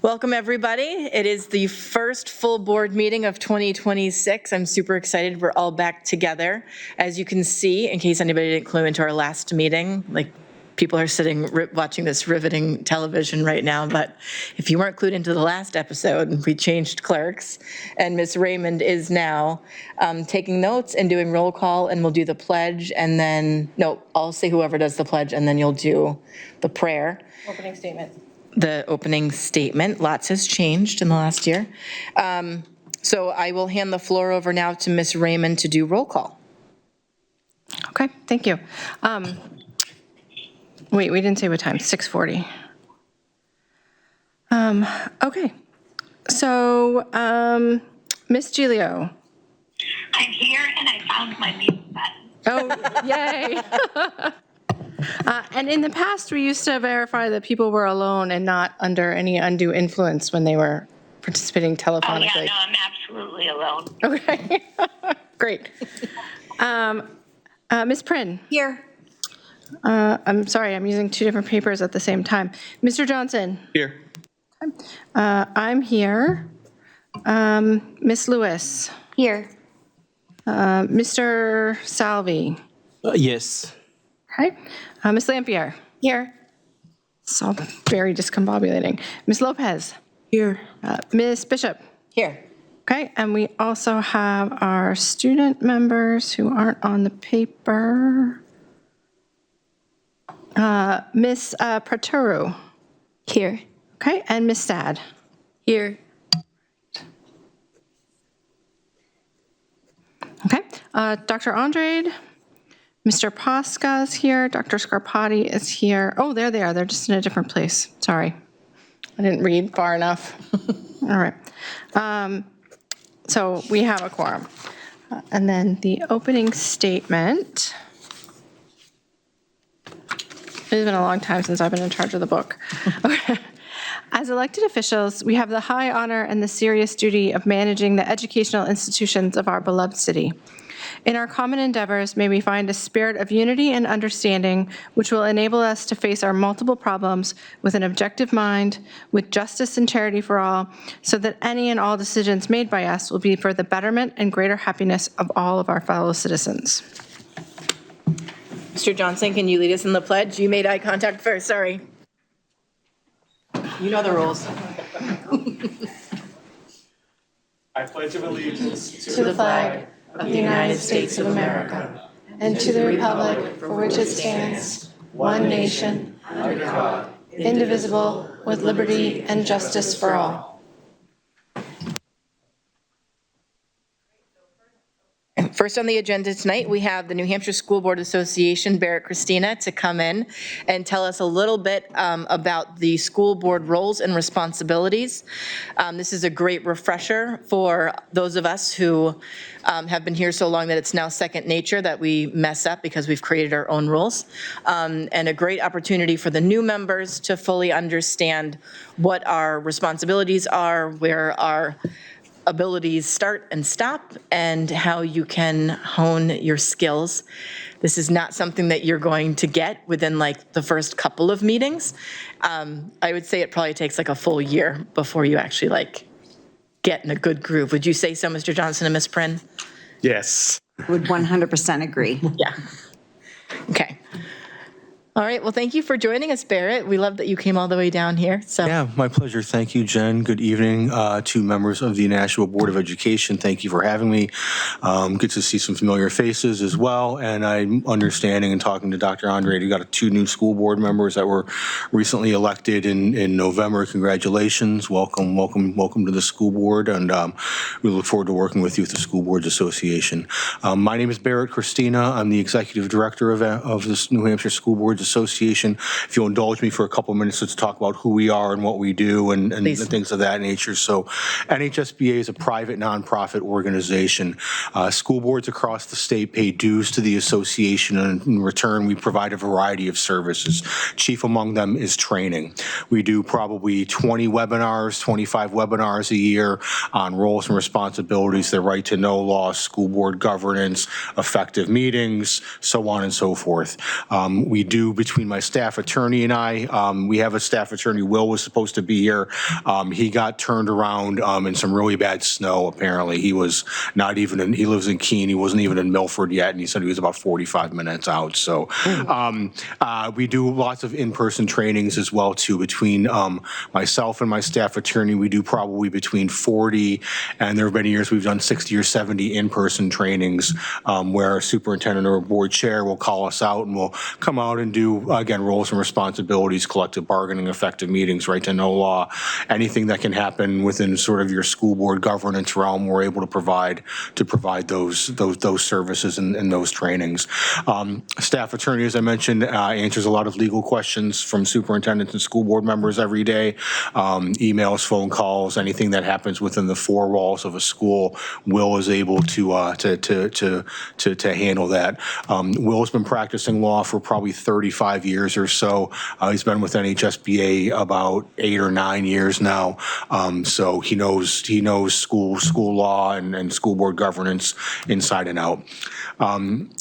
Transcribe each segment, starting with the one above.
Welcome, everybody. It is the first full board meeting of 2026. I'm super excited we're all back together. As you can see, in case anybody didn't clue into our last meeting, like people are sitting watching this riveting television right now, but if you weren't clued into the last episode, we changed clerks, and Ms. Raymond is now taking notes and doing roll call, and we'll do the pledge, and then, no, I'll say whoever does the pledge, and then you'll do the prayer. Opening statement. The opening statement. Lots has changed in the last year. So I will hand the floor over now to Ms. Raymond to do roll call. Okay, thank you. Wait, we didn't say what time, 6:40. Okay, so Ms. Giglio. I'm here and I found my mute button. Oh, yay. And in the past, we used to verify that people were alone and not under any undue influence when they were participating telephonically. Oh, yeah, no, I'm absolutely alone. Okay, great. Ms. Prin. Here. I'm sorry, I'm using two different papers at the same time. Mr. Johnson. Here. I'm here. Ms. Lewis. Here. Mr. Salvi. Yes. Okay. Ms. Lampier. Here. It's all very discombobulating. Ms. Lopez. Here. Ms. Bishop. Here. Okay, and we also have our student members who aren't on the paper. Ms. Praturu. Here. Okay, and Ms. Stad. Here. Okay, Dr. Andrade, Mr. Posca is here, Dr. Scarpati is here. Oh, there they are, they're just in a different place. Sorry, I didn't read far enough. All right, so we have a quorum. And then the opening statement. It's been a long time since I've been in charge of the book. Okay. As elected officials, we have the high honor and the serious duty of managing the educational institutions of our beloved city. In our common endeavors, may we find a spirit of unity and understanding which will enable us to face our multiple problems with an objective mind, with justice and charity for all, so that any and all decisions made by us will be for the betterment and greater happiness of all of our fellow citizens. Mr. Johnson, can you lead us in the pledge? You made eye contact first, sorry. You know the rules. I pledge allegiance To the flag of the United States of America, and to the republic for which it stands, one nation, under God, indivisible, with liberty and justice for all. First on the agenda tonight, we have the New Hampshire School Board Association, Barrett Christina, to come in and tell us a little bit about the school board roles and responsibilities. This is a great refresher for those of us who have been here so long that it's now second nature that we mess up because we've created our own rules, and a great opportunity for the new members to fully understand what our responsibilities are, where our abilities start and stop, and how you can hone your skills. This is not something that you're going to get within like the first couple of meetings. I would say it probably takes like a full year before you actually like get in a good groove. Would you say so, Mr. Johnson and Ms. Prin? Yes. Would 100% agree. Yeah. Okay. All right, well, thank you for joining us, Barrett. We love that you came all the way down here. So. Yeah, my pleasure. Thank you, Jen. Good evening to members of the Nashua Board of Education. Thank you for having me. Good to see some familiar faces as well. And I'm understanding and talking to Dr. Andre, you got 2 new school board members that were recently elected in November. Congratulations. Welcome to the school board. And we look forward to working with you at the School Boards Association. My name is Barrett Christina. I'm the executive director of this New Hampshire School Boards Association. If you'll indulge me for a couple of minutes, let's talk about who we are and what we do and things of that nature. So NHSBA is a private nonprofit organization. School boards across the state pay dues to the association, and in return we provide a variety of services. Chief among them is training. We do probably 20 webinars, 25 webinars a year on roles and responsibilities, the right to know law, school board governance, effective meetings, so on and so forth. We do between my staff attorney and I. We have a staff attorney, Will was supposed to be here. He got turned around in some really bad snow, apparently. He was not even in, he lives in Keene, he wasn't even in Milford yet, and he said he was about 45 minutes out. So we do lots of in-person trainings as well, too. Between myself and my staff attorney, we do probably between 40, and there have been years we've done 60 or 70 in-person trainings where a superintendent or a board chair will call us out and we'll come out and do, again, roles and responsibilities, collective bargaining, effective meetings, right to know law, anything that can happen within sort of your school board governance realm, we're able to provide those services and those trainings. Staff attorney, as I mentioned, answers a lot of legal questions from superintendents and school board members every day. Emails, phone calls, anything that happens within the four walls of a school, Will is able to handle that. Will's been practicing law for probably 35 years or so. He's been with NHSBA about 8 or 9 years now. So he knows school law and school board governance inside and out.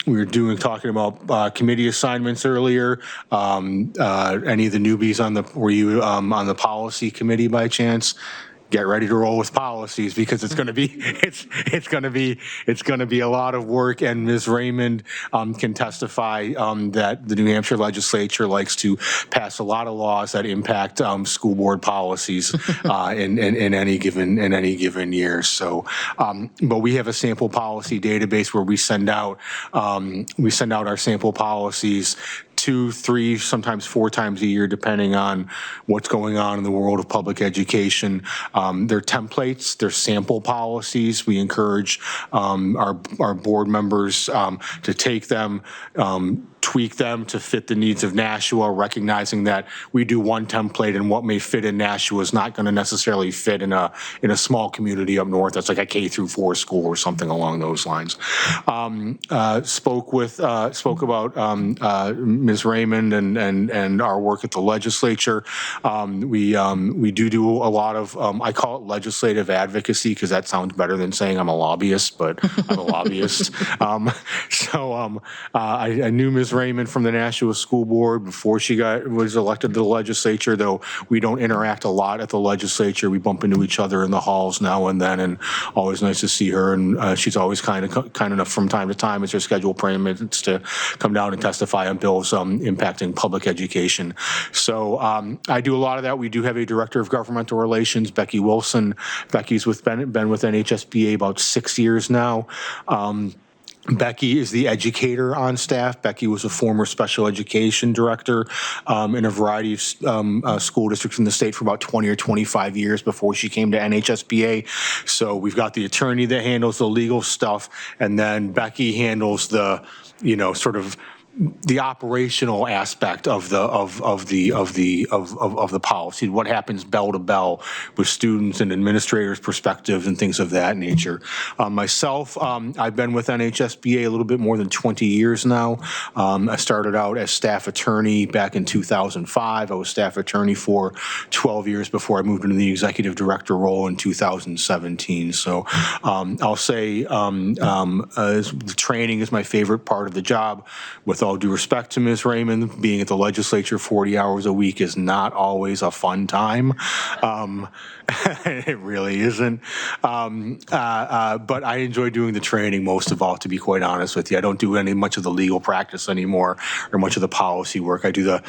We were talking about committee assignments earlier. Any of the newbies were you on the policy committee by chance? Get ready to roll with policies because it's going to be a lot of work. And Ms. Raymond can testify that the New Hampshire legislature likes to pass a lot of laws that impact school board policies in any given year. So, but we have a sample policy database where we send out our sample policies 2, 3, sometimes 4 times a year, depending on what's going on in the world of public education. They're templates, they're sample policies. We encourage our board members to take them, tweak them to fit the needs of Nashua, recognizing that we do one template and what may fit in Nashua is not going to necessarily fit in a small community up north that's like a K through 4 school or something along those lines. Spoke about Ms. Raymond and our work at the legislature. We do a lot of, I call it legislative advocacy because that sounds better than saying I'm a lobbyist, but I'm a lobbyist. I knew Ms. Raymond from the Nashua School Board before she was elected to the legislature, though we don't interact a lot at the legislature. We bump into each other in the halls now and then, and always nice to see her. And she's always kind enough from time to time as her schedule permits to come down and testify on bills impacting public education. So I do a lot of that. We do have a director of governmental relations, Becky Wilson. Becky's been with NHSBA about 6 years now. Becky is the educator on staff. Becky was a former special education director in a variety of school districts in the state for about 20 or 25 years before she came to NHSBA. So we've got the attorney that handles the legal stuff, and then Becky handles the, sort of the operational aspect of the policy, what happens bell to bell with students and administrators' perspectives and things of that nature. Myself, I've been with NHSBA a little bit more than 20 years now. I started out as staff attorney back in 2005. I was staff attorney for 12 years before I moved into the executive director role in 2017. So I'll say the training is my favorite part of the job. With all due respect to Ms. Raymond, being at the legislature 40 hours a week is not always a fun time. It really isn't. But I enjoy doing the training most of all, to be quite honest with you. I don't do much of the legal practice anymore or much of the policy work. I do I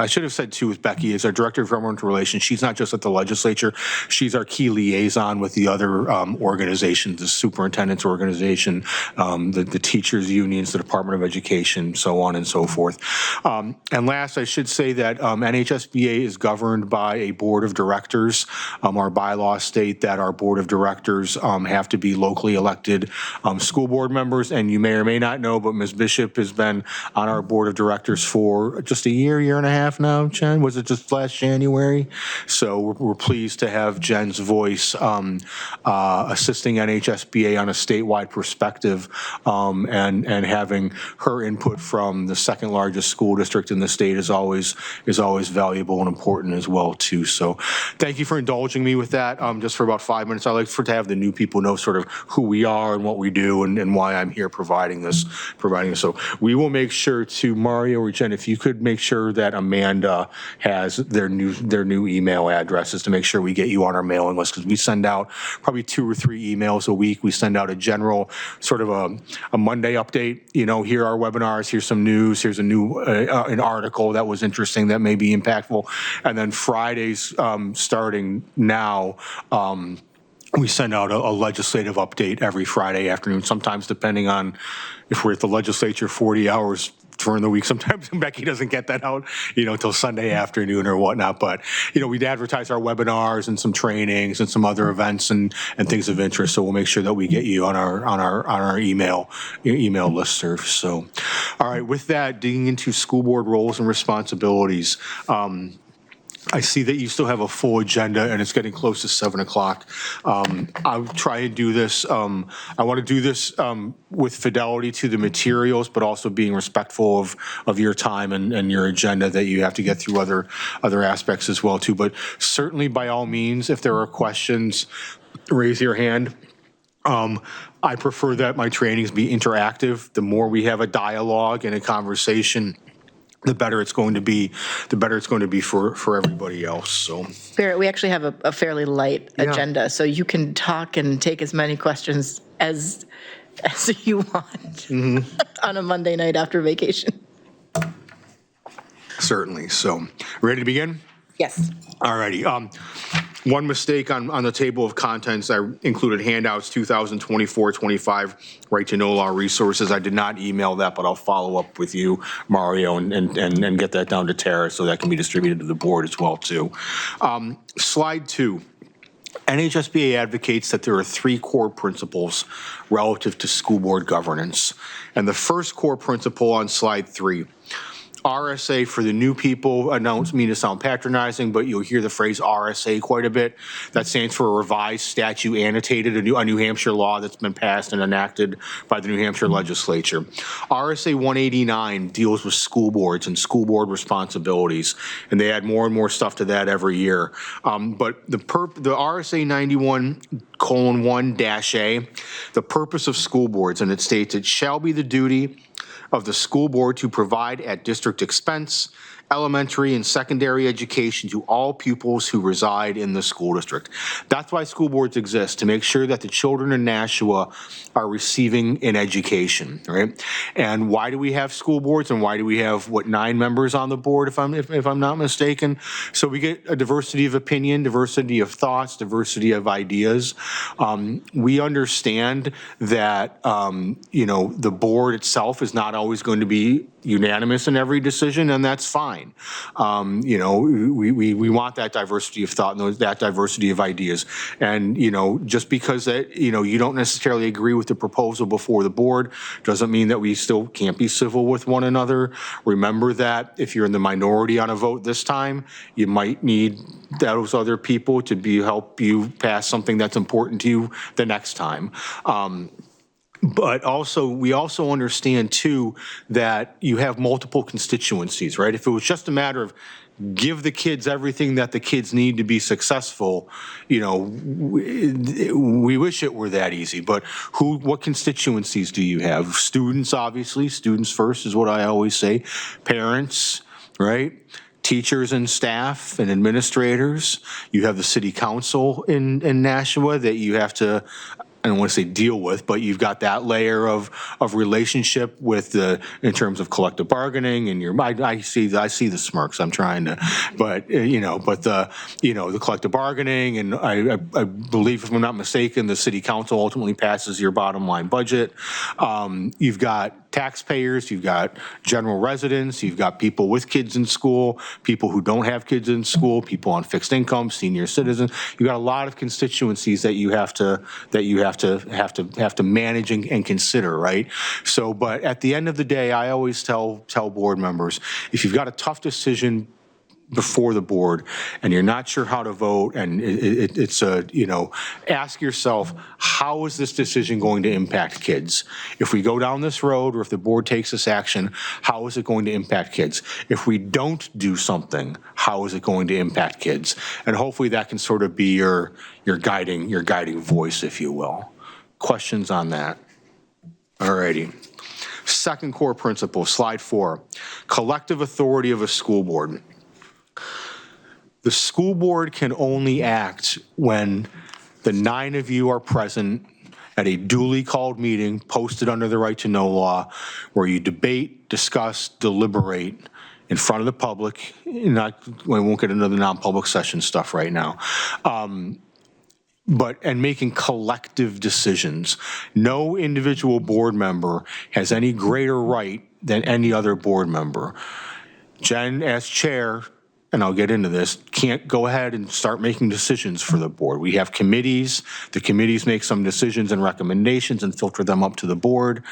should have said too with Becky is our director of governmental relations. She's not just at the legislature. She's our key liaison with the other organizations, the superintendent's organization, the teachers unions, the Department of Education, so on and so forth. And last, I should say that NHSBA is governed by a board of directors. Our bylaws state that our board of directors have to be locally elected school board members. And you may or may not know, but Ms. Bishop has been on our board of directors for just a year and a half now. Jen, was it just last January? So we're pleased to have Jen's voice assisting NHSBA on a statewide perspective and and having her input from the second largest school district in the state is always valuable and important as well too. So thank you for indulging me with that. Just for about 5 minutes, I like to have the new people know sort of who we are and what we do and why I'm here providing this. So we will make sure to, Mario or Jen, if you could make sure that Amanda has their new email addresses to make sure we get you on our mailing list, because we send out probably 2 or 3 emails a week. We send out a general sort of a Monday update, here are our webinars, here's some news, here's a new an article that was interesting that may be impactful. And then Fridays, starting now, we send out a legislative update every Friday afternoon, sometimes depending on if we're at the legislature 40 hours during the week. Sometimes Becky doesn't get that out, till Sunday afternoon or whatnot. But, we'd advertise our webinars and some trainings and some other events and things of interest. So we'll make sure that we get you on our email listserv. So, all right, with that, digging into school board roles and responsibilities. I see that you still have a full agenda and it's getting close to 7 o'clock. I'll try and do this. I want to do this with fidelity to the materials, but also being respectful of your time and your agenda that you have to get through other aspects as well too. But certainly by all means, if there are questions, raise your hand. I prefer that my trainings be interactive. The more we have a dialogue and a conversation, the better it's going to be for everybody else. So Barrett, we actually have a fairly light agenda, so you can talk and take as many questions as you want on a Monday night after vacation. certainly. So ready to begin? Yes. All righty. One mistake on the table of contents, I included handouts 2024-25 right to know law resources. I did not email that, but I'll follow up with you, Mario, and get that down to Tara so that can be distributed to the board as well too. Slide 2. NHSBA advocates that there are 3 core principles relative to school board governance. And the first core principle on slide 3, RSA for the new people, I don't mean to sound patronizing, but you'll hear the phrase RSA quite a bit. That stands for a revised statute annotated, a New Hampshire law that's been passed and enacted by the New Hampshire legislature. RSA 189 deals with school boards and school board responsibilities, and they add more and more stuff to that every year. But the RSA 91:1-A, the purpose of school boards, and it states it shall be the duty of the school board to provide at district expense elementary and secondary education to all pupils who reside in the school district. That's why school boards exist, to make sure that the children in Nashua are receiving an education, right? And why do we have school boards, and why do we have, 9 members on the board, if I'm not mistaken? So we get a diversity of opinion, diversity of thoughts, diversity of ideas. We understand that, the board itself is not always going to be unanimous in every decision, and that's fine. We want that diversity of thought and that diversity of ideas. And, just because that, you don't necessarily agree with the proposal before the board doesn't mean that we still can't be civil with one another. Remember that if you're in the minority on a vote this time, you might need those other people to help you pass something that's important to you the next time. But we also understand too that you have multiple constituencies, right? If it was just a matter of give the kids everything that the kids need to be successful, we wish it were that easy. But what constituencies do you have? Students, obviously. Students first is what I always say. Parents, right? Teachers and staff and administrators. You have the city council in Nashua that you have to, I don't want to say deal with, but you've got that layer of relationship with in terms of collective bargaining and I see the smirks. I'm trying to, but the collective bargaining, and I believe, if I'm not mistaken, the city council ultimately passes your bottom line budget. You've got taxpayers, you've got general residents, you've got people with kids in school, people who don't have kids in school, people on fixed income, senior citizens. You've got a lot of constituencies that you have to manage and consider, right? So, but at the end of the day, I always tell board members, if you've got a tough decision, before the board and you're not sure how to vote and it's a, ask yourself, how is this decision going to impact kids? If we go down this road or if the board takes this action, how is it going to impact kids? If we don't do something, how is it going to impact kids? And hopefully that can sort of be your guiding voice, if you will. Questions on that? All righty. Second core principle, slide 4, collective authority of a school board. The school board can only act when the 9 of you are present at a duly called meeting posted under the right to know law where you debate, discuss, deliberate in front of the public. We won't get into the non-public session stuff right now. And making collective decisions. No individual board member has any greater right than any other board member. Jen, as chair, and I'll get into this, can't go ahead and start making decisions for the board. We have committees. The committees make some decisions and recommendations and filter them up to the board.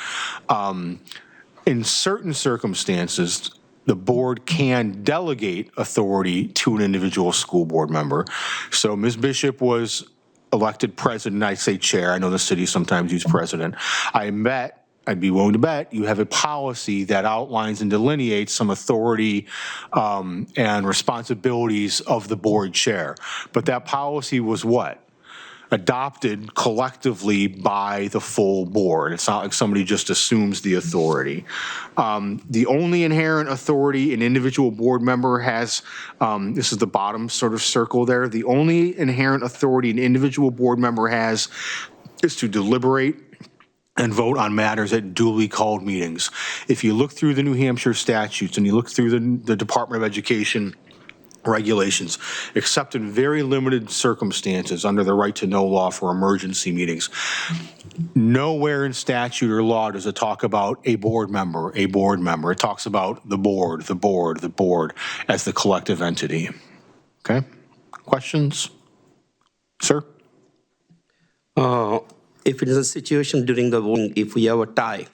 In certain circumstances, the board can delegate authority to an individual school board member. So Ms. Bishop was elected president, I say chair, I know the city sometimes use president. I'd be willing to bet you have a policy that outlines and delineates some authority and responsibilities of the board chair. But that policy was what? Adopted collectively by the full board. It's not like somebody just assumes the authority. The only inherent authority an individual board member has, this is the bottom sort of circle there, the only inherent authority an individual board member has is to deliberate and vote on matters at duly called meetings. If you look through the New Hampshire statutes and you look through the Department of Education regulations, except in very limited circumstances under the right to know law for emergency meetings, nowhere in statute or law does it talk about a board member. It talks about the board as the collective entity. Okay? Questions? Sir? If it is a situation during the voting, if we have a tie,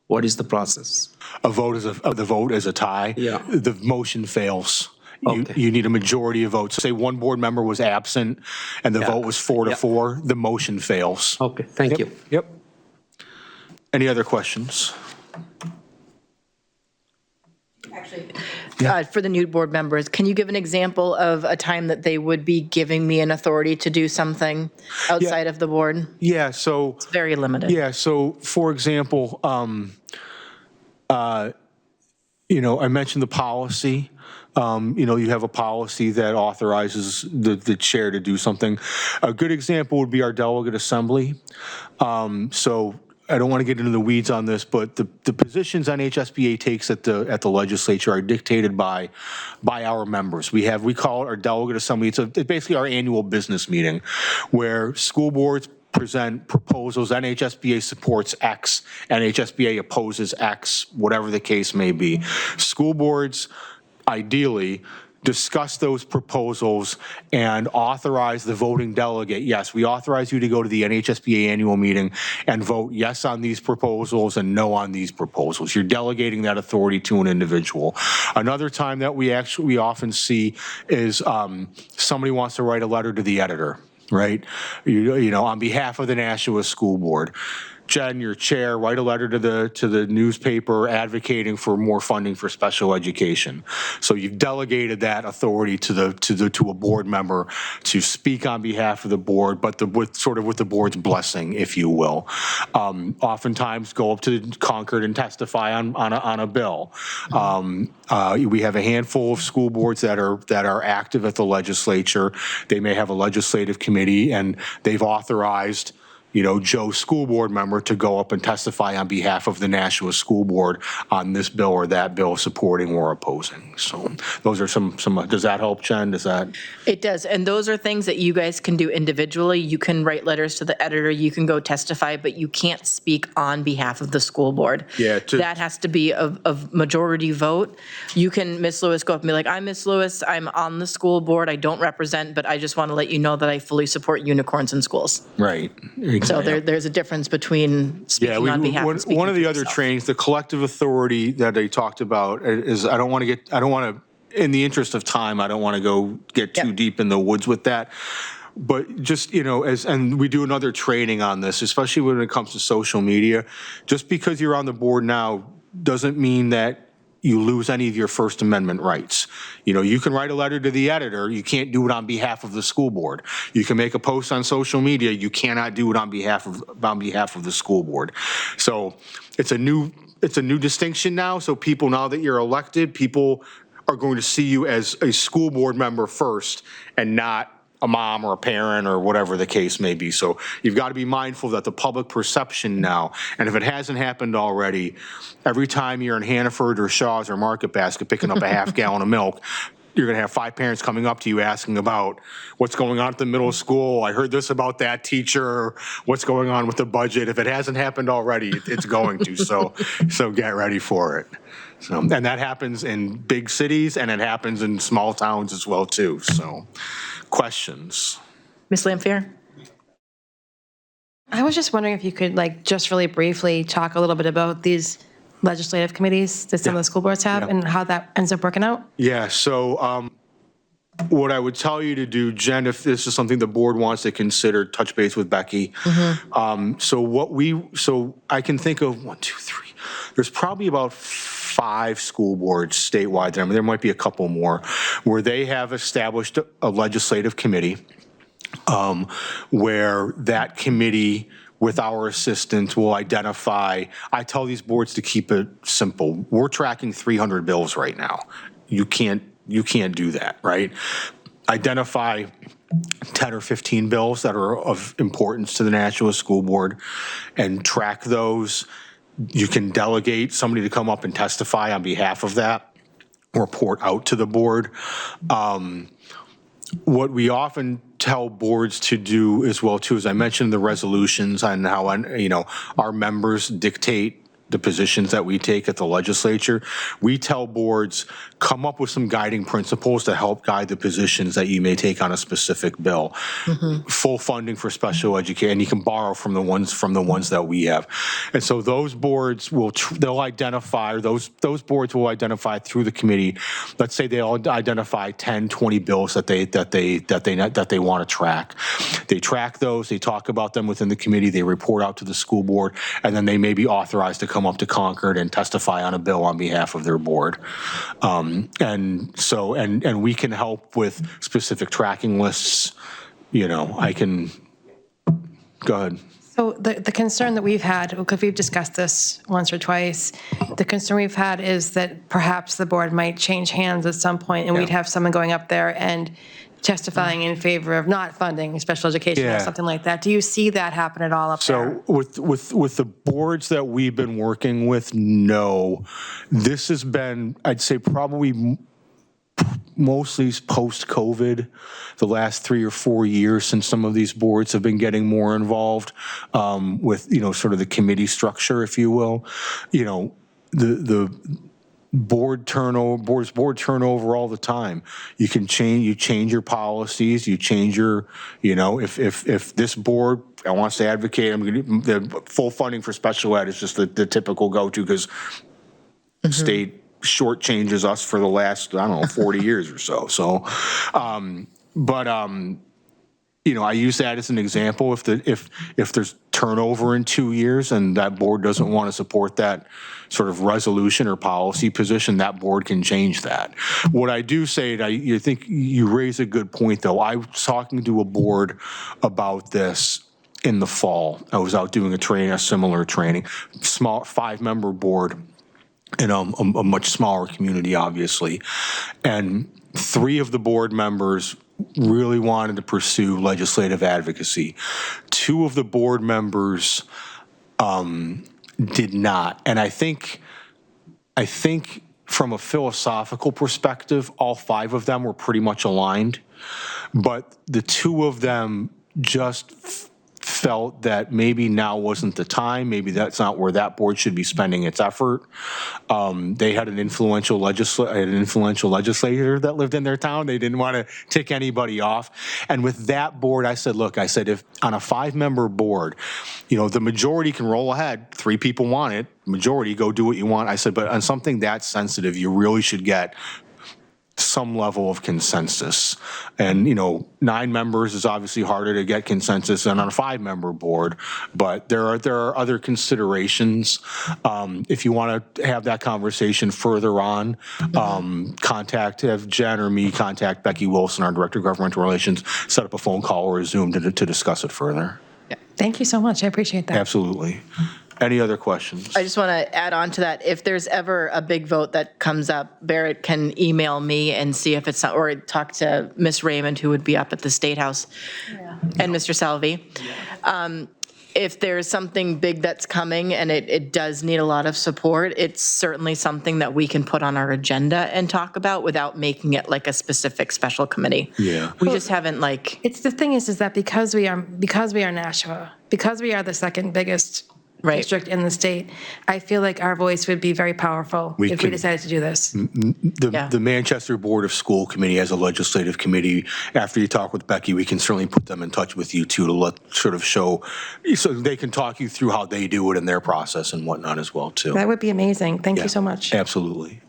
what is the process? The vote is a tie? Yeah. The motion fails. Okay. You need a majority of votes. Say one board member was absent and the vote was 4-4, the motion fails. Okay, thank you. Yep. Any other questions? For the new board members, can you give an example of a time that they would be giving me an authority to do something outside of the board? Yeah, so. It's very limited. Yeah, so for example, I mentioned the policy. You have a policy that authorizes the chair to do something. A good example would be our delegate assembly. So I don't want to get into the weeds on this, but the positions NHSBA takes at the legislature are dictated by our members. We call it our delegate assembly. It's basically our annual business meeting where school boards present proposals. NHSBA supports X, NHSBA opposes X, whatever the case may be. School boards ideally discuss those proposals and authorize the voting delegate. Yes, we authorize you to go to the NHSBA annual meeting and vote yes on these proposals and no on these proposals. You're delegating that authority to an individual. Another time that we often see is somebody wants to write a letter to the editor, right? On behalf of the Nashua School Board. Jen, your chair, write a letter to the newspaper advocating for more funding for special education. So you've delegated that authority to a board member to speak on behalf of the board, but with the board's blessing, if you will. Oftentimes go up to Concord and testify on a bill. We have a handful of school boards that are active at the legislature. They may have a legislative committee, and they've authorized Joe school board member to go up and testify on behalf of the Nashua School Board on this bill or that bill, supporting or opposing. So those are some, does that help, Jen? It does, and those are things that you guys can do individually. You can write letters to the editor, you can go testify, but you can't speak on behalf of the school board. Yeah, that has to be a majority vote. You can, Ms. Lewis, go up and be like, I'm Ms. Lewis, I'm on the school board, I don't represent, but I just want to let you know that I fully support unicorns in schools. Right. So there's a difference between speaking on behalf and speaking one of the for other yourself. trainings, the collective authority that I talked about is I don't want to in the interest of time, I don't want to get too Yep. deep in the woods with that. But just, and we do another training on this, especially when it comes to social media. Just because you're on the board now doesn't mean that you lose any of your First Amendment rights. You can write a letter to the editor, you can't do it on behalf of the school board. You can make a post on social media, you cannot do it on behalf of the school board. So it's a new distinction now, so people, now that you're elected, people are going to see you as a school board member first and not a mom or a parent or whatever the case may be. So you've got to be mindful that the public perception now, and if it hasn't happened already, every time you're in Hannaford or Shaw's or Market Basket picking up a half gallon of milk, you're going to have 5 parents coming up to you asking about what's going on at the middle school. I heard this about that teacher. What's going on with the budget? If it hasn't happened already, it's going to. So get ready for it. So, and that happens in big cities and it happens in small towns as well too. So, questions? Ms. Lampier? I was just wondering if you could, just really briefly talk a little bit about these legislative committees that some of the school boards have and how that ends up working out? Yeah, so what I would tell you to do, Jen, if this is something the board wants to consider, touch base with Becky. So I can think of 1, 2, 3. There's probably about 5 school boards statewide, there might be a couple more, where they have established a legislative committee where that committee, with our assistance, will identify, I tell these boards to keep it simple. We're tracking 300 bills right now. You can't do that, right? Identify 10 or 15 bills that are of importance to the Nashua School Board and track those. You can delegate somebody to come up and testify on behalf of that, report out to the board. What we often tell boards to do as well too, as I mentioned, the resolutions on how, our members dictate the positions that we take at the legislature. We tell boards, come up with some guiding principles to help guide the positions that you may take on a specific bill. Full funding for special education, and you can borrow from the ones that we have. And so those boards they'll identify, or those boards will identify through the committee. Let's say they'll identify 10, 20 bills that they want to track. They track those, they talk about them within the committee, they report out to the school board, and then they may be authorized to come up to Concord and testify on a bill on behalf of their board. And we can help with specific tracking lists. I can, go ahead. So the concern that we've had, because we've discussed this once or twice, the concern we've had is that perhaps the board might change hands at some point and we'd have someone going up there and testifying in favor of not funding special education or something like that. Do you see that happen at all up there? So with the boards that we've been working with, no. This has been, I'd say, probably mostly post-COVID, the last 3 or 4 years since some of these boards have been getting more involved with, sort of the committee structure, if you will. The board turnover all the time. You change your policies, you change your, if this board wants to advocate, the full funding for special ed is just the typical go-to because state shortchanges us for the last, 40 years or so. So, I use that as an example. If there's turnover in 2 years and that board doesn't want to support that sort of resolution or policy position, that board can change that. What I do say, you think you raise a good point though. I was talking to a board about this in the fall. I was out doing a similar training, small 5-member board in a much smaller community, obviously. And 3 of the board members really wanted to pursue legislative advocacy. 2 of the board members did not. And I think from a philosophical perspective, all 5 of them were pretty much aligned. But the 2 of them just felt that maybe now wasn't the time, maybe that's not where that board should be spending its effort. They had an influential legislator that lived in their town. They didn't want to tick anybody off. And with that board, I said, if on a 5-member board, the majority can roll ahead, 3 people want it, majority, go do what you want. I said, but on something that sensitive, you really should get some level of consensus. And, 9 members is obviously harder to get consensus than on a 5-member board, but there are other considerations. If you want to have that conversation further on, have Jen or me contact Becky Wilson, our Director of Governmental Relations, set up a phone call or a Zoom to discuss it further. Thank you so much. I appreciate that. Absolutely. Any other questions? I just want to add on to that. If there's ever a big vote that comes up, Barrett can email me and see if it's, or talk to Ms. Raymond, who would be up at the State House, and Mr. Salvi. If there's something big that's coming and it does need a lot of support, it's certainly something that we can put on our agenda and talk about without making it like a specific special committee. Yeah. We just haven't It's the thing is that because we are Nashua, because we are the second biggest Right. district in the state, I feel like our voice would be very powerful if we can- decided to do this. The Manchester Board of School Committee has a legislative committee. After you talk with Becky, we can certainly put them in touch with you too, to show, so they can talk you through how they do it in their process and whatnot as well too. That would be amazing. Thank Yeah. you so much. Absolutely.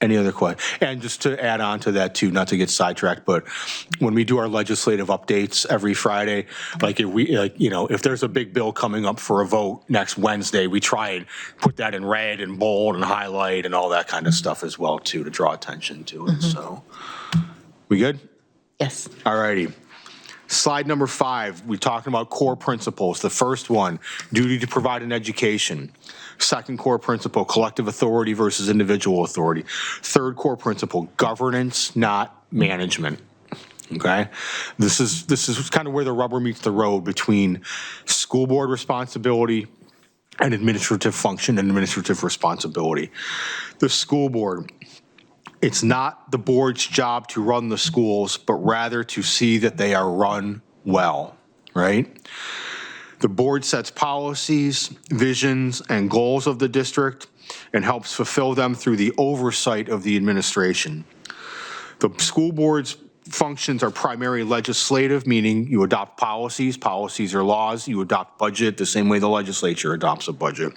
Any other questions? And just to add on to that too, not to get sidetracked, but when we do our legislative updates every Friday, if there's a big bill coming up for a vote next Wednesday, we try and put that in red and bold and highlight and all that kind of stuff as well too, to draw attention to it. So, we good? Yes. All righty. Slide number 5, we're talking about core principles. The first one, duty to provide an education. Second core principle, collective authority versus individual authority. Third core principle, governance, not management. Okay? This is kind of where the rubber meets the road between school board responsibility and administrative function and administrative responsibility. The school board, it's not the board's job to run the schools, but rather to see that they are run well, right? The board sets policies, visions, and goals of the district and helps fulfill them through the oversight of the administration. The school board's functions are primarily legislative, meaning you adopt policies. Policies are laws. You adopt budget the same way the legislature adopts a budget.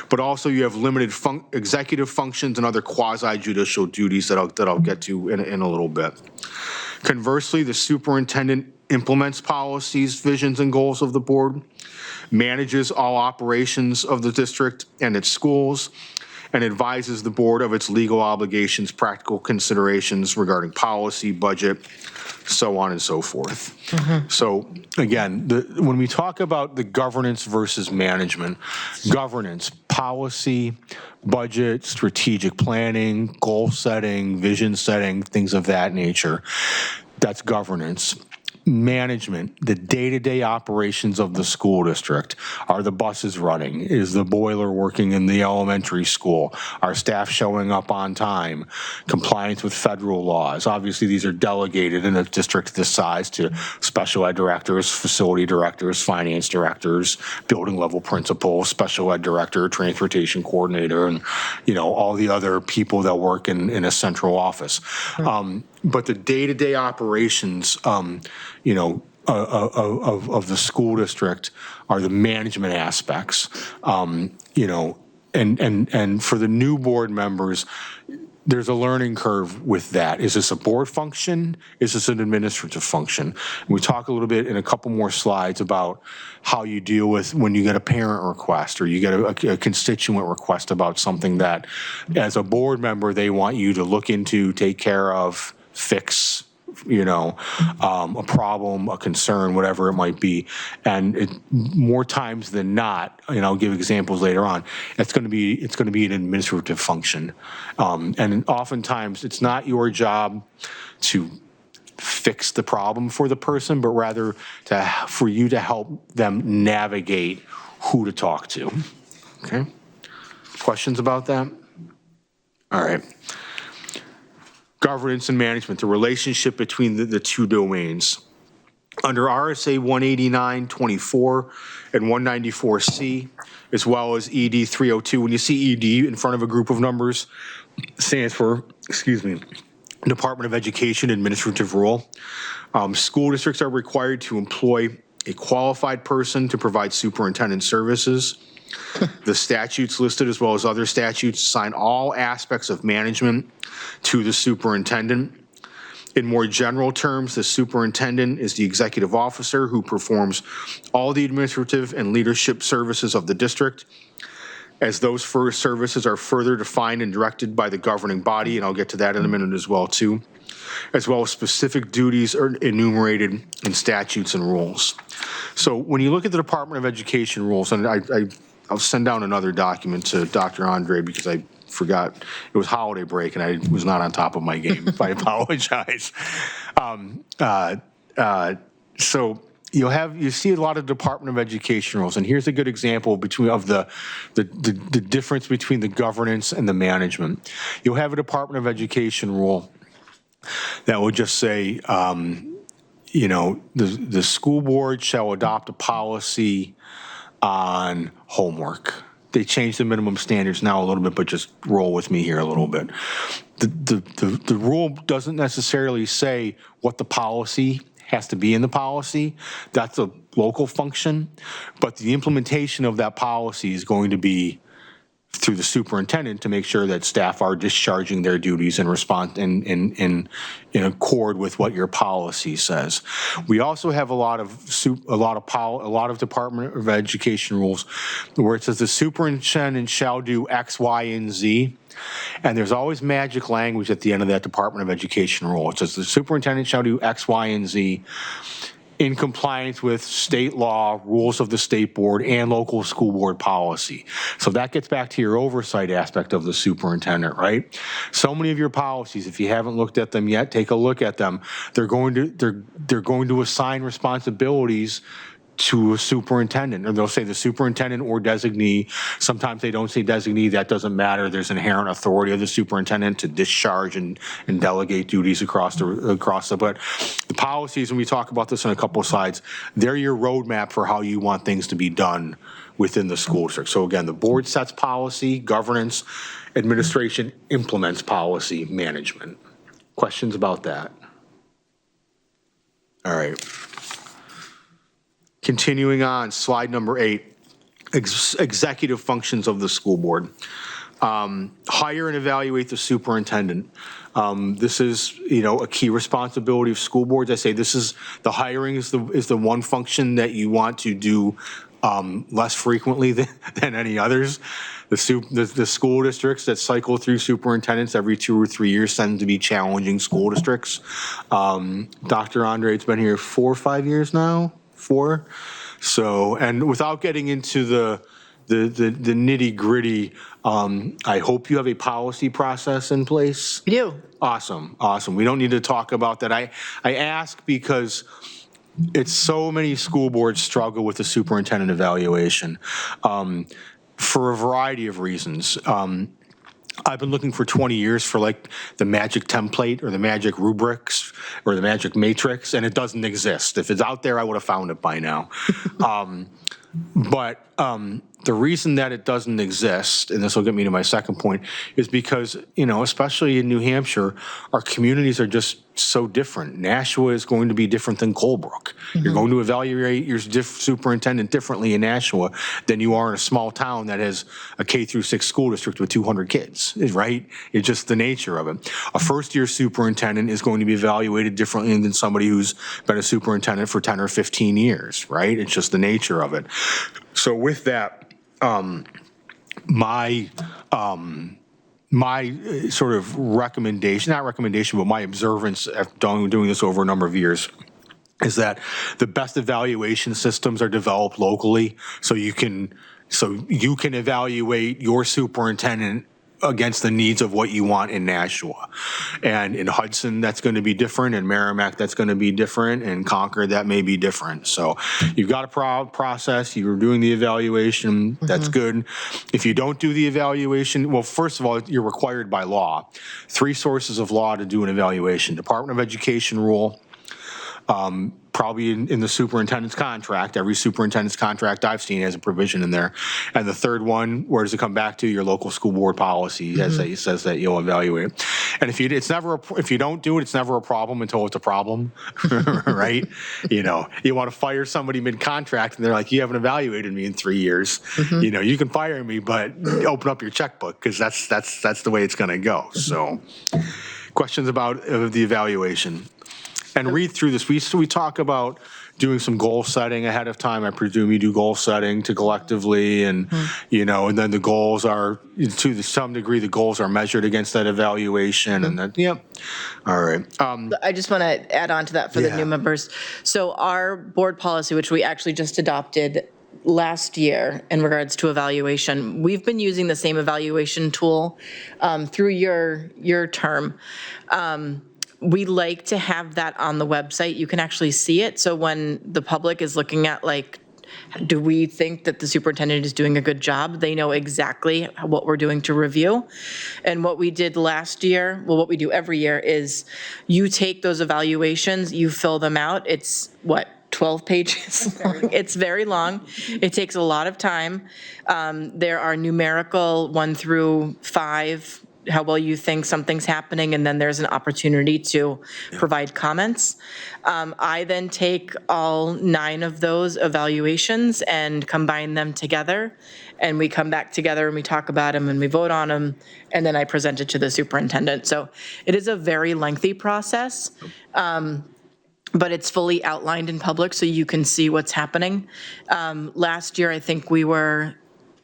But also you have limited executive functions and other quasi-judicial duties that I'll get to in a little bit. Conversely, the superintendent implements policies, visions, and goals of the board, manages all operations of the district and its schools, and advises the board of its legal obligations, practical considerations regarding policy, budget, so on and so forth. So again, when we talk about the governance versus management, governance, policy, budget, strategic planning, goal setting, vision setting, things of that nature, that's governance. Management, the day-to-day operations of the school district. Are the buses running? Is the boiler working in the elementary school? Are staff showing up on time? Compliance with federal laws. Obviously, these are delegated in a district this size to special ed directors, facility directors, finance directors, building level principals, special ed director, transportation coordinator, and all the other people that work in a central office. But the day-to-day operations, of the school district are the management aspects, and for the new board members, there's a learning curve with that. Is this a board function? Is this an administrative function? And we talk a little bit in a couple more slides about how you deal with when you get a parent request or you get a constituent request about something that, as a board member, they want you to look into, take care of, fix, a problem, a concern, whatever it might be. And more times than not, and I'll give examples later on, it's going to be an administrative function. And oftentimes it's not your job to fix the problem for the person, but rather for you to help them navigate who to talk to. Okay? Questions about that? All right. Governance and management, the relationship between the two domains. Under RSA 189-24 and 194C, as well as ED 302, when you see ED in front of a group of numbers, stands for, Department of Education Administrative Rule. School districts are required to employ a qualified person to provide superintendent services. The statutes listed, as well as other statutes, assign all aspects of management to the superintendent. In more general terms, the superintendent is the executive officer who performs all the administrative and leadership services of the district, as those first services are further defined and directed by the governing body, and I'll get to that in a minute as well, too, as well as specific duties are enumerated in statutes and rules. So when you look at the Department of Education rules, and I'll send down another document to Dr. Andre because I forgot it was holiday break and I was not on top of my game. I apologize. So you see a lot of Department of Education rules, and here's a good example of the difference between the governance and the management. You'll have a Department of Education rule that would just say, the school board shall adopt a policy on homework. They changed the minimum standards now a little bit, but just roll with me here a little bit. The rule doesn't necessarily say what the policy has to be in the policy. That's a local function, but the implementation of that policy is going to be through the superintendent to make sure that staff are discharging their duties and respond in accord with what your policy says. We also have a lot of Department of Education rules where it says the superintendent shall do X, Y, and Z. And there's always magic language at the end of that Department of Education rule. It says the superintendent shall do X, Y, and Z in compliance with state law, rules of the state board, and local school board policy. So that gets back to your oversight aspect of the superintendent, right? So many of your policies, if you haven't looked at them yet, take a look at them. They're going to assign responsibilities to a superintendent, or they'll say the superintendent or designee. Sometimes they don't say designee. That doesn't matter. There's inherent authority of the superintendent to discharge and delegate duties across the. But the policies, and we talk about this in a couple of slides, they're your roadmap for how you want things to be done within the school district. So again, the board sets policy, governance, administration implements policy, management. Questions about that? All right. Continuing on, slide number 8, executive functions of the school board. Hire and evaluate the superintendent. This is, a key responsibility of school boards. I say the hiring is the one function that you want to do less frequently than any others. The school districts that cycle through superintendents every 2 or 3 years tend to be challenging school districts. Dr. Andre's been here 4 or 5 years now. 4. So, and without getting into the nitty gritty, I hope you have a policy process in place. We do. Awesome. We don't need to talk about that. I ask because it's so many school boards struggle with the superintendent evaluation for a variety of reasons. I've been looking for 20 years for like the magic template or the magic rubrics or the magic matrix, and it doesn't exist. If it's out there, I would have found it by now. But the reason that it doesn't exist, and this will get me to my second point, is because, especially in New Hampshire, our communities are just so different. Nashua is going to be different than Colebrook. Mm-hmm. You're going to evaluate your superintendent differently in Nashua than you are in a small town that has a K-6 school district with 200 kids, right? It's just the nature of it. A first-year superintendent is going to be evaluated differently than somebody who's been a superintendent for 10 or 15 years, right? It's just the nature of it. So with that, my sort of recommendation, not recommendation, but my observance after doing this over a number of years is that the best evaluation systems are developed locally, so you can evaluate your superintendent against the needs of what you want in Nashua. And in Hudson, that's going to be different. In Merrimack, that's going to be different. In Concord, that may be different. So you've got a process. You're doing the evaluation. That's good. If you don't do the evaluation, well, first of all, you're required by law. 3 sources of law to do an evaluation: Department of Education rule, probably in the superintendent's contract. Every superintendent's contract I've seen has a provision in there. And the third one, where does it come back to? Your local school board policy says that you'll evaluate. And if you don't do it, it's never a problem until it's a problem, right? You want to fire somebody mid-contract and they're like, you haven't evaluated me in 3 years. You can fire me, but open up your checkbook, because that's the way it's going to go. So questions about the evaluation? And read through this. We talk about doing some goal setting ahead of time. I presume you do goal setting to collectively, and and then the goals are, to some degree, the goals are measured against that evaluation, and then all right. I just want to add on to that for the new members. So our board policy, which we actually just adopted last year in regards to evaluation, we've been using the same evaluation tool through your term. We like to have that on the website. You can actually see it. So when the public is looking at, like, do we think that the superintendent is doing a good job, they know exactly what we're doing to review. And what we did last year, well, what we do every year, is you take those evaluations, you fill them out. It's 12 pages long. It's very long. It takes a lot of time. There are numerical 1 through 5, how well you think something's happening, and then there's an opportunity to provide comments. I then take all 9 of those evaluations and combine them together, and we come back together and we talk about them and we vote on them, and then I present it to the superintendent. So it is a very lengthy process, but it's fully outlined in public so you can see what's happening. Last year, I think we were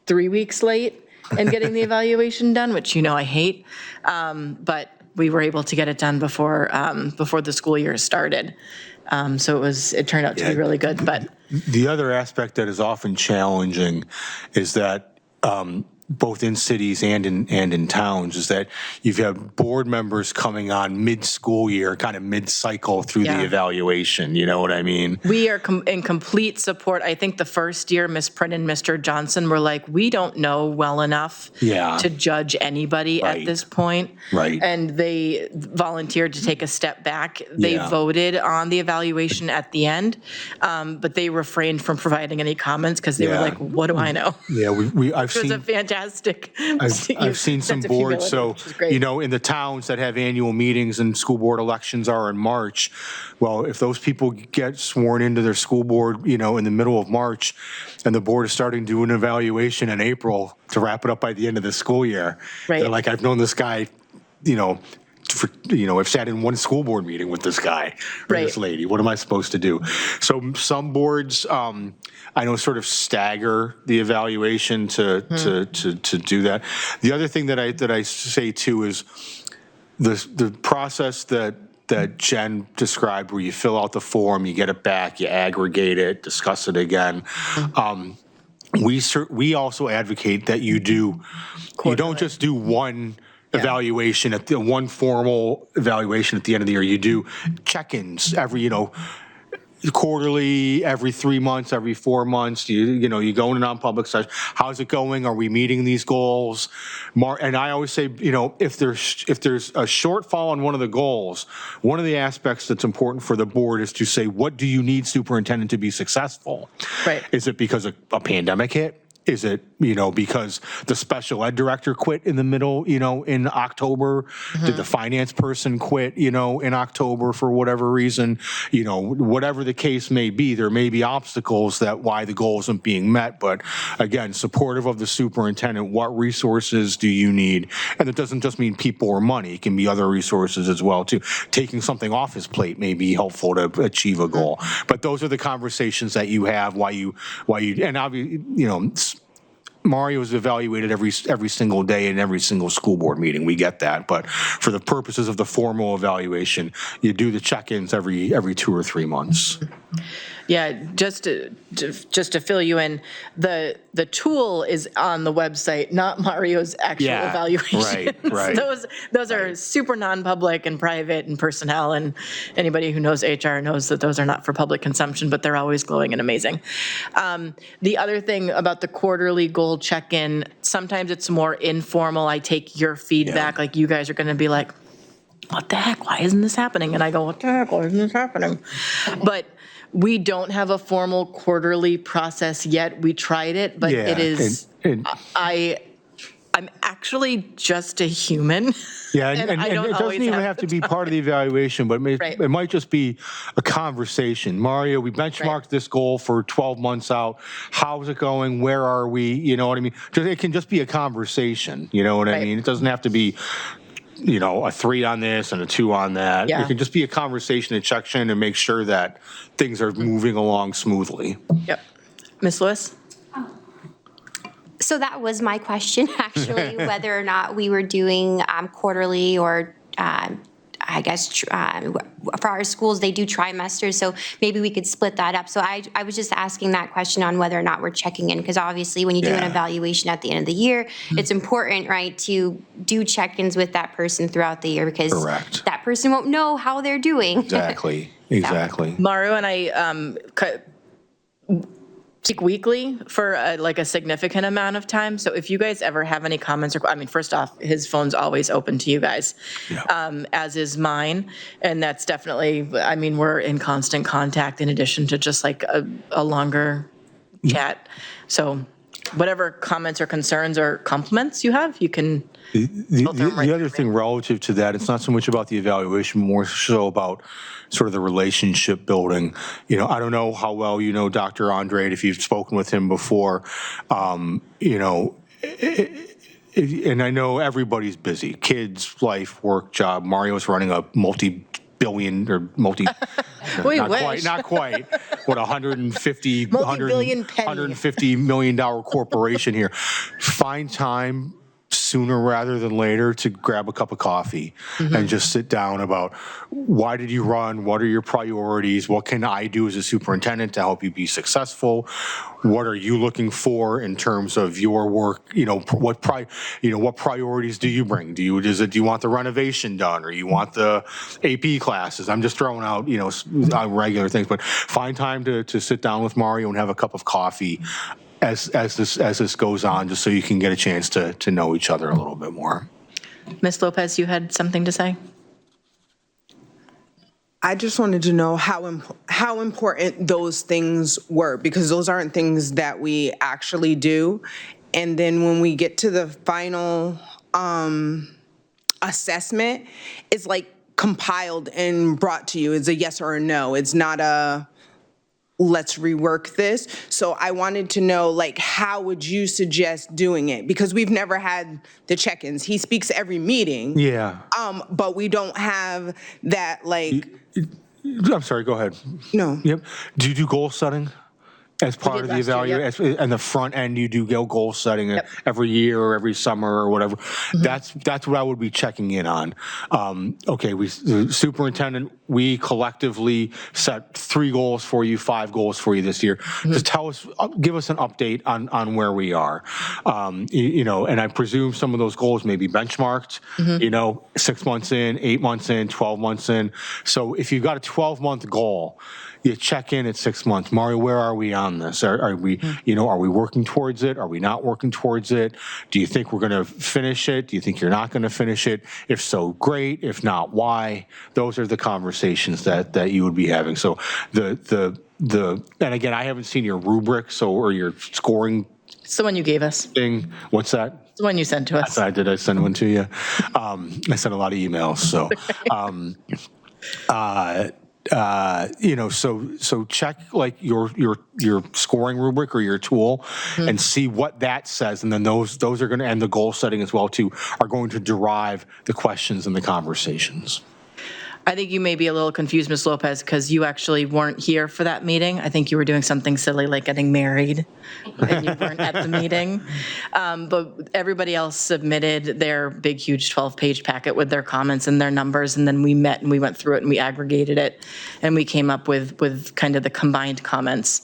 3 weeks late and getting the evaluation done, which I hate, but we were able to get it done before the school year started. So it turned out to be really good. But the other aspect that is often challenging is that both in cities and in towns, is that you've had board members coming on mid-school year, kind of mid-cycle through the evaluation, you know what I mean? we are in complete support. I think the first year, Ms. Prinn and Mr. Johnson were like, we don't know well enough to judge anybody at this point. Right. And they volunteered to take a step back. They voted on the evaluation at the end, but they refrained from providing any comments because they were like, what do I know? Yeah, I've It was seen. a fantastic. I've seen some sense of boards, humility, so, which is great. in the towns that have annual meetings and school board elections are in March, well, if those people get sworn into their school board, in the middle of March, and the board is starting to do an evaluation in April to wrap it up by the end of the school year, Right. they're like, I've known this guy, I've sat in one school board meeting with this guy or this Right. lady. What am I supposed to do? So some boards, I know, sort of stagger the evaluation to do that. The other thing that I say too is the process that Jen described, where you fill out the form, you get it back, you aggregate it, discuss it again. We also advocate that you don't just do one evaluation one formal evaluation at the end of the year. You do check-ins every, quarterly, every 3 months, every 4 months. You go in a non-public session. How's it going? Are we meeting these goals? And I always say, if there's a shortfall on one of the goals, one of the aspects that's important for the board is to say, what do you need superintendent to be successful? Right. Is it because a pandemic hit? Is it, because the special ed director quit in the middle, in October? Did the finance person quit, in October for whatever reason? Whatever the case may be, there may be obstacles why the goal isn't being met. But again, supportive of the superintendent, what resources do you need? And it doesn't just mean people or money. It can be other resources as well, too. Taking something off his plate may be helpful to achieve a goal. But those are the conversations that you have, why you, and obviously, Mario is evaluated every single day in every single school board meeting. We get that, but for the purposes of the formal evaluation, you do the check-ins every 2 or 3 months. Yeah, just to fill you in, the tool is on the website, not Mario's actual evaluation. Right. Those are super non-public and private and personnel, and anybody who knows HR knows that those are not for public consumption, but they're always glowing and amazing. The other thing about the quarterly goal check-in, sometimes it's more informal. I take your feedback, like you guys are going to be like, what the heck, why isn't this happening? And I go, what the heck, why isn't this happening? But We don't have a formal quarterly process yet. We tried it, but Yeah, it is, and- I'm actually just a human. Yeah, And and I don't it doesn't always even have have the to be part of the evaluation, but Right. it might just be a conversation. Mario, we benchmarked this goal for 12 months out. How's it going? Where are we? You know what I mean? It can just be a conversation, you know what I Right. mean? It doesn't have to be, a 3 on this and a 2 on that. Yeah. It can just be a conversation to check in and make sure that things are moving along smoothly. Yep. Ms. Lewis? So that was my question, actually, whether or not we were doing quarterly or, I guess, for our schools, they do trimesters, so maybe we could split that up. So I was just asking that question on whether or not we're checking in, because obviously, when you do an Yeah. evaluation at the end of the year, it's important, right, to do check-ins with that person throughout the year, because Correct. that person won't know how they're doing. Exactly. Mario and I speak weekly for a significant amount of time. So if you guys ever have any comments, first off, his phone's always open to you guys, as is mine. And that's definitely, we're in constant contact in addition to just like a longer chat. So whatever comments or concerns or compliments you have, you can. The them right other thing relative to that, it's not so much about the evaluation, more so about sort of the relationship building. I don't know how well you know Dr. Andrade, if you've spoken with him before, and I know everybody's busy, kids, life, work, job. Mario's running a multi-billion or We not quite, what, 150, Multi-billion penny. $150 million corporation here. Find time sooner rather than later to grab a cup of coffee and just sit down about why did you run? What are your priorities? What can I do as a superintendent to help you be successful? What are you looking for in terms of your work? What priorities do you bring? Do you want the renovation done, or you want the AP classes? I'm just throwing out, regular things, but find time to sit down with Mario and have a cup of coffee as this goes on, just so you can get a chance to know each other a little bit more. Ms. Lopez, you had something to say? I just wanted to know how important those things were, because those aren't things that we actually do. And then when we get to the final assessment, it's like compiled and brought to you. It's a yes or a no. It's not a let's rework this. So I wanted to know, how would you suggest doing it? Because we've never had the check-ins. He speaks every meeting. Yeah. But we don't have that, I'm sorry, go ahead. no. Yep. Do you do goal setting as part of the last year, evaluation? And the front end, you do goal setting every year or every summer or whatever. That's what I would be checking in on. The superintendent, we collectively set 3 goals for you, 5 goals for you this year. Just give us an update on where we are. And I presume some of those goals may be benchmarked, 6 months in, 8 months in, 12 months in. So if you've got a 12-month goal, you check in at 6 months. Mario, where are we on this? Are we working towards it? Are we not working towards it? Do you think we're going to finish it? Do you think you're not going to finish it? If so, great. If not, why? Those are the conversations that you would be having. So and again, I haven't seen your rubric, or your scoring It's the one you gave us. thing. What's that? It's the one you sent to us. Did I send one to you? I sent a lot of emails. So, so check your scoring rubric or your tool and see what that says. And then those are going to, and the goal setting as well too, are going to derive the questions and the conversations. I think you may be a little confused, Ms. Lopez, because you actually weren't here for that meeting. I think you were doing something silly like getting married, and you weren't at the meeting. But everybody else submitted their big, huge 12-page packet with their comments and their numbers, and then we met and we went through it and we aggregated it, and we came up with kind of the combined comments.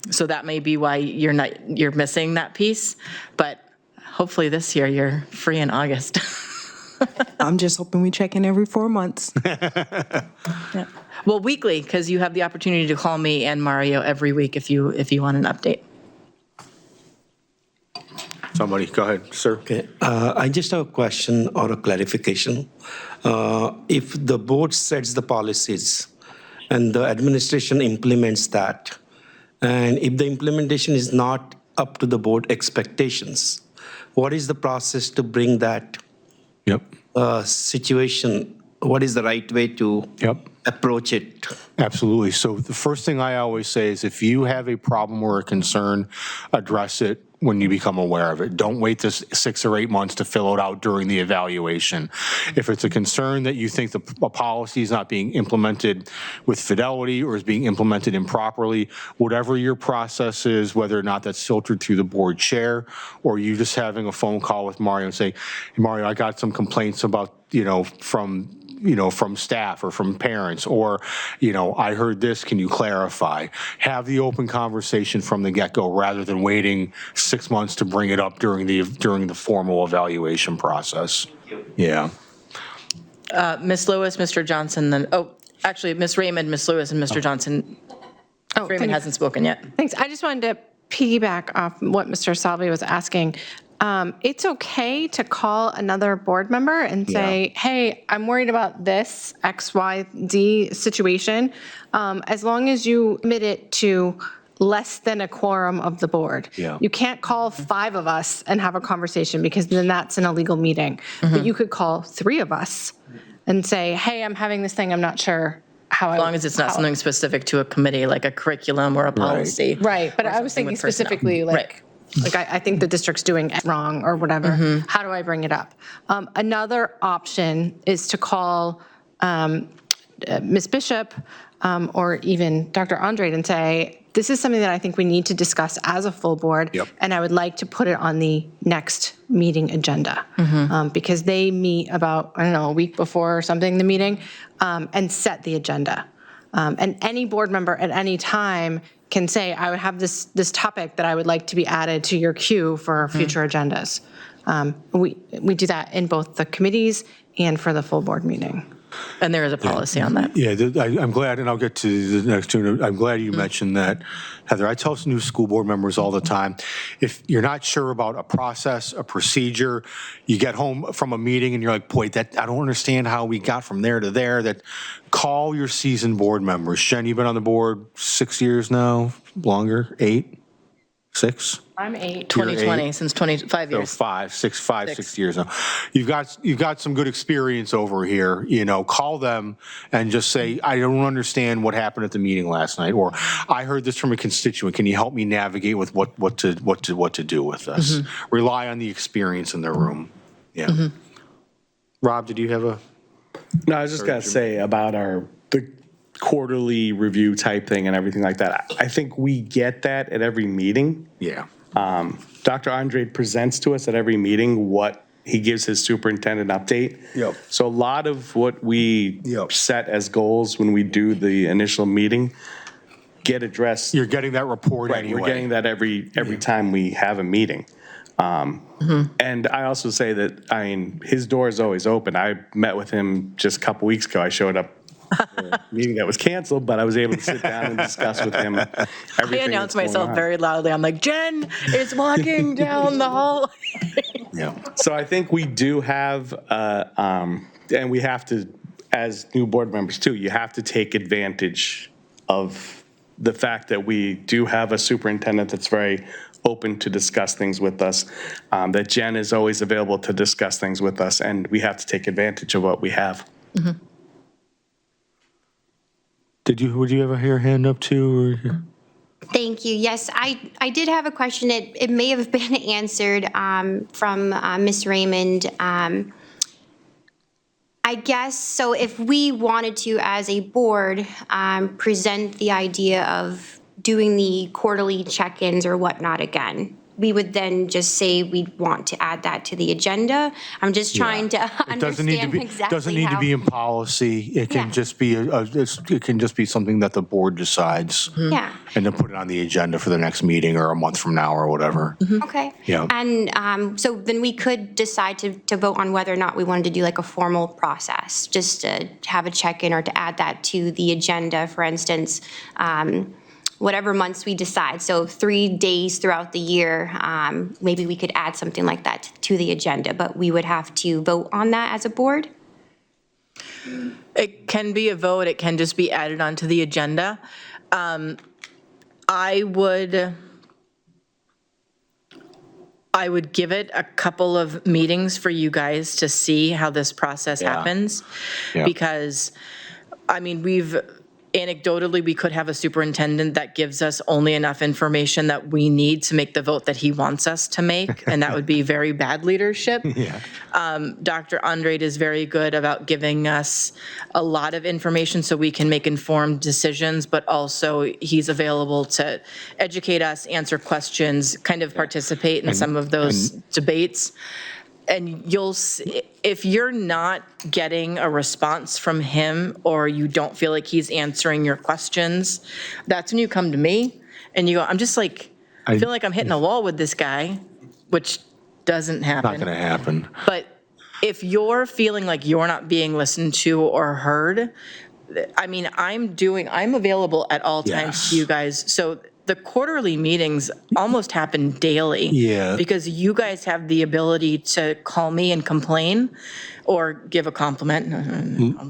So that may be why you're missing that piece, but hopefully this year you're free in August. I'm just hoping we check in every 4 months. Yeah. Well, weekly, because you have the opportunity to call me and Mario every week if you want an update. Somebody, go ahead, sir. Okay. I just have a question or a clarification. If the board sets the policies and the administration implements that. And if the implementation is not up to the board expectations, what is the process to bring that Yep. situation? What is the right way to Yep. approach it? Absolutely. So the first thing I always say is if you have a problem or a concern, address it when you become aware of it. Don't wait this 6 or 8 months to fill it out during the evaluation. If it's a concern that you think a policy is not being implemented with fidelity or is being implemented improperly, whatever your process is, whether or not that's filtered through the board chair or you just having a phone call with Mario and say, hey, Mario, I got some complaints about, from staff or from parents, or, I heard this, can you clarify? Have the open conversation from the get-go rather than waiting 6 months to bring it up during the formal evaluation process. Yeah. Ms. Lewis, Mr. Johnson, then, actually, Ms. Raymond, Ms. Lewis, and Mr. Johnson. Oh, Ms. Raymond hasn't spoken yet. Thanks. I just wanted to piggyback off what Mr. Salvi was asking. It's okay to call another board member and say, hey, I'm worried about this XYZ situation, as long as you admit it to less than a quorum of the board. Yeah. You can't call 5 of us and have a conversation because then that's an illegal meeting. But you could call 3 of us and say, hey, I'm having this thing, I'm not sure how As long as it's not something specific to a committee, like a curriculum or a policy. Right, but I was something thinking with personnel. specifically Right. like I think the district's doing it wrong or whatever. How do I bring it up? Another option is to call Ms. Bishop or even Dr. Andrade and say, this is something that I think we need to discuss as a full board. Yep. And I would like to put it on the next meeting agenda. Because they meet about, a week before or something, the meeting, and set the agenda. And any board member at any time can say, I would have this topic that I would like to be added to your queue for future agendas. We do that in both the committees and for the full board meeting. And there is a policy on that. Yeah, I'm glad, and I'll get to the next two. I'm glad you mentioned that, Heather. I tell new school board members all the time, if you're not sure about a process, a procedure, you get home from a meeting and you're like, boy, I don't understand how we got from there to there, that call your seasoned board members. Jen, you've been on the board 6 years now, longer, 8, 6? I'm 8. 2020, since 25 So years. 6 years now. You've got some good experience over here. Call them and just say, I don't understand what happened at the meeting last night, or I heard this from a constituent. Can you help me navigate with what to do with this? Rely on the experience in the room. Yeah. Rob, did you have a? No, I was just gonna say about the quarterly review type thing and everything like that. I think we get that at every meeting. Yeah. Dr. Andrade presents to us at every meeting what he gives his superintendent update. Yep. So a lot of what we set as goals when we do the initial meeting get addressed. You're getting that report Right, anyway. we're getting that every time we have a meeting. And I also say that, his door is always open. I met with him just a couple weeks ago. I showed up for a meeting that was canceled, but I was able to sit down and discuss with him I everything announced that's going myself on. very loudly. I'm like, Jen is walking down the hall. Yeah. So I think we do have, and we have to, as new board members too, you have to take advantage of the fact that we do have a superintendent that's very open to discuss things with us, that Jen is always available to discuss things with us, and we have to take advantage of what we have. Would you ever hear a hand up too? Or? Thank you. Yes, I did have a question. It may have been answered from Ms. Raymond. I guess, so if we wanted to, as a board, present the idea of doing the quarterly check-ins or whatnot again, we would then just say we'd want to add that to the agenda. I'm just trying to understand exactly Doesn't need to how. be in policy. It can Yeah. just be it can just be something that the board decides. Yeah. And then put it on the agenda for the next meeting or a month from now or whatever. Okay. Yeah. And so then we could decide to vote on whether or not we wanted to do like a formal process, just to have a check-in or to add that to the agenda, for instance, whatever months we decide. So 3 days throughout the year, maybe we could add something like that to the agenda, but we would have to vote on that as a board. It can be a vote, it can just be added onto the agenda. I would give it a couple of meetings for you guys to see how this process happens. Yeah. Because, I mean, anecdotally, we could have a superintendent that gives us only enough information that we need to make the vote that he wants us to make, and that would be very bad leadership. Yeah. Dr. Andrade is very good about giving us a lot of information so we can make informed decisions, but also he's available to educate us, answer questions, kind of participate in some of those debates. And if you're not getting a response from him, or you don't feel like he's answering your questions, that's when you come to me and you go, I'm just like, I feel like I'm hitting a wall with this guy, which doesn't happen. Not going to happen. But if you're feeling like you're not being listened to or heard, I mean, I'm available at all times to you guys. So the quarterly meetings almost happen daily. Yeah. Because you guys have the ability to call me and complain or give a compliment.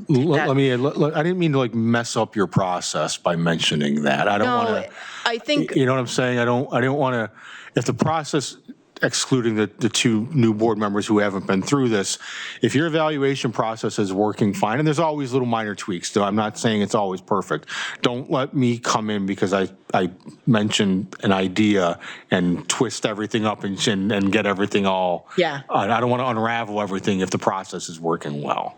Let me, I didn't mean to like mess up your process by mentioning that. I don't want to. I think, You know what I'm saying? I don't want to, if the process, excluding the two new board members who haven't been through this, if your evaluation process is working fine, and there's always little minor tweaks, so I'm not saying it's always perfect, don't let me come in because I mentioned an idea and twist everything up and get everything all. Yeah. I don't want to unravel everything if the process is working well.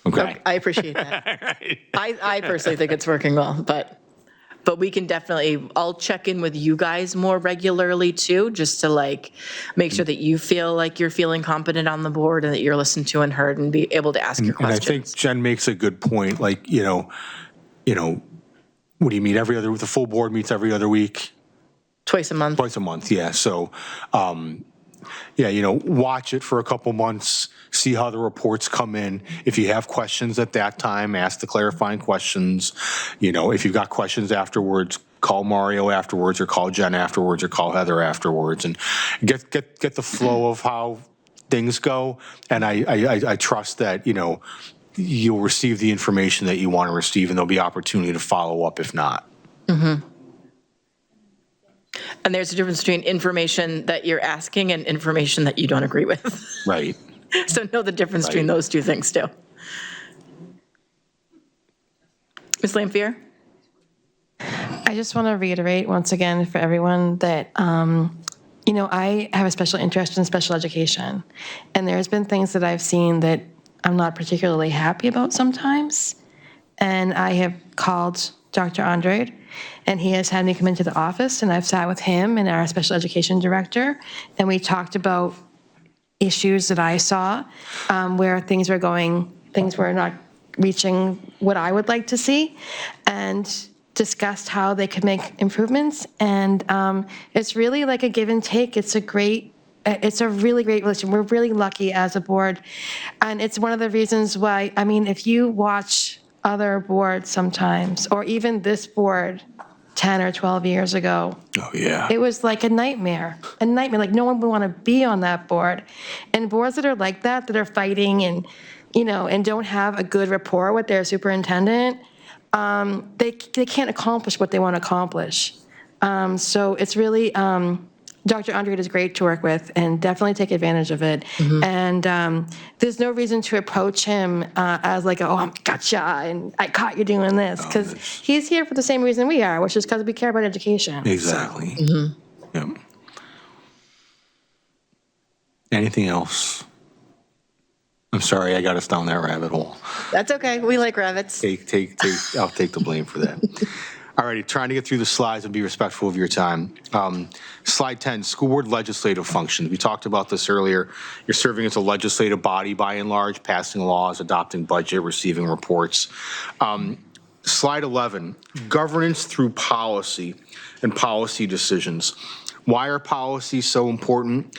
Okay? I appreciate that. I personally think it's working well, but we can definitely, I'll check in with you guys more regularly too, just to like make sure that you feel like you're feeling competent on the board and that you're listened to and heard and be able to ask your questions. And I think Jen makes a good point, like, you know, what do you meet every other, the full board meets every other week? Twice a month. Twice a month, yeah. So, watch it for a couple months, see how the reports come in. If you have questions at that time, ask the clarifying questions. If you've got questions afterwards, call Mario afterwards, or call Jen afterwards, or call Heather afterwards, and get the flow of how things go. And I trust that, you'll receive the information that you want to receive, and there'll be opportunity to follow up if not. Mm-hmm. And there's a difference between information that you're asking and information that you don't agree with. Right. So know the difference between those two things too. Ms. Lampier? I just want to reiterate once again for everyone that, I have a special interest in special education. And there's been things that I've seen that I'm not particularly happy about sometimes. And I have called Dr. Andrade, and he has had me come into the office, and I've sat with him and our special education director, and we talked about issues that I saw where things were not reaching what I would like to see, and discussed how they could make improvements. And it's really like a give and take. It's a really great relationship. We're really lucky as a board. And it's one of the reasons why, if you watch other boards sometimes, or even this board 10 or 12 years ago. Oh, yeah. It was like a nightmare, like no one would want to be on that board. And boards that are like that are fighting and, and don't have a good rapport with their superintendent, they can't accomplish what they want to accomplish. So it's really, Dr. Andrade is great to work with, and definitely take advantage of it. Mm-hmm. And there's no reason to approach him as like, oh, gotcha, and I caught you doing this, because he's here for the same reason we are, which is because we care about education. Exactly. So. Mm-hmm. Yep. Anything else? I'm sorry, I got us down that rabbit hole. That's okay. We like rabbits. I'll take the blame for that. All righty, trying to get through the slides and be respectful of your time. Slide 10, school board legislative functions. We talked about this earlier. You're serving as a legislative body by and large, passing laws, adopting budget, receiving reports. Slide 11, governance through policy and policy decisions. Why are policies so important?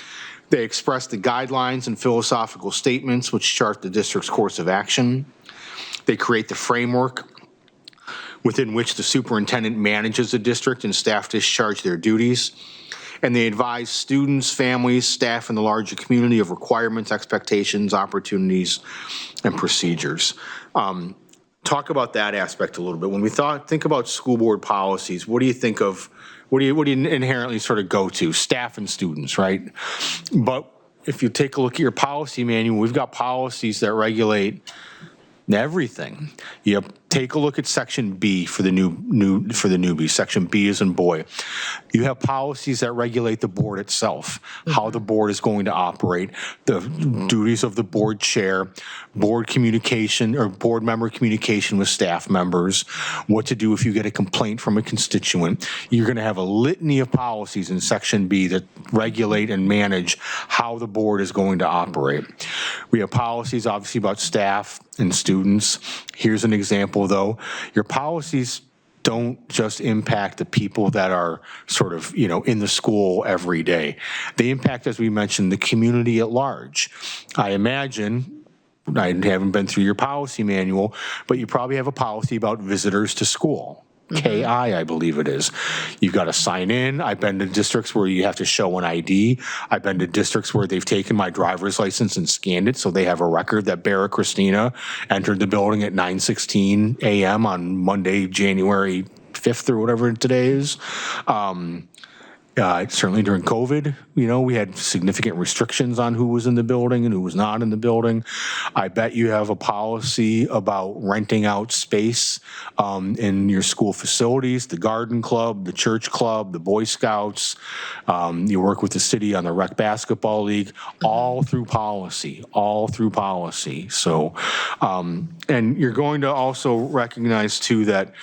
They express the guidelines and philosophical statements which chart the district's course of action. They create the framework within which the superintendent manages the district and staff discharge their duties. and they advise students, families, staff, and the larger community of requirements, expectations, opportunities, and procedures. Talk about that aspect a little bit. When we think about school board policies, what do you think of, what do you inherently sort of go to? Staff and students, right? But if you take a look at your policy manual, we've got policies that regulate everything. You take a look at section B for the newbie. Section B is in boy. You have policies that regulate the board itself, how the board is going to operate, the duties of the board chair, board communication or board member communication with staff members, what to do if you get a complaint from a constituent. You're going to have a litany of policies in section B that regulate and manage how the board is going to operate. We have policies obviously about staff and students. Here's an example though. Your policies don't just impact the people that are sort of, in the school every day. They impact, as we mentioned, the community at large. I imagine, I haven't been through your policy manual, but you probably have a policy about visitors to school. KI, I believe it is. You've got to sign in. I've been to districts where you have to show an ID. I've been to districts where they've taken my driver's license and scanned it, so they have a record that Barrett Christina entered the building at 9:16 a.m. on Monday, January 5th or whatever today is. Certainly during COVID, we had significant restrictions on who was in the building and who was not in the building. I bet you have a policy about renting out space in your school facilities, the garden club, the church club, the Boy Scouts. You work with the city on the rec basketball league, all through policy. So, and you're going to also recognize too that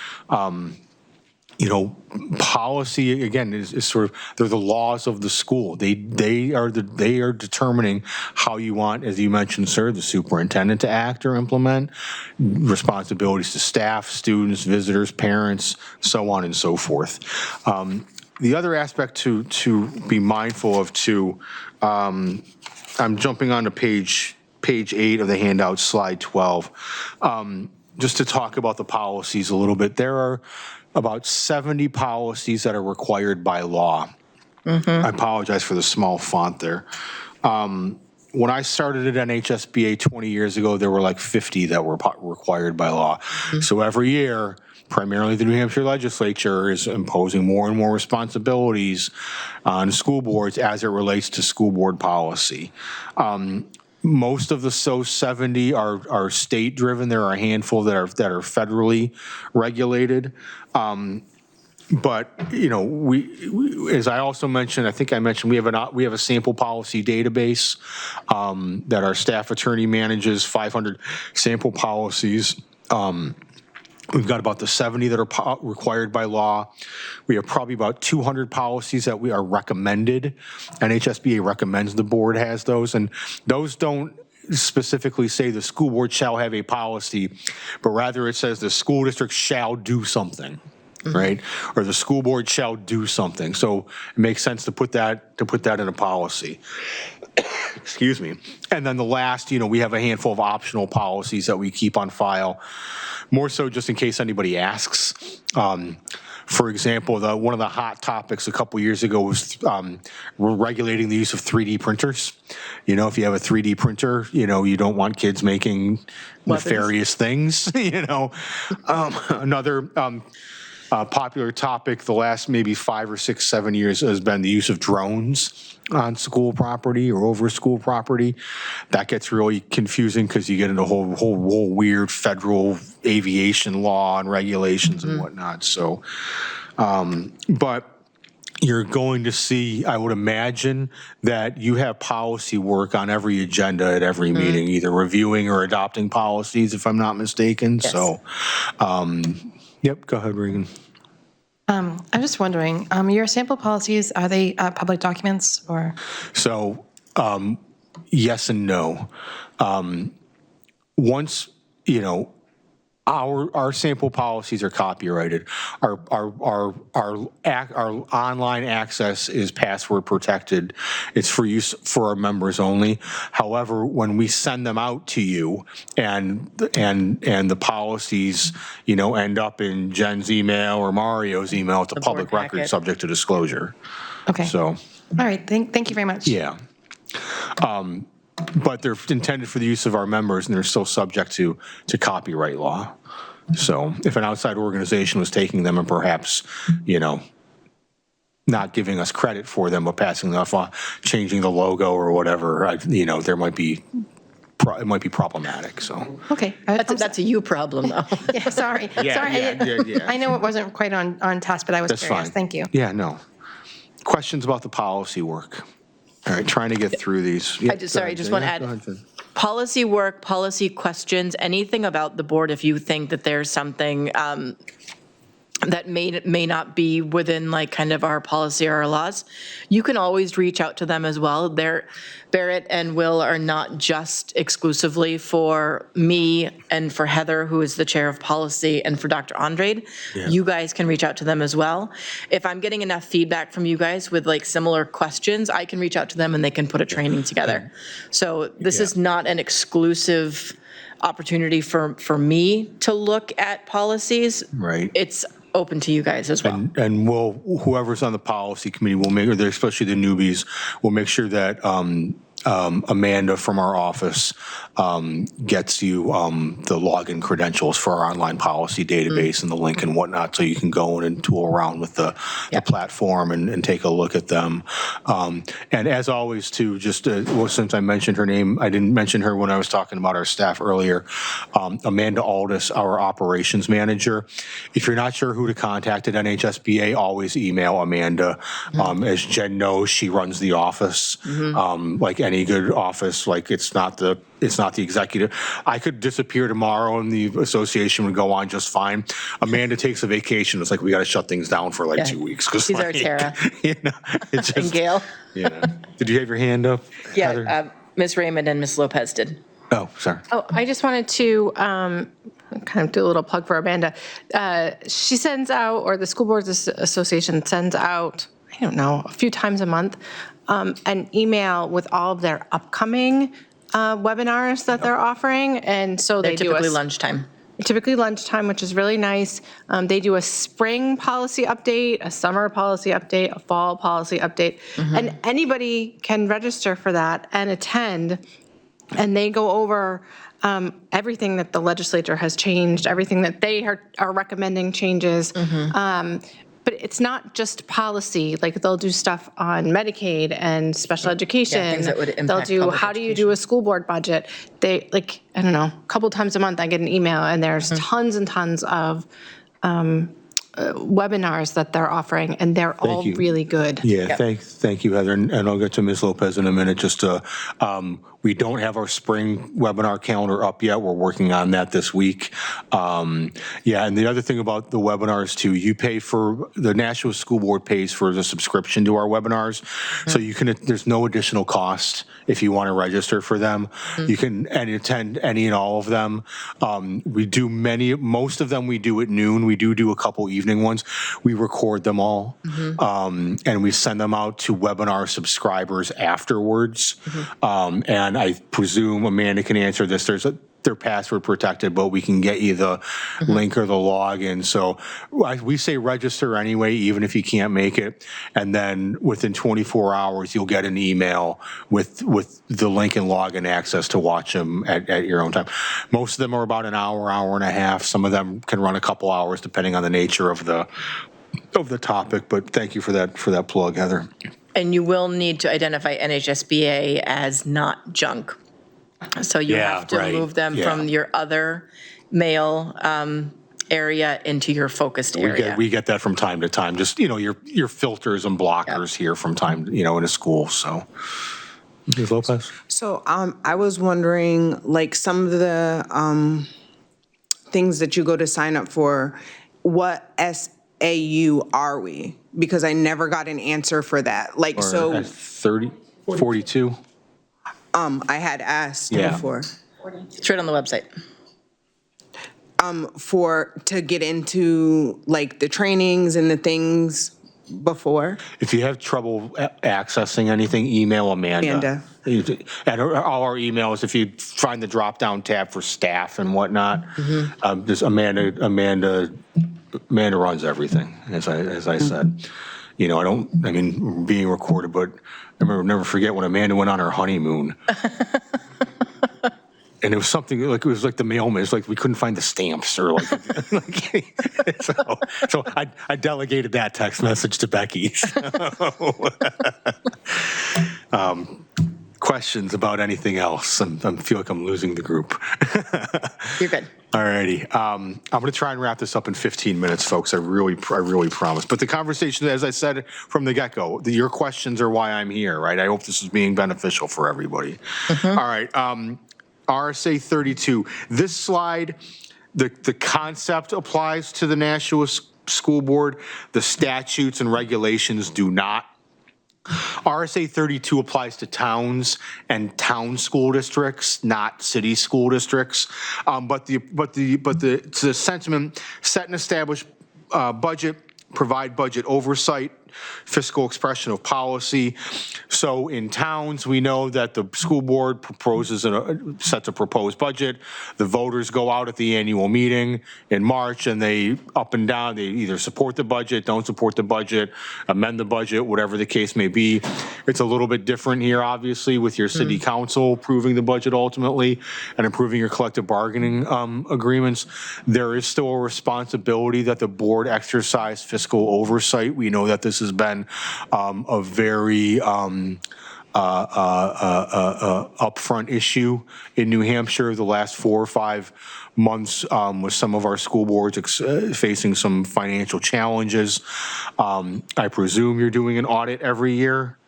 policy again is sort of, they're the laws of the school. They are determining how you want, as you mentioned, sir, the superintendent to act or implement responsibilities to staff, students, visitors, parents, so on and so forth. The other aspect to be mindful of too, I'm jumping on to page 8 of the handout, slide 12, just to talk about the policies a little bit. There are about 70 policies that are required by law. I apologize for the small font there. When I started at NHSBA 20 years ago, there were like 50 that were required by law. So every year, primarily the New Hampshire legislature is imposing more and more responsibilities on school boards as it relates to school board policy. Most of the 70 are state-driven. There are a handful that are federally regulated. But we, as I also mentioned, I think I mentioned, we have a sample policy database that our staff attorney manages, 500 sample policies. We've got about the 70 that are required by law. We have probably about 200 policies that we are recommended. NHSBA recommends the board has those, and those don't specifically say the school board shall have a policy, but rather it says the school district shall do something, right? Or the school board shall do something. So it makes sense to put that in a policy. Excuse me. And then the last, we have a handful of optional policies that we keep on file, more so just in case anybody asks. For example, one of the hot topics a couple years ago was regulating the use of 3D printers. If you have a 3D printer, you don't want kids making nefarious things. Another popular topic the last maybe 5 or 6, 7 years has been the use of drones on school property or over school property. That gets really confusing because you get into whole weird federal aviation law and regulations and whatnot. So, but you're going to see, I would imagine, that you have policy work on every agenda at every meeting, either reviewing or adopting policies, if I'm not mistaken. Yes. So, yep, go ahead, Regan. I'm just wondering, your sample policies, are they public documents or? So, yes and no. Once, Our sample policies are copyrighted. Our online access is password protected. It's for use for our members only. However, when we send them out to you and the policies, end up in Jen's email or Mario's email, it's a public board record packet. subject to disclosure. Okay. So, All right, thank you very much. yeah. But they're intended for the use of our members, and they're still subject to copyright law. So if an outside organization was taking them and perhaps, not giving us credit for them, but passing them off, changing the logo or whatever, there might be, it might be problematic, so. Okay. That's a you problem, though. Yeah, sorry. Yeah, Sorry. yeah. I know it wasn't quite on task, but I was That's curious. fine. Thank you. Yeah, no. Questions about the policy work? All right, trying to get through these. I just want to add, policy work, policy questions, anything about the board, if you think that there's something that may not be within like kind of our policy or our laws, you can always reach out to them as well. Barrett and Will are not just exclusively for me and for Heather, who is the chair of policy, and for Dr. Andrade. Yeah. You guys can reach out to them as well. If I'm getting enough feedback from you guys with like similar questions, I can reach out to them and they can put a training together. So this is not an exclusive opportunity for me to look at policies. Right. It's open to you guys as well. And whoever's on the policy committee will make, or especially the newbies, will make sure that Amanda from our office gets you the login credentials for our online policy database and the link and whatnot, so you can go in and tool around with the platform and take a look at them. And as always, too, just since I mentioned her name, I didn't mention her when I was talking about our staff earlier. Amanda Aldis, our operations manager. If you're not sure who to contact at NHSBA, always email Amanda. As Jen knows, she runs the office. Like any good office, like it's not the executive. I could disappear tomorrow and the association would go on just fine. Amanda takes a vacation. It's like, we got to shut things down for like 2 weeks. She's our Tara. It's just, And Gail. Did you have your hand up? Heather? Yeah, Ms. Raymond and Ms. Lopez did. Oh, sorry. Oh, I just wanted to kind of do a little plug for Amanda. She sends out, or the School Boards Association sends out, I don't know, a few times a month, an email with all of their upcoming webinars that they're offering. And so They're they do typically lunchtime. typically lunchtime, which is really nice. They do a spring policy update, a summer policy update, a fall policy update. And anybody can register for that and attend. And they go over everything that the legislature has changed, everything that they are recommending changes. But it's not just policy. Like, they'll do stuff on Medicaid and special education. things that would They'll impact do, public how do you do a school board budget? They, like, I don't know, a couple times a month I get an email, and there's tons and tons of webinars that they're offering, and they're all you. really good. Yeah, thank you, Heather. And I'll get to Ms. Lopez in a minute. Just we don't have our spring webinar calendar up yet. We're working on that this week. And the other thing about the webinars too, you pay for, the Nashua School Board pays for the subscription to our webinars. So you can, there's no additional cost if you want to register for them. You can attend any and all of them. We do most of them we do at noon. We do a couple evening ones. We record them all. And we send them out to webinar subscribers afterwards. And I presume Amanda can answer this. They're password protected, but we can get you the link or the login. So we say register anyway, even if you can't make it. And then within 24 hours, you'll get an email with the link and login access to watch them at your own time. Most of them are about an hour, hour and a half. Some of them can run a couple hours depending on the nature of the topic. But thank you for that plug, Heather. And you will need to identify NHSBA as not junk. So you have to move them from your other mail area into your focused area. We get that from time to time. Just, your filters and blockers here from time, in a school. So, Ms. Lopez? So I was wondering, like, some of the things that you go to sign up for, what SAU are we? Because I never got an answer for that. Like, so 42? I had asked before. It's right on the website. to get into like the trainings and the things before? If you have trouble accessing anything, email Amanda. And all our emails, if you find the drop-down tab for staff and whatnot, just Amanda runs everything, as I said. You know, being recorded, but I remember, never forget when Amanda went on her honeymoon. And it was something like, it was like the mailman, it's like we couldn't find the stamps or so I delegated that text message to Becky. Questions about anything else? I feel like I'm losing the group. You're good. All righty. I'm going to try and wrap this up in 15 minutes, folks. I really promise. But the conversation, as I said from the get-go, your questions are why I'm here, right? I hope this is being beneficial for everybody. All right. RSA 32. This slide, the concept applies to the Nashua School Board. The statutes and regulations do not. RSA 32 applies to towns and town school districts, not city school districts. But the sentiment: set and establish budget, provide budget oversight, fiscal expression of policy. So in towns, we know that the school board proposes sets a proposed budget. The voters go out at the annual meeting in March and they up and down, they either support the budget, don't support the budget, amend the budget, whatever the case may be. It's a little bit different here, obviously, with your city council approving the budget ultimately and approving your collective bargaining agreements. There is still a responsibility that the board exercise fiscal oversight. We know that this has been a very upfront issue in New Hampshire the last 4 or 5 months with some of our school boards facing some financial challenges. I presume you're doing an audit every year.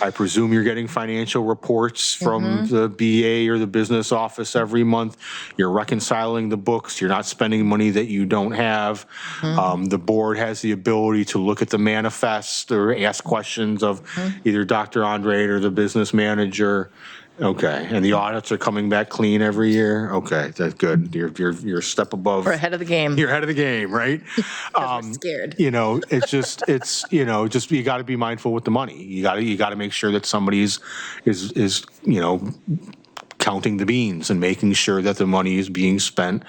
I presume you're getting financial reports from the BA or the business office every month. You're reconciling the books. You're not spending money that you don't have. The board has the ability to look at the manifest or ask questions of either Dr. Andre or the business manager. Okay, and the audits are coming back clean every year? Okay, that's good. You're a step above. We're ahead of the game. You're ahead of the game, right? We're scared. You know, it's you got to be mindful with the money. You got to make sure that somebody is counting the beans and making sure that the money is being spent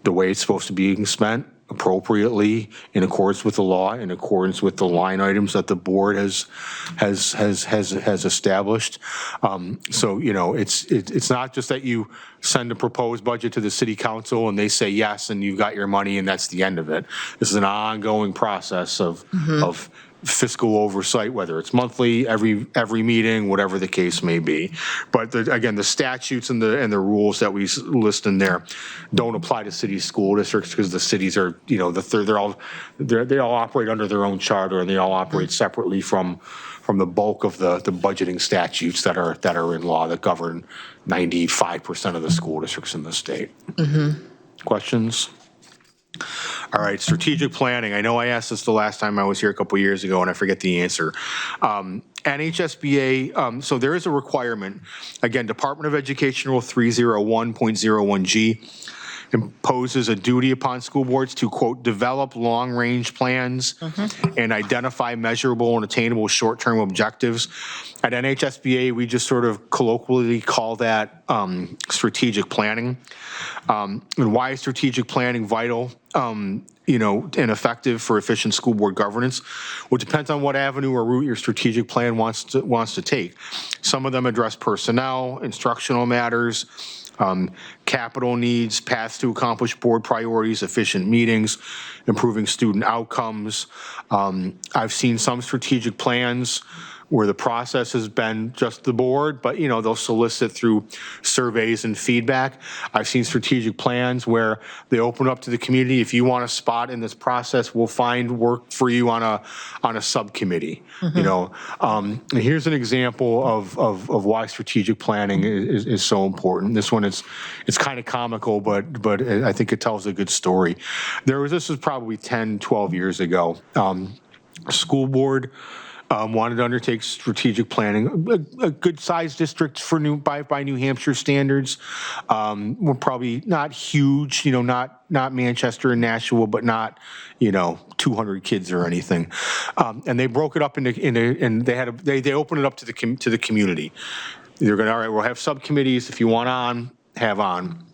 the way it's supposed to be being spent, appropriately, in accordance with the law, in accordance with the line items that the board has established. So it's not just that you send a proposed budget to the city council and they say yes and you've got your money and that's the end of it. This is an ongoing process of fiscal oversight, whether it's monthly, every meeting, whatever the case may be. But again, the statutes and the rules that we list in there don't apply to city school districts because the cities are, they all operate under their own charter and they all operate separately from the bulk of the budgeting statutes that are in law that govern 95% of the school districts in the state. Questions? All right, strategic planning. I know I asked this the last time I was here a couple years ago and I forget the answer. NHSBA, so there is a requirement. Again, Department of Education Rule 301.01G imposes a duty upon school boards to, quote, develop long-range plans and identify measurable and attainable short-term objectives. At NHSBA, we just sort of colloquially call that strategic planning. And why is strategic planning vital, and effective for efficient school board governance? Well, it depends on what avenue or route your strategic plan wants to take. Some of them address personnel, instructional matters, capital needs, paths to accomplish board priorities, efficient meetings, improving student outcomes. I've seen some strategic plans where the process has been just the board, but they'll solicit through surveys and feedback. I've seen strategic plans where they open up to the community. If you want a spot in this process, we'll find work for you on a subcommittee. And here's an example of why strategic planning is so important. This one it's kind of comical, but I think it tells a good story. This was probably 10, 12 years ago. A school board wanted to undertake strategic planning, a good-sized district for by New Hampshire standards. We're probably not huge, not Manchester and Nashua, but not, 200 kids or anything. And they broke it up and they opened it up to the community. They're going, all right, we'll have subcommittees. If you want on, have on.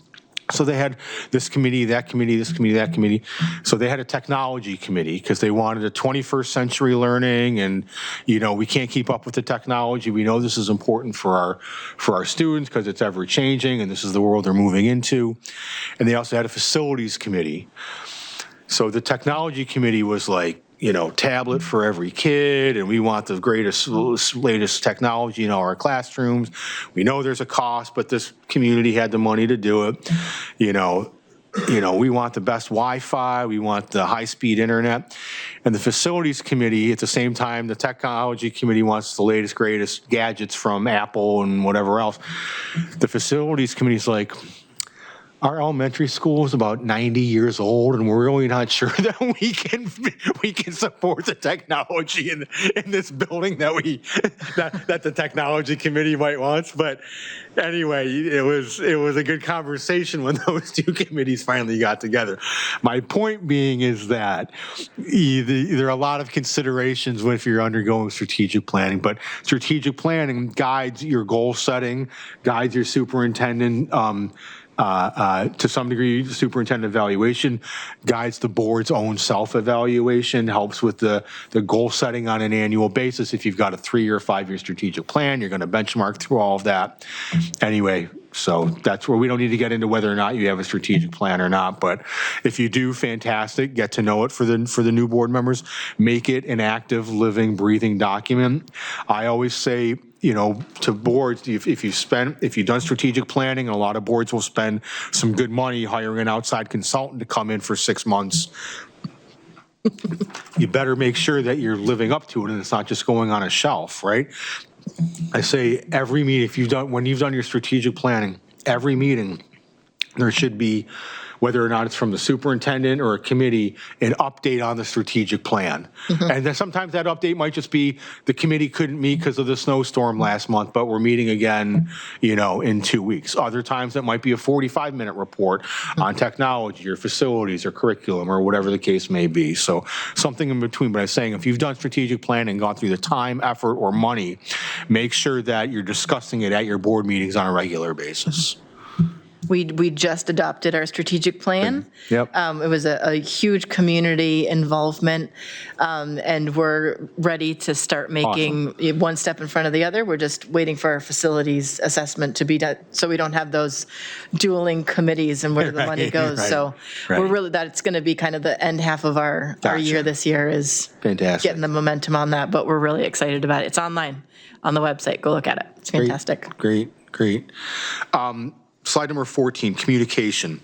So they had this committee, that committee, this committee, that committee. So they had a technology committee because they wanted a 21st century learning, and we can't keep up with the technology. We know this is important for our students because it's ever changing, and this is the world they're moving into. And they also had a facilities committee. So the technology committee was like, tablet for every kid, and we want the greatest, latest technology in all our classrooms. We know there's a cost, but this community had the money to do it. We want the best Wi-Fi, we want the high-speed internet. And the facilities committee, at the same time, the technology committee wants the latest, greatest gadgets from Apple and whatever else. The facilities committee's like, our elementary school is about 90 years old, and we're really not sure that we can support the technology in this building that the technology committee might want. But anyway, it was a good conversation when those two committees finally got together. My point being is that there are a lot of considerations if you're undergoing strategic planning, but strategic planning guides your goal setting, guides your superintendent. To some degree, superintendent evaluation guides the board's own self-evaluation, helps with the goal setting on an annual basis. If you've got a 3 or 5 year strategic plan, you're going to benchmark through all of that. Anyway, so that's where we don't need to get into whether or not you have a strategic plan or not. But if you do, fantastic. Get to know it for the new board members. Make it an active, living, breathing document. I always say, to boards, if you've done strategic planning, and a lot of boards will spend some good money hiring an outside consultant to come in for 6 months, you better make sure that you're living up to it and it's not just going on a shelf, right? I say every meeting, when you've done your strategic planning, every meeting, there should be, whether or not it's from the superintendent or a committee, an update on the strategic plan. Mm-hmm. And then sometimes that update might just be the committee couldn't meet because of the snowstorm last month, but we're meeting again, in 2 weeks. Other times it might be a 45-minute report on technology or facilities or curriculum or whatever the case may be. So something in between. But I'm saying if you've done strategic planning and gone through the time, effort, or money, make sure that you're discussing it at your board meetings on a regular basis. We just adopted our strategic plan. Yep. It was a huge community involvement, and we're ready to start making one step in front of the other. We're just waiting for our facilities assessment to be done, so we don't have those dueling committees and where the money goes. Right, so right. we're really, that's going to be kind of the end half of our year this year is fantastic, getting the momentum on that, but we're really excited about it. It's online on the website. Go look at it. It's fantastic. Great. Slide number 14, communication.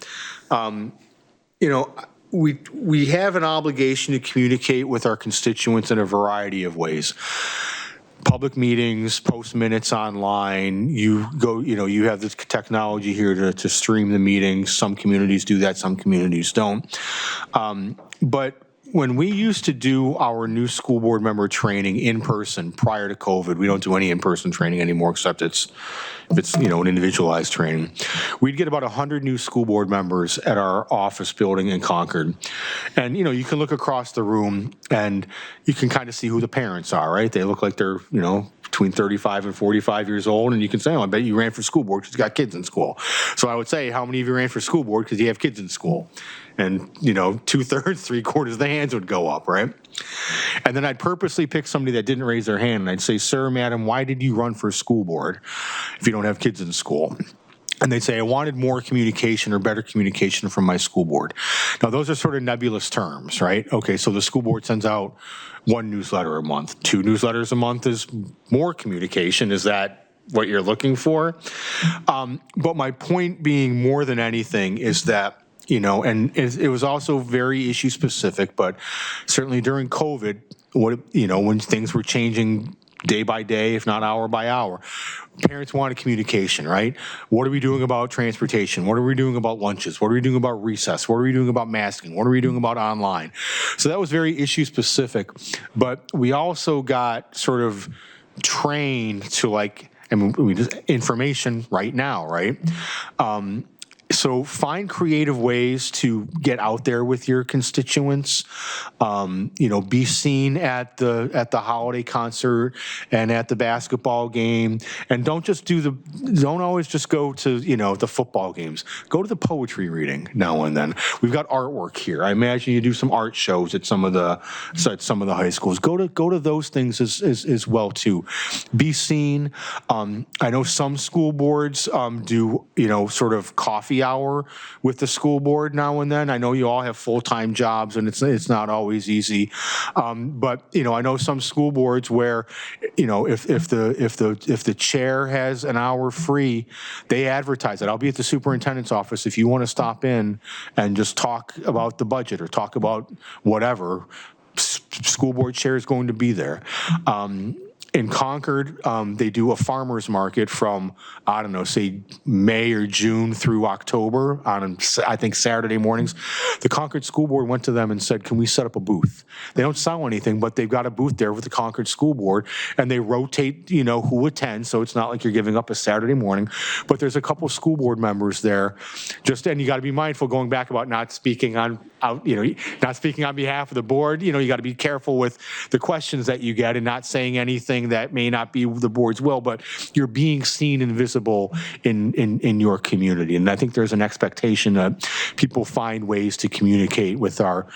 We have an obligation to communicate with our constituents in a variety of ways. Public meetings, post minutes online, you have this technology here to stream the meetings. Some communities do that, some communities don't. But when we used to do our new school board member training in person prior to COVID, we don't do any in-person training anymore except if it's an individualized training. We'd get about 100 new school board members at our office building in Concord. And, you can look across the room and you can kind of see who the parents are, right? They look like they're, between 35 and 45 years old, and you can say, I bet you ran for school board because you got kids in school. So I would say, how many of you ran for school board because you have kids in school? And, 2/3, 3/4 of the hands would go up, right? And then I'd purposely pick somebody that didn't raise their hand, and I'd say, sir, madam, why did you run for school board if you don't have kids in school? And they'd say, I wanted more communication or better communication from my school board. Now, those are sort of nebulous terms, right? Okay, so the school board sends out 1 newsletter a month. 2 newsletters a month is more communication. Is that what you're looking for? But my point being more than anything is that, and it was also very issue specific, but certainly during COVID, when things were changing day by day, if not hour by hour. Parents want communication, right? What are we doing about transportation? What are we doing about lunches? What are we doing about recess? What are we doing about masking? What are we doing about online? So that was very issue specific, but we also got sort of trained to like, I mean, we just information right now, right? So find creative ways to get out there with your constituents. Be seen at the holiday concert and at the basketball game, and don't always just go to the football games. Go to the poetry reading now and then. We've got artwork here. I imagine you do some art shows at some of the high schools. Go to those things as well too. Be seen. I know some school boards do sort of coffee hour with the school board now and then. I know you all have full-time jobs and it's not always easy. But I know some school boards where if the chair has an hour free, they advertise it. I'll be at the superintendent's office if you want to stop in and just talk about the budget or talk about whatever. School board chair is going to be there. In Concord, they do a farmer's market from, I don't know, say May or June through October on, I think, Saturday mornings. The Concord School Board went to them and said, can we set up a booth? They don't sell anything, but they've got a booth there with the Concord School Board, and they rotate, who attends, so it's not like you're giving up a Saturday morning. But there's a couple school board members there. And you got to be mindful going back about not speaking on behalf of the board. You got to be careful with the questions that you get and not saying anything that may not be the board's will, but you're being seen and visible in your community. And I think there's an expectation that people find ways to communicate with our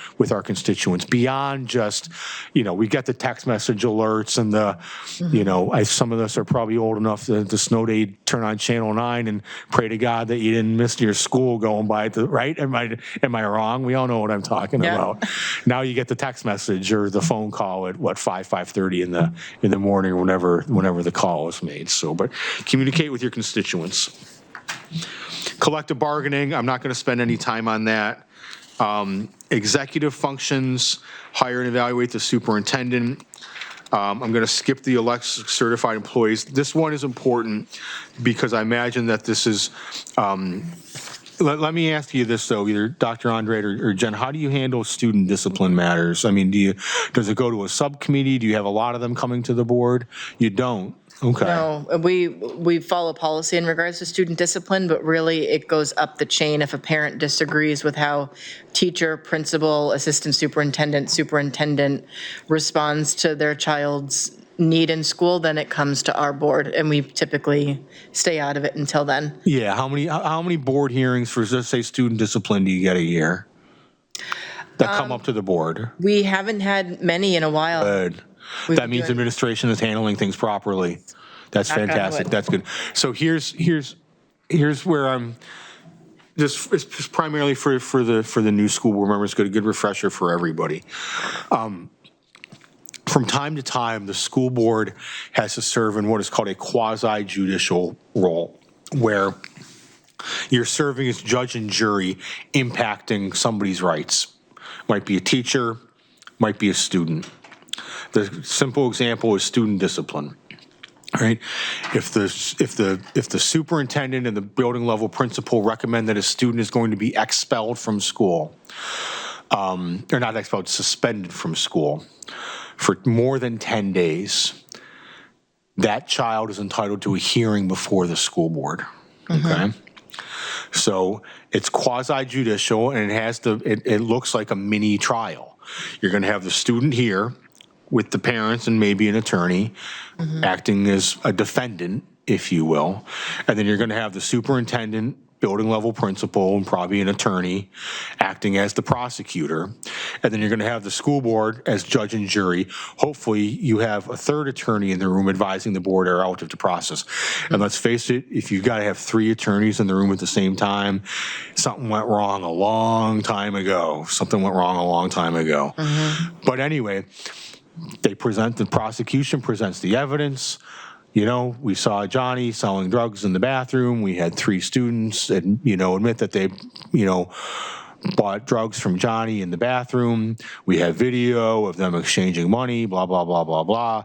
constituents beyond just, we get the text message alerts and some of us are probably old enough that the snow day turn on Channel 9 and pray to God that you didn't miss your school going by, right? Am I wrong? We all know what I'm talking about. Now you get the text message or the phone call at 5:30 in the morning or whenever the call is made. So, but communicate with your constituents. Collective bargaining, I'm not going to spend any time on that. Executive functions, hire and evaluate the superintendent. I'm going to skip the elect certified employees. This one is important because I imagine that this is, let me ask you this though, either Dr. Andrade or Jen, how do you handle student discipline matters? I mean, does it go to a subcommittee? Do you have a lot of them coming to the board? You don't? Okay. No, we follow policy in regards to student discipline, but really it goes up the chain. If a parent disagrees with how teacher, principal, assistant superintendent responds to their child's need in school, then it comes to our board, and we typically stay out of it until then. Yeah, how many board hearings for, let's say, student discipline do you get a year that come up to the board? We haven't had many in a while. Good. That means administration is handling things properly. That's fantastic. That's good. So here's where I'm just primarily for the new school board members, a good refresher for everybody. From time to time, the school board has to serve in what is called a quasi-judicial role, where you're serving as judge and jury impacting somebody's rights. Might be a teacher, might be a student. The simple example is student discipline. All right. If the superintendent and the building level principal recommend that a student is going to be expelled from school, or not expelled, suspended from school for more than 10 days, that child is entitled to a hearing before the school board. Okay. So it's quasi-judicial, and it looks like a mini trial. You're going to have the student here with the parents and maybe an attorney acting as a defendant, if you will. And then you're going to have the superintendent, building level principal, and probably an attorney acting as the prosecutor. And then you're going to have the school board as judge and jury. Hopefully you have a third attorney in the room advising the board relative to process. And let's face it, if you've got to have 3 attorneys in the room at the same time, something went wrong a long time ago. But anyway, the prosecution presents the evidence. We saw Johnny selling drugs in the bathroom. We had 3 students admit that they, bought drugs from Johnny in the bathroom. We have video of them exchanging money, blah, blah, blah, blah, blah.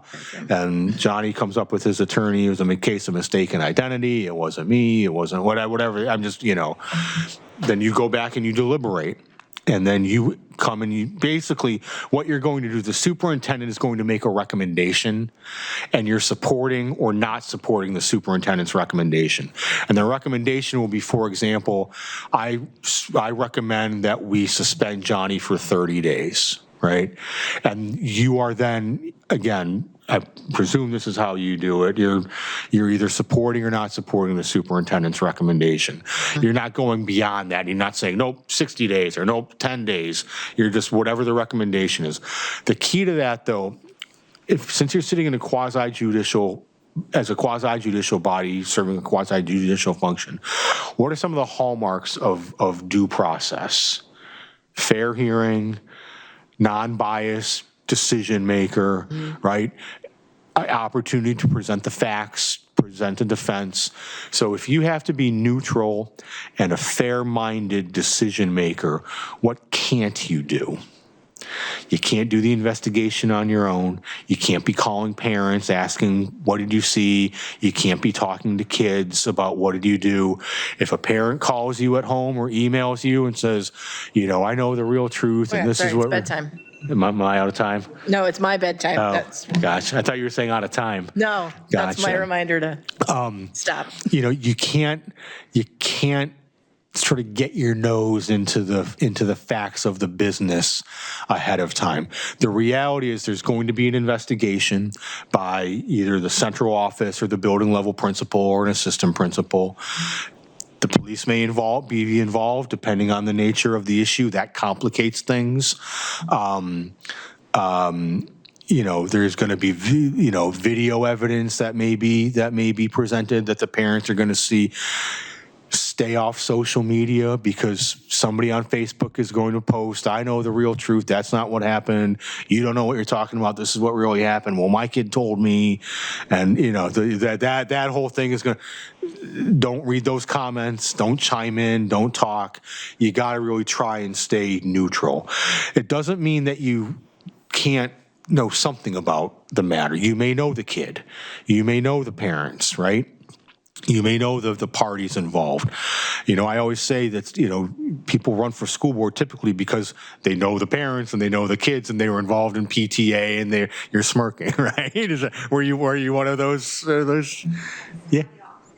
And Johnny comes up with his attorney. It was a case of mistaken identity. It wasn't me. It wasn't whatever. I'm just, then you go back and you deliberate. And then you come and you basically what you're going to do, the superintendent is going to make a recommendation and you're supporting or not supporting the superintendent's recommendation. And the recommendation will be, for example, I recommend that we suspend Johnny for 30 days, right? And you are then, again, I presume this is how you do it. You're either supporting or not supporting the superintendent's recommendation. You're not going beyond that. You're not saying, nope, 60 days or nope, 10 days. You're just whatever the recommendation is. The key to that, though, since you're sitting in a quasi-judicial body serving a quasi-judicial function, what are some of the hallmarks of due process? Fair hearing, non-biased, decision maker, right? Opportunity to present the facts, present a defense. So if you have to be neutral and a fair-minded decision maker, what can't you do? You can't do the investigation on your own. You can't be calling parents asking, what did you see? You can't be talking to kids about what did you do. If a parent calls you at home or emails you and says, I know the real truth and this is what... It's bedtime. Am I out of time? No, it's my bedtime. Oh, gosh. I thought you were saying out of time. No, that's my Gotcha. reminder to stop. You can't sort of get your nose into the facts of the business ahead of time. The reality is there's going to be an investigation by either the central office or the building level principal or an assistant principal. The police may be involved depending on the nature of the issue. That complicates things. There's going to be video evidence that may be presented that the parents are going to see. Stay off social media because somebody on Facebook is going to post, I know the real truth. That's not what happened. You don't know what you're talking about. This is what really happened. Well, my kid told me. And, that whole thing is going to, don't read those comments. Don't chime in. Don't talk. You got to really try and stay neutral. It doesn't mean that you can't know something about the matter. You may know the kid. You may know the parents, right? You may know the parties involved. I always say that, people run for school board typically because they know the parents and they know the kids and they were involved in PTA and you're smirking, right? Were you one of those? Yeah.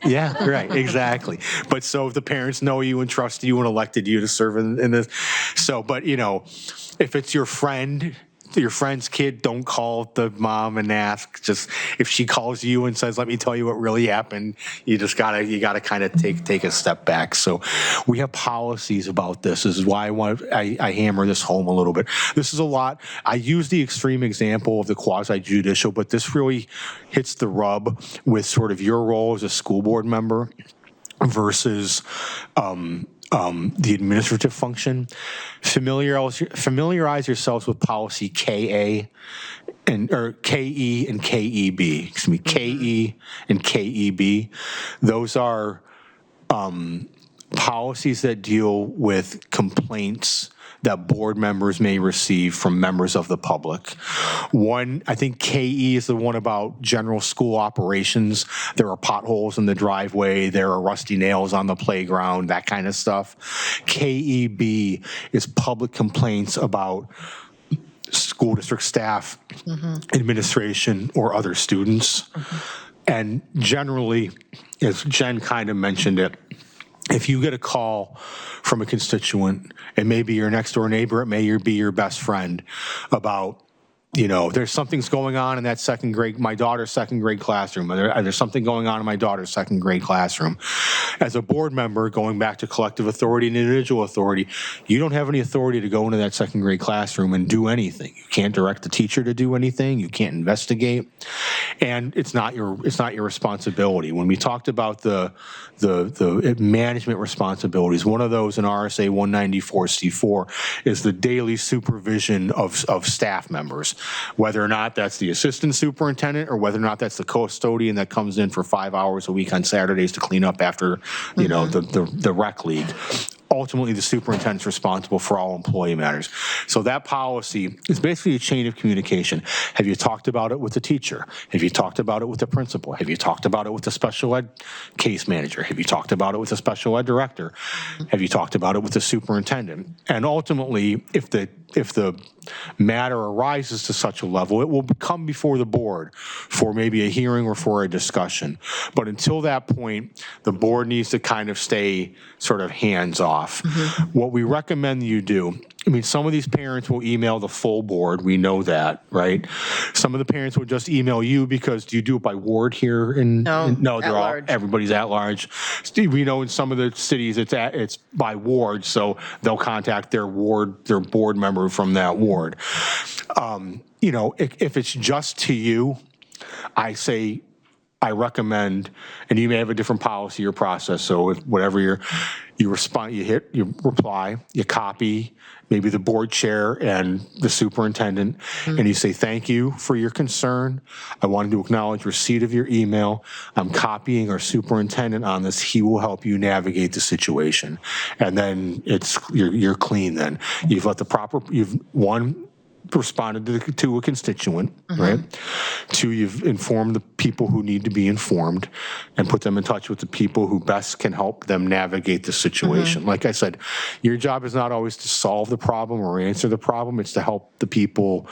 Yeah, right, exactly. But so if the parents know you and trust you and elected you to serve in this. So, but, if it's your friend's kid, don't call the mom and ask. Just if she calls you and says, "Let me tell you what really happened," you gotta kind of take a step back. So we have policies about this. This is why I hammer this home a little bit. This is a lot. I use the extreme example of the quasi-judicial, but this really hits the rub with sort of your role as a school board member versus the administrative function. Familiarize yourselves with policy KE and KEB. Excuse me, KE and KEB. Those are policies that deal with complaints that board members may receive from members of the public. One, I think KE is the one about general school operations. There are potholes in the driveway, there are rusty nails on the playground, that kind of stuff. KEB is public complaints about school district staff, administration, or other students. And generally, as Jen kind of mentioned it, if you get a call from a constituent, it may be your next door neighbor, it may be your best friend, about, there's something's going on in that my daughter's second grade classroom. There's something going on in my daughter's second grade classroom. As a board member, going back to collective authority and individual authority, you don't have any authority to go into that second grade classroom and do anything. You can't direct the teacher to do anything. You can't investigate, and it's not your responsibility. When we talked about the management responsibilities, one of those in RSA 194C4 is the daily supervision of staff members. Whether or not that's the assistant superintendent or whether or not that's the custodian that comes in for 5 hours a week on Saturdays to clean up after, the rec league. ultimately the superintendent's responsible for all employee matters. So that policy is basically a chain of communication. Have you talked about it with the teacher? Have you talked about it with the principal? Have you talked about it with the special ed case manager? Have you talked about it with the special ed director? Have you talked about it with the superintendent? And ultimately, if the matter arises to such a level, it will come before the board for maybe a hearing or for a discussion. But until that point, the board needs to kind of stay sort of hands-off. What we recommend you do, I mean, some of these parents will email the full board. We know that, right? Some of the parents will just email you because, do you do it by ward here? No, they're all, large. everybody's at large. Steve, we know in some of the cities it's by ward, so they'll contact their board member from that ward. You know, if it's just to you, I recommend, and you may have a different policy or process, so if whatever you respond, you reply, you copy maybe the board chair and the superintendent, and you say, thank you for your concern. I wanted to acknowledge receipt of your email. I'm copying our superintendent on this. He will help you navigate the situation. And then you're clean then. You've responded to a constituent, right? 2, you've informed the people who need to be informed and put them in touch with the people who best can help them navigate the situation. Like I said, your job is not always to solve the problem or answer the problem, it's to help the people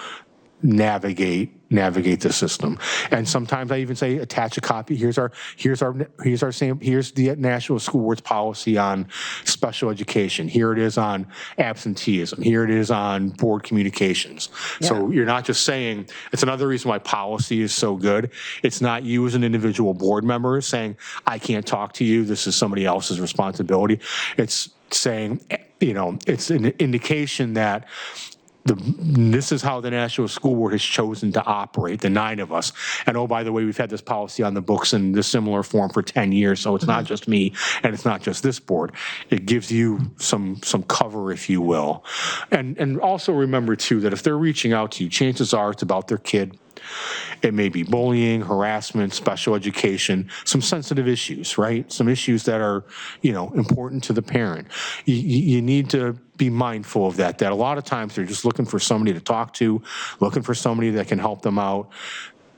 navigate the system. And sometimes I even say, attach a copy. Here's the National School Board's policy on special education. Here it is on absenteeism. Here it is on board communications. So you're not just saying, it's another reason why policy is so good. It's not you as an individual board member saying, I can't talk to you. This is somebody else's responsibility. It's saying, you know, it's an indication that this is how the National School Board has chosen to operate, the 9 of us. And oh, by the way, we've had this policy on the books in this similar form for 10 years, so it's not just me and it's not just this board. It gives you some cover, if you will. And also remember, too, that if they're reaching out to you, chances are it's about their kid. It may be bullying, harassment, special education, some sensitive issues, right? Some issues that are, you know, important to the parent. You need to be mindful of that a lot of times they're just looking for somebody to talk to, looking for somebody that can help them out.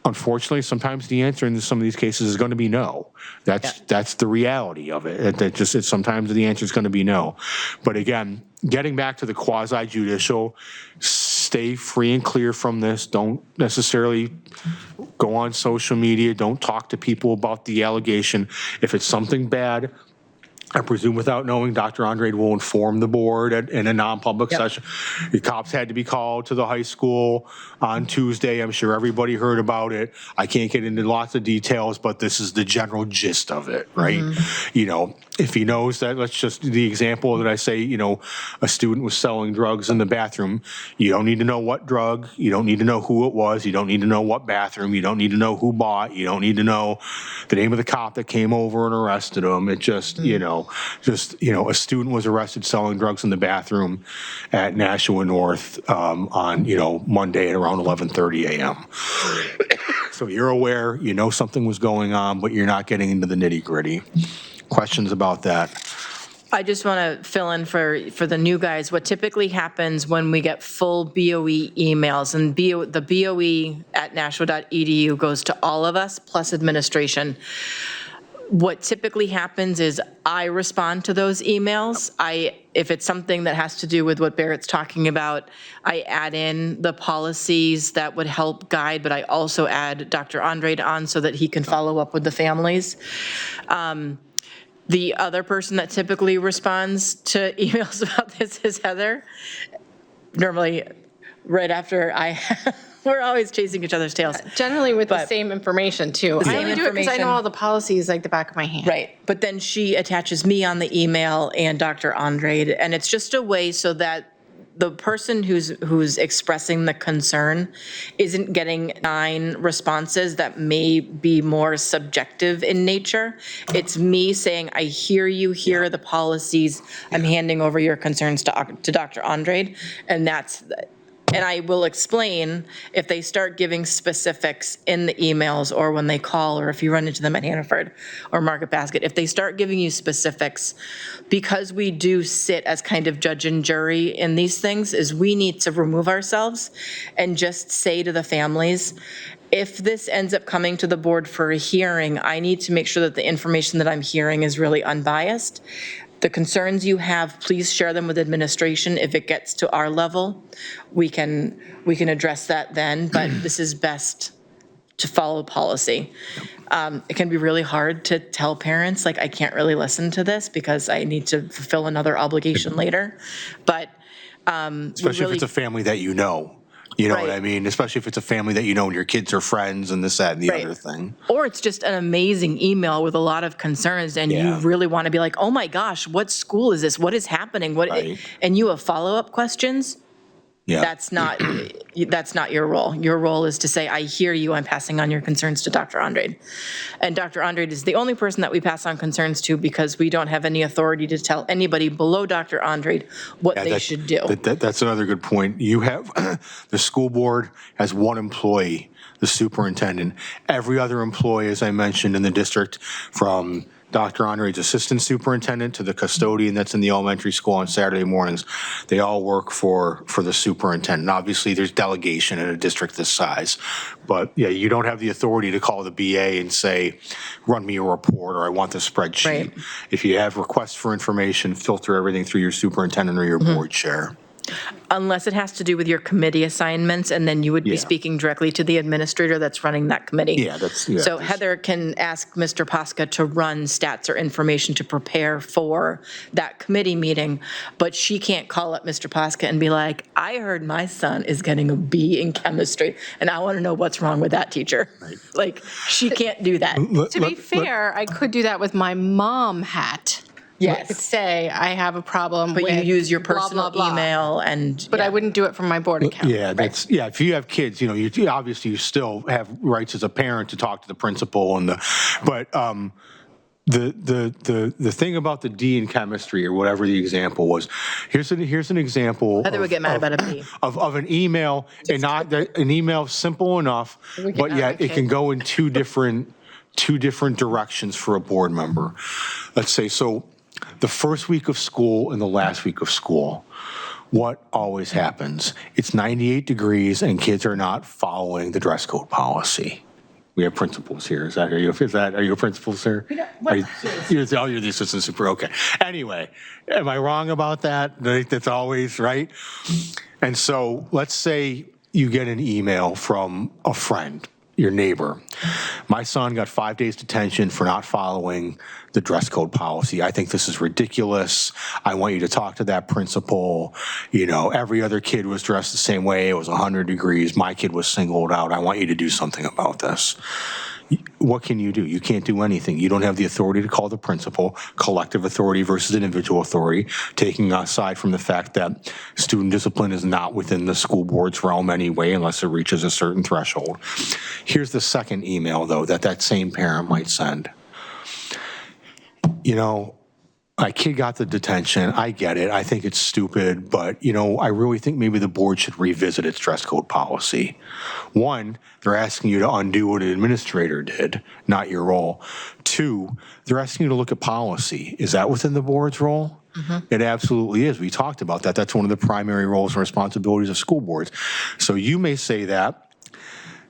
Unfortunately, sometimes the answer in some of these cases is going to be no. That's the reality of it. Sometimes the answer is going to be no. But again, getting back to the quasi-judicial, stay free and clear from this. Don't necessarily go on social media. Don't talk to people about the allegation. If it's something bad, I presume without knowing, Dr. Andrade will inform the board in a non-public session. The cops had to be called to the high school on Tuesday. I'm sure everybody heard about it. I can't get into lots of details, but this is the general gist of it, right? You know, if he knows that, let's just do the example that I say, you know, a student was selling drugs in the bathroom. You don't need to know what drug. You don't need to know who it was. You don't need to know what bathroom. You don't need to know who bought. You don't need to know the name of the cop that came over and arrested him. It just, you know, a student was arrested selling drugs in the bathroom at Nashua North on, you know, Monday at around 11:30 a.m. So you're aware, you know something was going on, but you're not getting into the nitty-gritty. Questions about that? I just want to fill in for the new guys, what typically happens when we get full BOE emails, and the BOE at nashua.edu goes to all of us, plus administration. What typically happens is I respond to those emails. If it's something that has to do with what Barrett's talking about, I add in the policies that would help guide, but I also add Dr. Andrade on so that he can follow up with the families. The other person that typically responds to emails about this is Heather. Normally, right after we're always chasing each other's tails. Generally with the same information, too. I only do it because I know all the policies like the back of my hand. Right, but then she attaches me on the email and Dr. Andrade, and it's just a way so that the person who's expressing the concern isn't getting 9 responses that may be more subjective in nature. It's me saying, I hear you, here are the policies, I'm handing over your concerns to Dr. Andrade, and And I will explain if they start giving specifics in the emails or when they call, or if you run into them at Hannaford or Market Basket, if they start giving you specifics, because we do sit as kind of judge and jury in these things, is we need to remove ourselves and just say to the families, if this ends up coming to the board for a hearing, I need to make sure that the information that I'm hearing is really unbiased. The concerns you have, please share them with administration. If it gets to our level, we can address that then, but this is best to follow policy. It can be really hard to tell parents, like, I can't really listen to this because I need to fulfill another obligation later, but Especially if it's a family that you know. You know what I mean? Especially if it's a family that you know and your kids are friends and this, that, and the other thing. Or it's just an amazing email with a lot of concerns and you really want to be like, oh my gosh, what school is this? What is happening? And you have follow-up questions? Yeah. That's not your role. Your role is to say, I hear you, I'm passing on your concerns to Dr. Andrade. And Dr. Andrade is the only person that we pass on concerns to because we don't have any authority to tell anybody below Dr. Andrade what they should do. That's another good point. You have, the school board has one employee, the superintendent. Every other employee, as I mentioned in the district, from Dr. Andrade's assistant superintendent to the custodian that's in the elementary school on Saturday mornings, they all work for the superintendent. Obviously, there's delegation in a district this size, but yeah, you don't have the authority to call the BA and say, run me a report, or I want the spreadsheet. Right. If you have requests for information, filter everything through your superintendent or your board chair. Unless it has to do with your committee assignments, and then you would be speaking directly to the administrator that's running that committee. Yeah, So Heather can ask Mr. Posca to run stats or information to prepare for that committee meeting, but she can't call up Mr. Posca and be like, I heard my son is getting a B in chemistry, and I want to know what's wrong with that teacher. Like, she can't do that. To be fair, I could do that with my mom hat. Yes. I could say I have a problem with But you use your blah, personal blah, blah. email and. But I wouldn't do it from my board account. Yeah, if you have kids, you know, you obviously you still have rights as a parent to talk to the principal but the thing about the D in chemistry or whatever the example was, here's an example. Heather would get mad about a B. Of an email, and not an email simple enough, but yet it can go in two different directions for a board member. Let's say, so the first week of school and the last week of school, what always happens? It's 98 degrees and kids are not following the dress code policy. We have principals here. Are you a principal, sir? You're the assistant super. Okay. Anyway, am I wrong about that? I think that's always right. And so let's say you get an email from a friend, your neighbor. My son got 5 days detention for not following the dress code policy. I think this is ridiculous. I want you to talk to that principal. You know, every other kid was dressed the same way. It was 100 degrees. My kid was singled out. I want you to do something about this. What can you do? You can't do anything. You don't have the authority to call the principal. Collective authority versus individual authority, taking aside from the fact that student discipline is not within the school board's realm anyway, unless it reaches a certain threshold. Here's the second email, though, that same parent might send. You know, my kid got the detention. I get it. I think it's stupid, but, you know, I really think maybe the board should revisit its dress code policy. One, they're asking you to undo what an administrator did, not your role. Two, they're asking you to look at policy. Is that within the board's role? Mm-hmm. It absolutely is. We talked about that. That's one of the primary roles and responsibilities of school boards. So you may say that.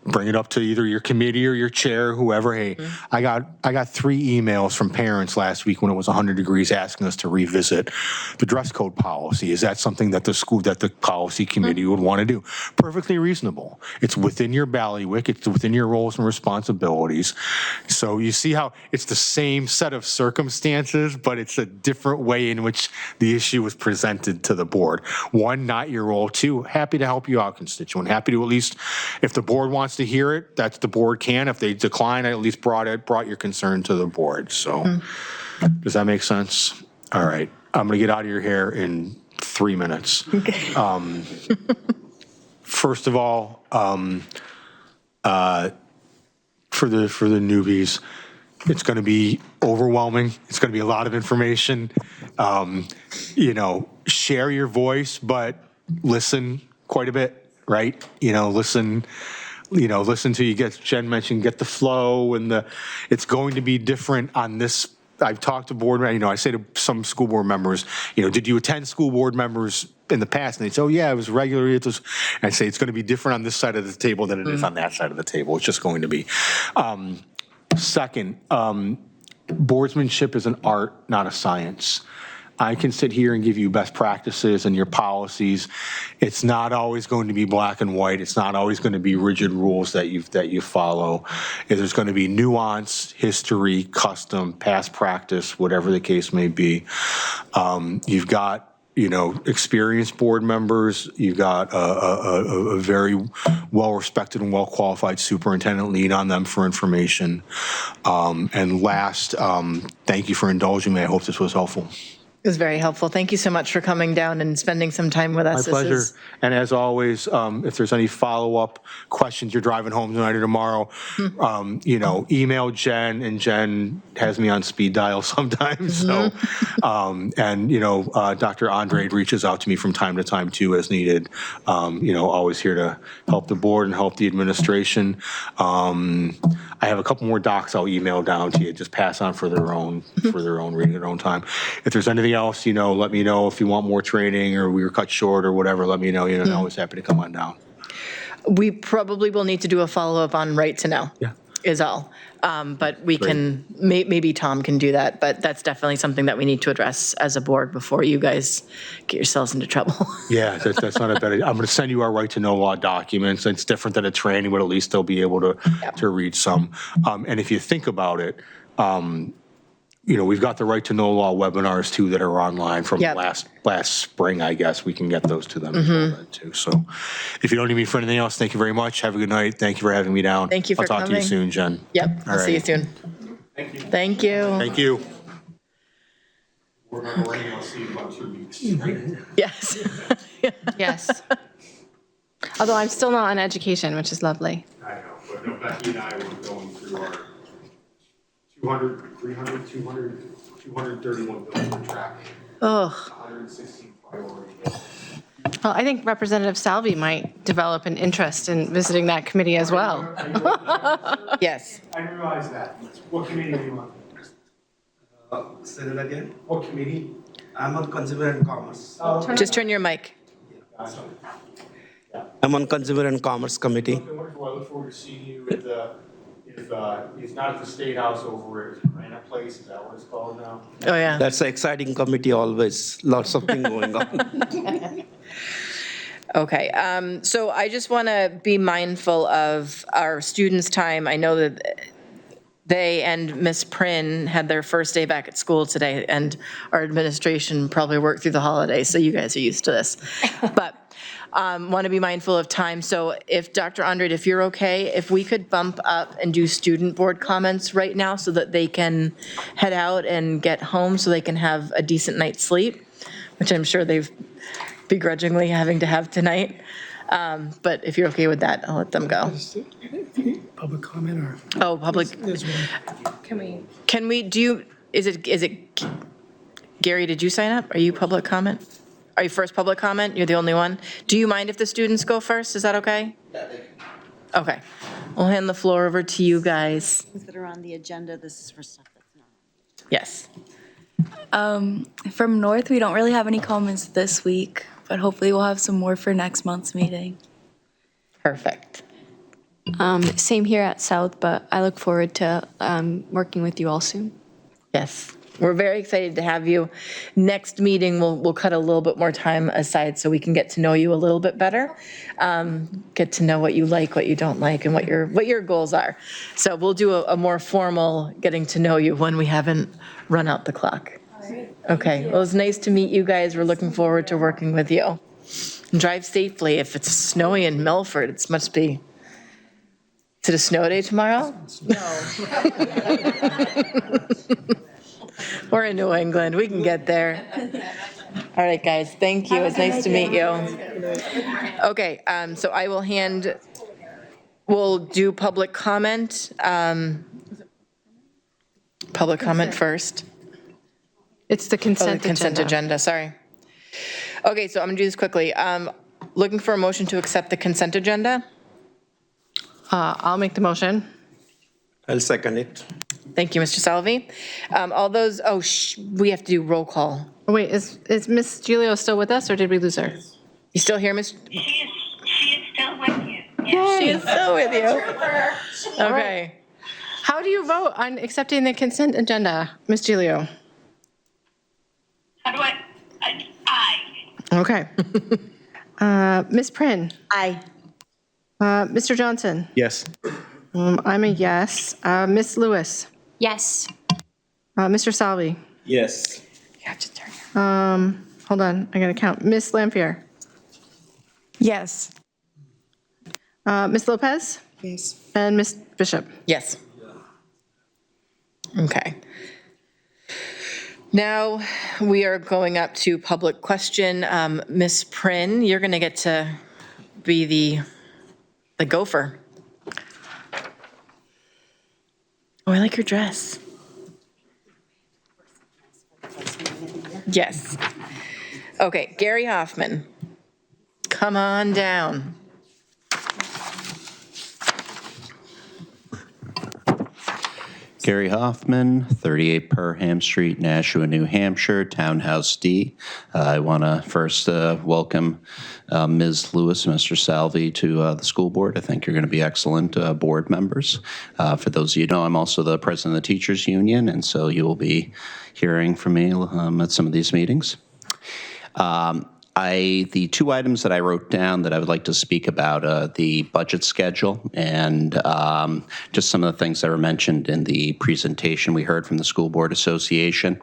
Bring it up to either your committee or your chair, whoever. Hey, I got 3 emails from parents last week when it was 100 degrees asking us to revisit the dress code policy. Is that something that the policy committee would want to do? Perfectly reasonable. It's within your bailiwick. It's within your roles and responsibilities. So you see how it's the same set of circumstances, but it's a different way in which the issue was presented to the board. One, not your role. Two, happy to help you out, constituent. Happy to, at least, if the board wants to hear it, that's the board can. If they decline, I at least brought your concern to the board. So does that make sense? All right. I'm going to get out of your hair in 3 minutes. Okay. First of all, for the newbies, it's going to be overwhelming. It's going to be a lot of information. You know, share your voice, but listen quite a bit. right? Listen till you get, Jen mentioned, get the flow it's going to be different on this. I've talked to board, I say to some school board members, did you attend school board members in the past? And they say, oh yeah, it was regularly. And I say, it's going to be different on this side of the table than it is on that side of the table. It's just going to be. Second, boardsmanship is an art, not a science. I can sit here and give you best practices and your policies. It's not always going to be black and white. It's not always going to be rigid rules that you follow. There's going to be nuance, history, custom, past practice, whatever the case may be. You've got experienced board members. You've got a very well-respected and well-qualified superintendent lead on them for information. And last, thank you for indulging me. I hope this was helpful. It was very helpful. Thank you so much for coming down and spending some time with us. My pleasure. And as always, if there's any follow-up questions, you're driving home tonight or tomorrow, email Jen, and Jen has me on speed dial sometimes. So, Dr. Andre reaches out to me from time to time too, as needed. Always here to help the board and help the administration. I have a couple more docs I'll email down to you. Just pass on for their own reading, their own time. If there's anything else, let me know. If you want more training or we were cut short or whatever, let me know. I'm always happy to come on down. We probably will need to do a follow-up on right to know. Yeah. Is all. But we can, maybe Tom can do that, but that's definitely something that we need to address as a board before you guys get yourselves into trouble. Yeah, that's not a bad idea. I'm going to send you our right to know law documents. It's different than a training, but at least they'll be able to read some. And if you think about it, we've got the right to know law webinars too that are online from last spring, I guess. We can get those to them as well then, too. So if you don't need me for anything else, thank you very much. Have a good night. Thank you for having me down. Thank you for I'll talk to you coming. soon, Jen. Yep, I'll see you soon. Thank you. Thank you. Thank you. We're going to rain, I'll see you in about 2 weeks. Yes. Yes. Although I'm still not on education, which is lovely. I know, but no, Becky and I were going through our 200, 300, 200, 231 bills for tracking. Oh, 116 priorities. Well, I think Representative Salvi might develop an interest in visiting that committee as well. yes. I realize that. What committee are you on? Say that again. What committee? I'm on Consumer and Commerce. Just turn your mic. I'm on Consumer and Commerce Committee. Wonderful. I look forward to seeing you at the, if not at the State House over at Granite Place, is that what it's called now? Oh, yeah. That's an exciting committee always. Lots of things going on. Okay, so I just want to be mindful of our students' time. I know that they and Ms. Prin had their first day back at school today, and our administration probably worked through the holidays, so you guys are used to this. But want to be mindful of time. So if, Dr. Andre, if you're okay, if we could bump up and do student board comments right now so that they can head out and get home so they can have a decent night's sleep, which I'm sure they've begrudgingly having to have tonight. But if you're okay with that, I'll let them go. Public comment or? Oh, public, can we, is it, Gary, did you sign up? Are you public comment? Are you first public comment? You're the only one? Do you mind if the students go first? Is that okay? Okay. We'll hand the floor over to you guys. Things that are on the agenda, this is for stuff that's not. Yes. From North, we don't really have any comments this week, but hopefully we'll have some more for next month's meeting. Perfect. Same here at South, but I look forward to working with you all soon. Yes. We're very excited to have you. Next meeting, we'll cut a little bit more time aside so we can get to know you a little bit better, get to know what you like, what you don't like, and what your goals are. So we'll do a more formal getting to know you when we haven't run out the clock. Okay. Well, it's nice to meet you guys. We're looking forward to working with you. And drive safely. If it's snowy in Milford, it must be. Is it a snow day tomorrow? No. We're in New England. We can get there. All right, guys. Thank you. It's nice to meet you. Okay, so I will we'll do public comment. Public comment first. It's the consent agenda. Consent agenda, sorry. Okay, so I'm gonna do this quickly. Looking for a motion to accept the consent agenda? I'll make the motion. I'll second it. Thank you, Mr. Salvi. All those, we have to do roll call. Oh, wait, is Miss Gilio still with us, or did we lose her? You still here, Miss? She is still with you. Yes. She is still with you. Okay. How do you vote on accepting the consent agenda, Miss Gilio? How do I? Okay. Ms. Prin? Aye. Mr. Johnson? Yes. I'm a yes. Ms. Lewis? Yes. Mr. Salvi? Yes. Hold on, I gotta count. Ms. Lampier? Yes. Ms. Lopez? Yes. And Ms. Bishop? Yes. Okay. Now, we are going up to public question. Ms. Prin, you're going to get to be the gopher. Oh, I like your dress. Yes. Okay, Gary Hoffman, come on down. Gary Hoffman, 38 Perham Street, Nashua, New Hampshire, Townhouse D. I want to first welcome Ms. Lewis and Mr. Salvi to the school board. I think you're going to be excellent board members. For those of you who know, I'm also the president of the Teachers Union, and so you will be hearing from me at some of these meetings. The two items that I wrote down that I would like to speak about, the budget schedule and just some of the things that were mentioned in the presentation we heard from the School Board Association.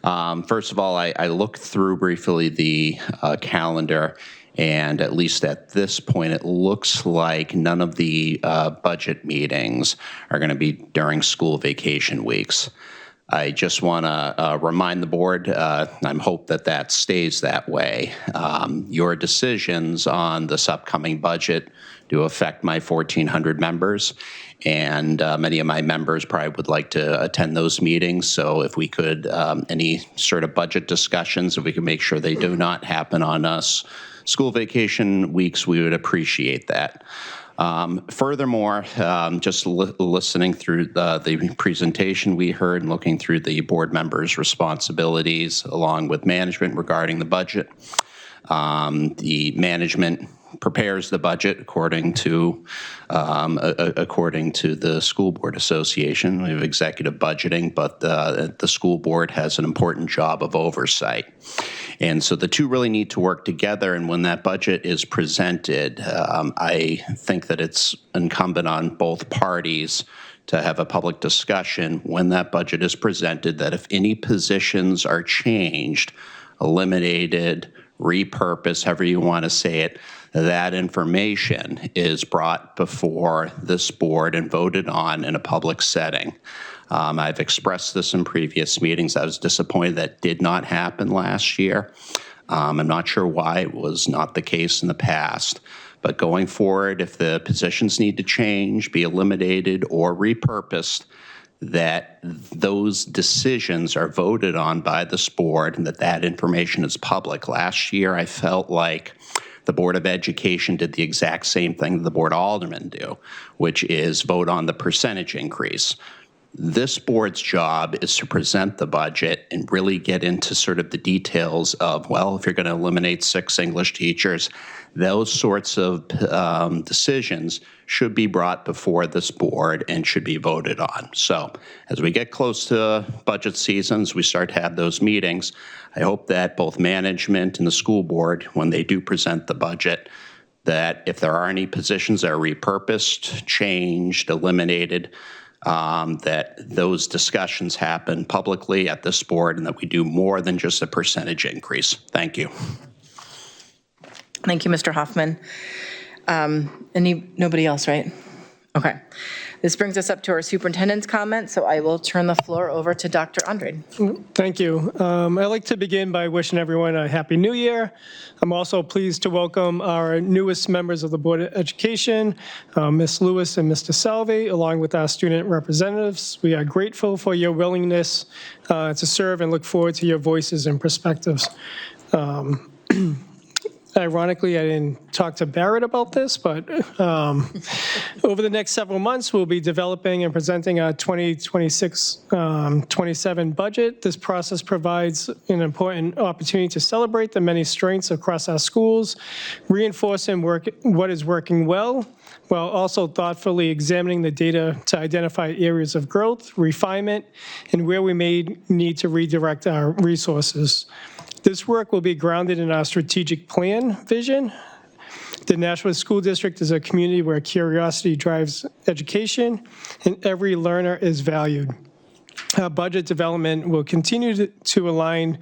First of all, I looked through briefly the calendar, and at least at this point, it looks like none of the budget meetings are going to be during school vacation weeks. I just want to remind the board, I hope that stays that way. Your decisions on this upcoming budget do affect my 1,400 members, and many of my members probably would like to attend those meetings. So if we could, any sort of budget discussions, if we can make sure they do not happen on us school vacation weeks, we would appreciate that. Furthermore, just listening through the presentation we heard and looking through the board members' responsibilities along with management regarding the budget, the management prepares the budget according to the School Board Association. We have executive budgeting, but the school board has an important job of oversight. And so the two really need to work together, and when that budget is presented, I think that it's incumbent on both parties to have a public discussion when that budget is presented, that if any positions are changed, eliminated, repurposed, however you want to say it, that information is brought before this board and voted on in a public setting. I've expressed this in previous meetings. I was disappointed that did not happen last year. I'm not sure why it was not the case in the past. But going forward, if the positions need to change, be eliminated, or repurposed, that those decisions are voted on by this board and that information is public. Last year, I felt like the Board of Education did the exact same thing that the Board of Aldermen do, which is vote on the percentage increase. This board's job is to present the budget and really get into sort of the details of, well, if you're going to eliminate 6 English teachers, those sorts of decisions should be brought before this board and should be voted on. So as we get close to budget seasons, we start to have those meetings. I hope that both management and the school board, when they do present the budget, that if there are any positions that are repurposed, changed, eliminated, that those discussions happen publicly at this board and that we do more than just a percentage increase. Thank you. Thank you, Mr. Hoffman. Nobody else, right? Okay. This brings us up to our superintendent's comments, so I will turn the floor over to Dr. Andrade. Thank you. I'd like to begin by wishing everyone a Happy New Year. I'm also pleased to welcome our newest members of the Board of Education, Ms. Lewis and Mr. Salvi, along with our student representatives. We are grateful for your willingness to serve and look forward to your voices and perspectives. Ironically, I didn't talk to Barrett about this, but over the next several months, we'll be developing and presenting a 2026-27 budget. This process provides an important opportunity to celebrate the many strengths across our schools, reinforcing what is working well, while also thoughtfully examining the data to identify areas of growth, refinement, and where we may need to redirect our resources. This work will be grounded in our strategic plan vision. The Nashua School District is a community where curiosity drives education and every learner is valued. Our budget development will continue to align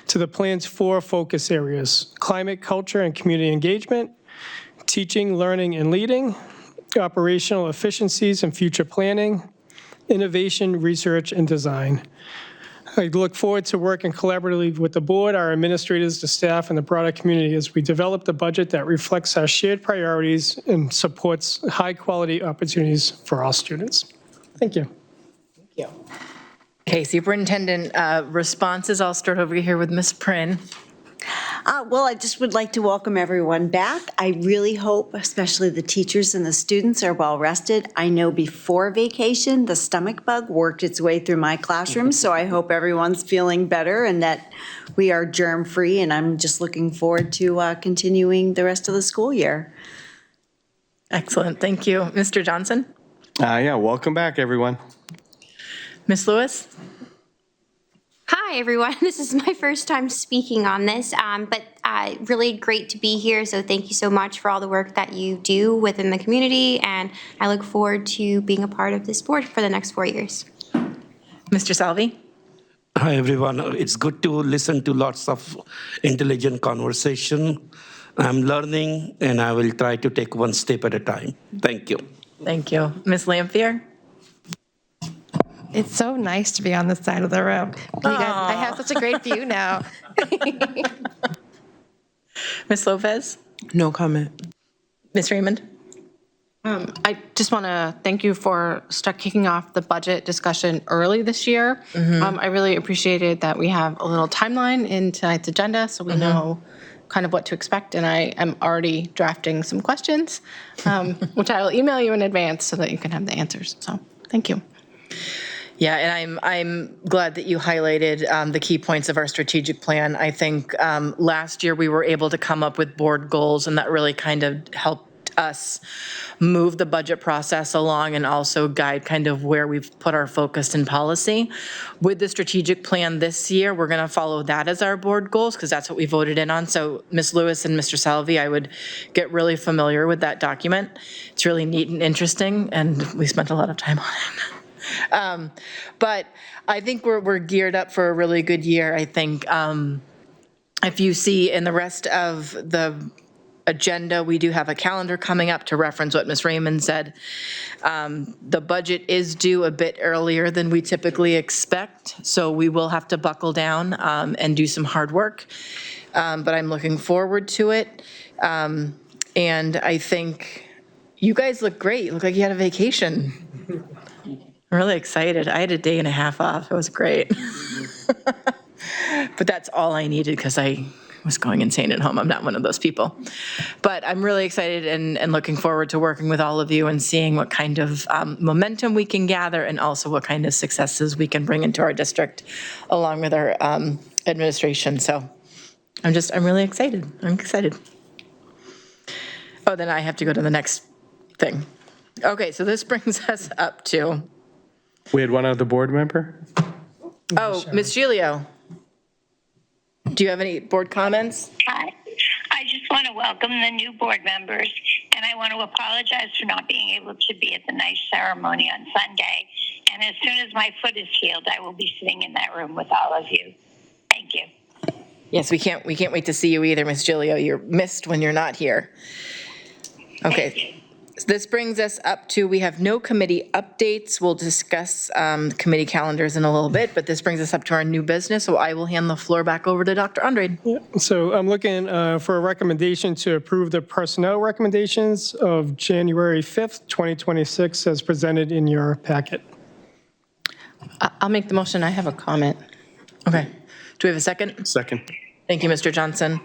to the plan's 4 focus areas: climate, culture, and community engagement, teaching, learning, and leading, operational efficiencies and future planning, innovation, research, and design. I look forward to working collaboratively with the board, our administrators, the staff, and the broader community as we develop the budget that reflects our shared priorities and supports high-quality opportunities for all students. Thank you. Okay, Superintendent responses. I'll start over here with Ms. Prin. Well, I just would like to welcome everyone back. I really hope, especially the teachers and the students, are well rested. I know before vacation, the stomach bug worked its way through my classroom, so I hope everyone's feeling better and that we are germ-free, and I'm just looking forward to continuing the rest of the school year. Excellent, thank you. Mr. Johnson? Yeah, welcome back, everyone. Ms. Lewis? Hi, everyone. This is my first time speaking on this, but really great to be here. So thank you so much for all the work that you do within the community, and I look forward to being a part of this board for the next 4 years. Mr. Salvi? Hi, everyone. It's good to listen to lots of intelligent conversation. I'm learning, and I will try to take one step at a time. Thank you. Thank you. Ms. Lampier? It's so nice to be on this side of the room. You guys, I have such a great view now. Ms. Lopez? No comment. Ms. Raymond? I just want to thank you for kicking off the budget discussion early this year. I really appreciated that we have a little timeline in tonight's agenda, so we know kind of what to expect, and I am already drafting some questions, which I will email you in advance so that you can have the answers. So thank you. Yeah, and I'm glad that you highlighted the key points of our strategic plan. I think last year we were able to come up with board goals, and that really kind of helped us move the budget process along and also guide kind of where we've put our focus in policy. With the strategic plan this year, we're going to follow that as our board goals because that's what we voted in on. So Ms. Lewis and Mr. Salvi, I would get really familiar with that document. It's really neat and interesting, and we spent a lot of time on it. But I think we're geared up for a really good year. I think if you see in the rest of the agenda, we do have a calendar coming up to reference what Ms. Raymond said. The budget is due a bit earlier than we typically expect, so we will have to buckle down and do some hard work. But I'm looking forward to it. And I think you guys look great. You look like you had a vacation. I'm really excited. I had a day and a half off. It was great. But that's all I needed because I was going insane at home. I'm not one of those people. But I'm really excited and looking forward to working with all of you and seeing what kind of momentum we can gather and also what kind of successes we can bring into our district along with our administration. So I'm really excited. I'm excited. Oh, then I have to go to the next thing. Okay, so this brings us up to... We had one other board member? Oh, Ms. Giglio. Do you have any board comments? Hi. I just want to welcome the new board members, and I want to apologize for not being able to be at the nice ceremony on Sunday. And as soon as my foot is healed, I will be sitting in that room with all of you. Thank you. Yes, we can't wait to see you either, Ms. Giglio. You're missed when you're not here. Okay. So this brings us up to, we have no committee updates. We'll discuss committee calendars in a little bit, but this brings us up to our new business, so I will hand the floor back over to Dr. Andrade. So I'm looking for a recommendation to approve the personnel recommendations of January 5th, 2026, as presented in your packet. I'll make the motion. I have a comment. Okay. Do we have a second? Second. Thank you, Mr. Johnson.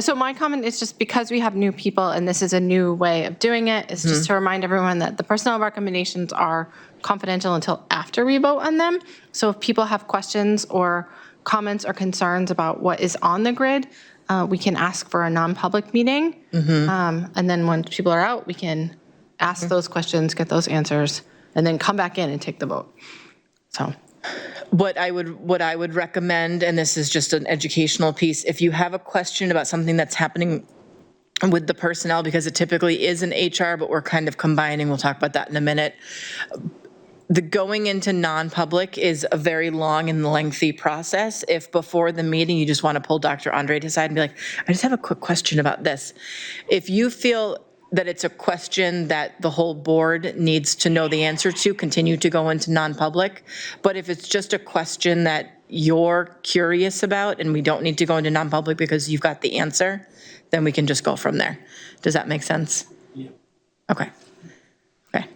So my comment is just because we have new people and this is a new way of doing it, is just to remind everyone that the personnel recommendations are confidential until after we vote on them. So if people have questions or comments or concerns about what is on the grid, we can ask for a non-public meeting. And then when people are out, we can ask those questions, get those answers, and then come back in and take the vote. So. What I would recommend, and this is just an educational piece, if you have a question about something that's happening with the personnel, because it typically is in HR, but we're kind of combining, we'll talk about that in a minute. The going into non-public is a very long and lengthy process. If before the meeting, you just want to pull Dr. Andre to the side and be like, I just have a quick question about this. If you feel that it's a question that the whole board needs to know the answer to, continue to go into non-public. But if it's just a question that you're curious about and we don't need to go into non-public because you've got the answer, then we can just go from there. Does that make sense? Yeah. Okay. Okay.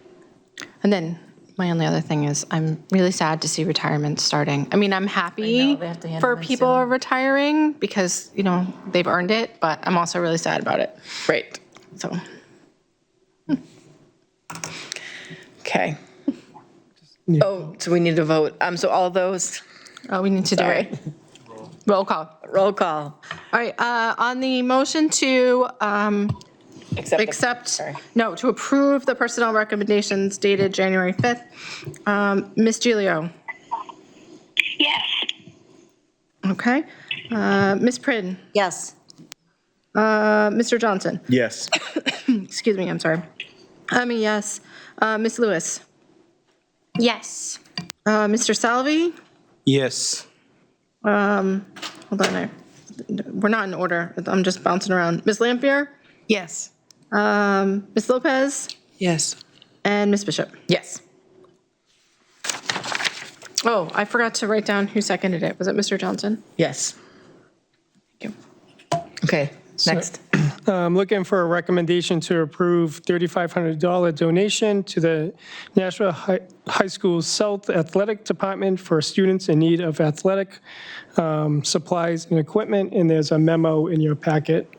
And then my only other thing is I'm really sad to see retirement starting. I mean, I'm happy they have to hand for them in people soon. retiring because, you know, they've earned it, but I'm also really sad about it. Right. So. Okay. Oh, so we need to vote. So all those, Oh, we need to do sorry, it. Roll call. roll call. All right, on the motion to Accept. to approve the personnel recommendations dated January 5th, Ms. Gilio. Yes. Okay. Ms. Pridden. Yes. Mr. Johnson. Yes. Excuse me, I'm sorry. I'm a yes. Ms. Lewis. Yes. Mr. Salvi. Yes. Hold on, we're not in order. I'm just bouncing around. Ms. Lampier. Yes. Ms. Lopez. Yes. And Ms. Bishop. Yes. Oh, I forgot to write down who seconded it. Was it Mr. Johnson? Yes. Thank you. Okay, next. I'm looking for a recommendation to approve $3,500 donation to the Nashua High School South Athletic Department for students in need of athletic supplies and equipment, and there's a memo in your packet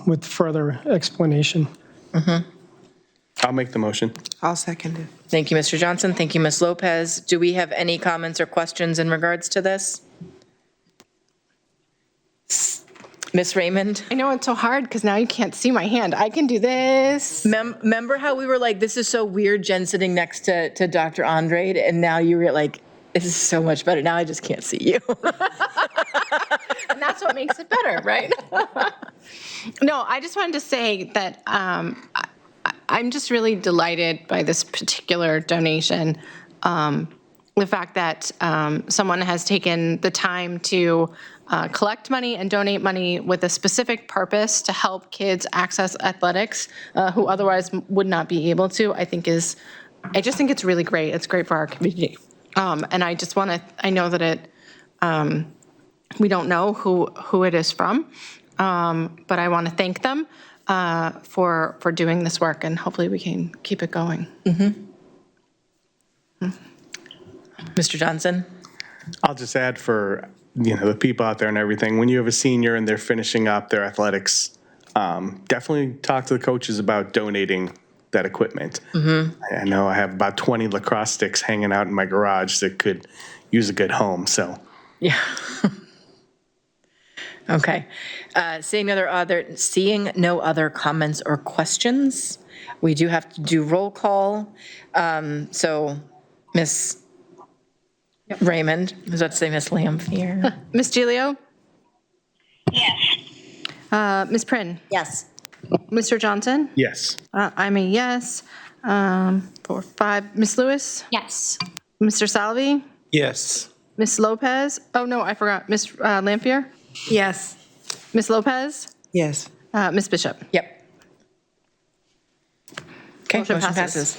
with further explanation. I'll make the motion. I'll second it. Thank you, Mr. Johnson. Thank you, Ms. Lopez. Do we have any comments or questions in regards to this? Ms. Raymond? I know it's so hard because now you can't see my hand. I can do this. Remember how we were like, this is so weird, Jen sitting next to Dr. Andre, and now you were like, this is so much better. Now I just can't see you. And that's what makes it better, right? No, I just wanted to say that I'm just really delighted by this particular donation. The fact that someone has taken the time to collect money and donate money with a specific purpose to help kids access athletics who otherwise would not be able to, I just think it's really great. It's great for our community. And I just want to, I know that we don't know who it is from, but I want to thank them for doing this work, and hopefully we can keep it going. Mr. Johnson? I'll just add for, the people out there and everything, when you have a senior and they're finishing up their athletics, definitely talk to the coaches about donating that equipment. I know I have about 20 lacrosse sticks hanging out in my garage that could use a good home, so. Yeah. Okay. Seeing no other comments or questions, we do have to do roll call. So Ms. Raymond, I was about to say Ms. Lampier. Ms. Gilio? Yes. Ms. Prin? Yes. Mr. Johnson? Yes. I'm a yes. 4, 5. Ms. Lewis? Yes. Mr. Salvi? Yes. Ms. Lopez? Oh, no, I forgot. Ms. Lampier? Yes. Ms. Lopez? Yes. Ms. Bishop? Yep. Okay, Motion motion passes.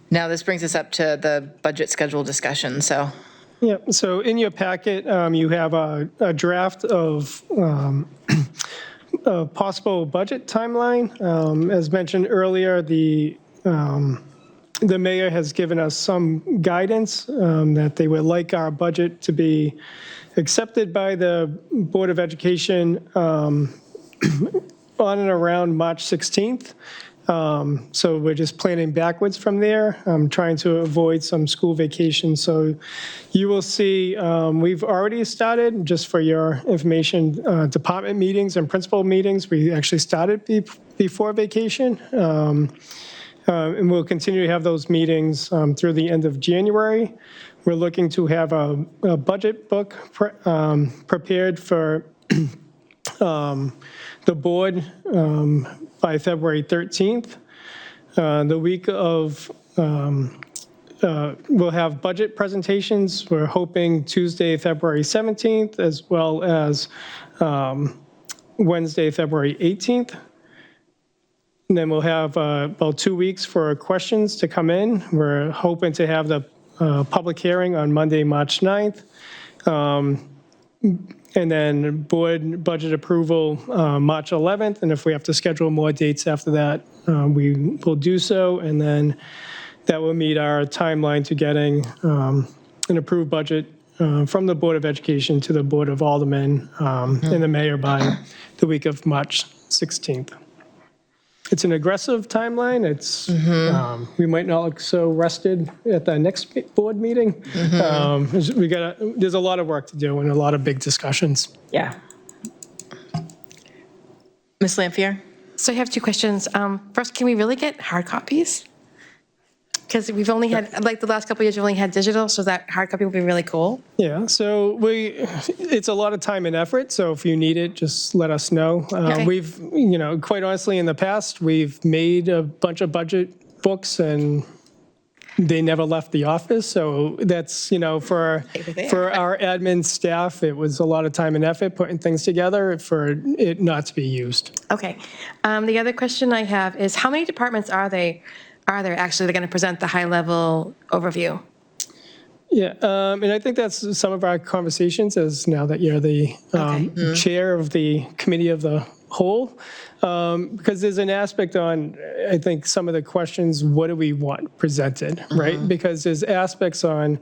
Now this brings us up to the budget schedule discussion, so. Yeah, so in your packet, you have a draft of a possible budget timeline. As mentioned earlier, the the mayor has given us some guidance that they would like our budget to be accepted by the Board of Education on and around March 16th. So we're just planning backwards from there, trying to avoid some school vacations. So you will see, we've already started, just for your information, department meetings and principal meetings. We actually started before vacation. And we'll continue to have those meetings through the end of January. We're looking to have a budget book prepared for the board by February 13th. The week of, we'll have budget presentations. We're hoping Tuesday, February 17th, as well as Wednesday, February 18th. And then we'll have about 2 weeks for questions to come in. We're hoping to have the public hearing on Monday, March 9th. And then board budget approval March 11th. And if we have to schedule more dates after that, we will do so. And then that will meet our timeline to getting an approved budget from the Board of Education to the Board of Aldermen and the mayor by the week of March 16th. It's an aggressive timeline. It's we might not look so rested at the next board meeting. There's a lot of work to do and a lot of big discussions. Yeah. Ms. Lampier? So I have two questions. First, can we really get hard copies? Because we've only had, like the last couple of years, we've only had digital, so that hard copy would be really cool. Yeah, so it's a lot of time and effort, so if you need it, just let us know. Okay. We've, quite honestly, in the past, we've made a bunch of budget books and they never left the office, so that's, for our admin staff, it was a lot of time and effort putting things together for it not to be used. Okay. The other question I have is, how many departments are there actually that are going to present the high-level overview? Yeah, and I think that's some of our conversations, as now that you're the chair of the committee of the whole, because there's an aspect on, I think, some of the questions, what do we want presented, right? Because there's aspects on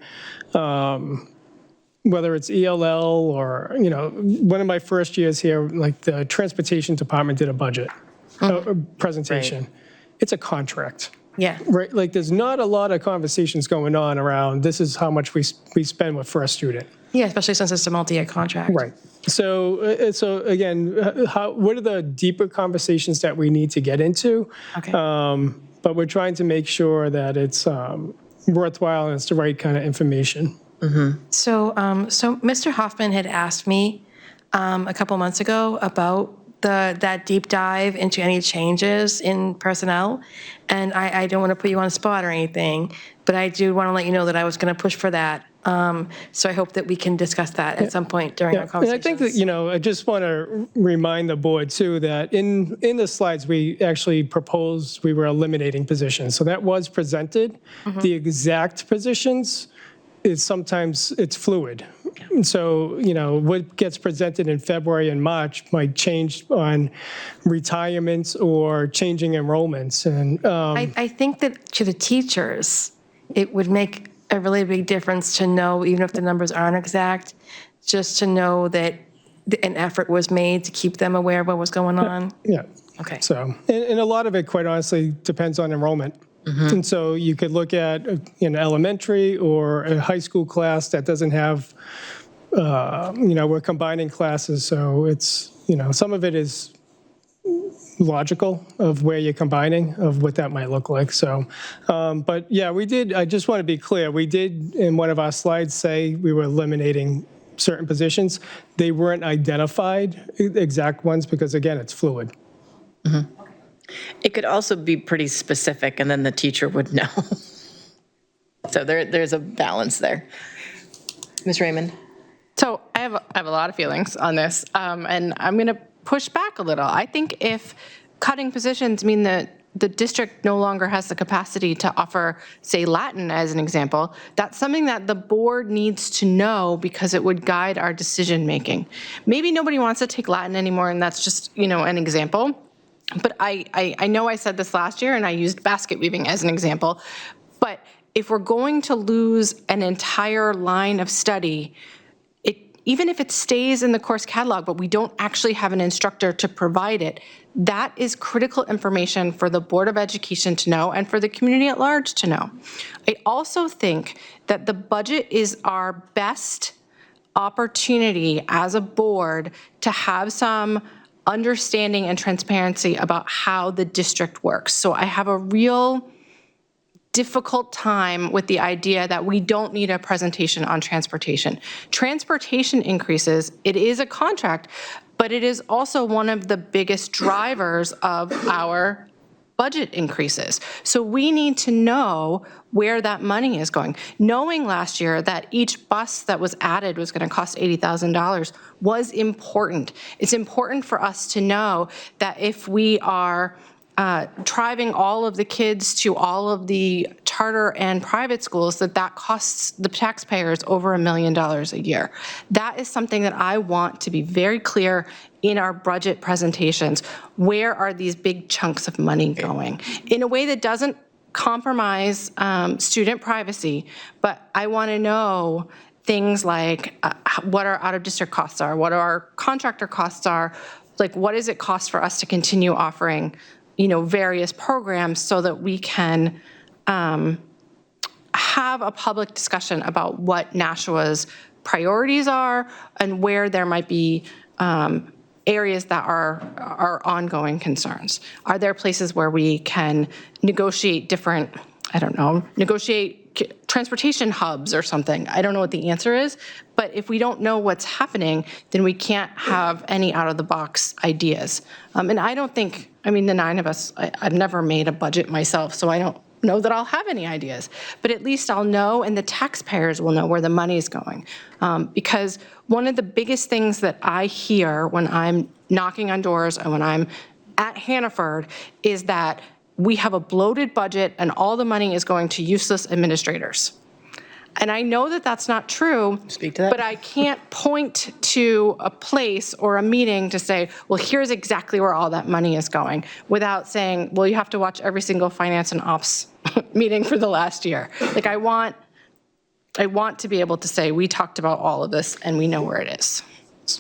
whether it's ELL or, one of my first years here, like the transportation department did a budget presentation. Right. It's a contract. Yeah. Right. Like there's not a lot of conversations going on around this is how much we spend with first student. Yeah, especially since it's a multi-year contract. Right. So again, what are the deeper conversations that we need to get into? Okay. But we're trying to make sure that it's worthwhile and it's the right kind of information. So Mr. Hoffman had asked me a couple months ago about that deep dive into any changes in personnel. And I don't want to put you on the spot or anything, but I do want to let you know that I was going to push for that. So I hope that we can discuss that at some point during our conversations. And I think that, I just want to remind the board too, that in the slides, we actually proposed we were eliminating positions. So that was presented. The exact positions is sometimes it's fluid. And so, what gets presented in February and March might change on retirements or changing enrollments. And I think that to the teachers, it would make a really big difference to know, even if the numbers aren't exact, just to know that an effort was made to keep them aware of what was going on. Yeah. Okay. So, and a lot of it, quite honestly, depends on enrollment. And so you could look at an elementary or a high school class that doesn't have, we're combining classes. So it's, some of it is logical of where you're combining, of what that might look like. So, but yeah, I just want to be clear. We did, in one of our slides, say we were eliminating certain positions. They weren't identified, exact ones, because again, it's fluid. It could also be pretty specific, and then the teacher would know. So there's a balance there. Ms. Raymond? So I have a lot of feelings on this, and I'm going to push back a little. I think if cutting positions mean that the district no longer has the capacity to offer, say, Latin as an example, that's something that the board needs to know because it would guide our decision making. Maybe nobody wants to take Latin anymore, and that's just, an example. But I know I said this last year, and I used basket weaving as an example. But if we're going to lose an entire line of study, even if it stays in the course catalog, but we don't actually have an instructor to provide it, that is critical information for the Board of Education to know and for the community at large to know. I also think that the budget is our best opportunity as a board to have some understanding and transparency about how the district works. So I have a real difficult time with the idea that we don't need a presentation on transportation. Transportation increases, it is a contract, but it is also one of the biggest drivers of our budget increases. So we need to know where that money is going. Knowing last year that each bus that was added was going to cost $80,000 was important. It's important for us to know that if we are driving all of the kids to all of the charter and private schools, that costs the taxpayers over $1 million a year. That is something that I want to be very clear in our budget presentations. Where are these big chunks of money going? In a way that doesn't compromise student privacy, but I want to know things like what our out-of-district costs are, what our contractor costs are, like what does it cost for us to continue offering various programs so that we can have a public discussion about what Nashua's priorities are and where there might be areas that are ongoing concerns. Are there places where we can negotiate different, negotiate transportation hubs or something? I don't know what the answer is, but if we don't know what's happening, then we can't have any out-of-the-box ideas. And I don't think, the 9 of us, I've never made a budget myself, so I don't know that I'll have any ideas, but at least I'll know and the taxpayers will know where the money is going. Because one of the biggest things that I hear when I'm knocking on doors and when I'm at Hannaford is that we have a bloated budget and all the money is going to useless administrators. And I know that that's not true. Speak to that. But I can't point to a place or a meeting to say, well, here's exactly where all that money is going, without saying, well, you have to watch every single finance and ops meeting for the last year. Like I want to be able to say, we talked about all of this and we know where it is.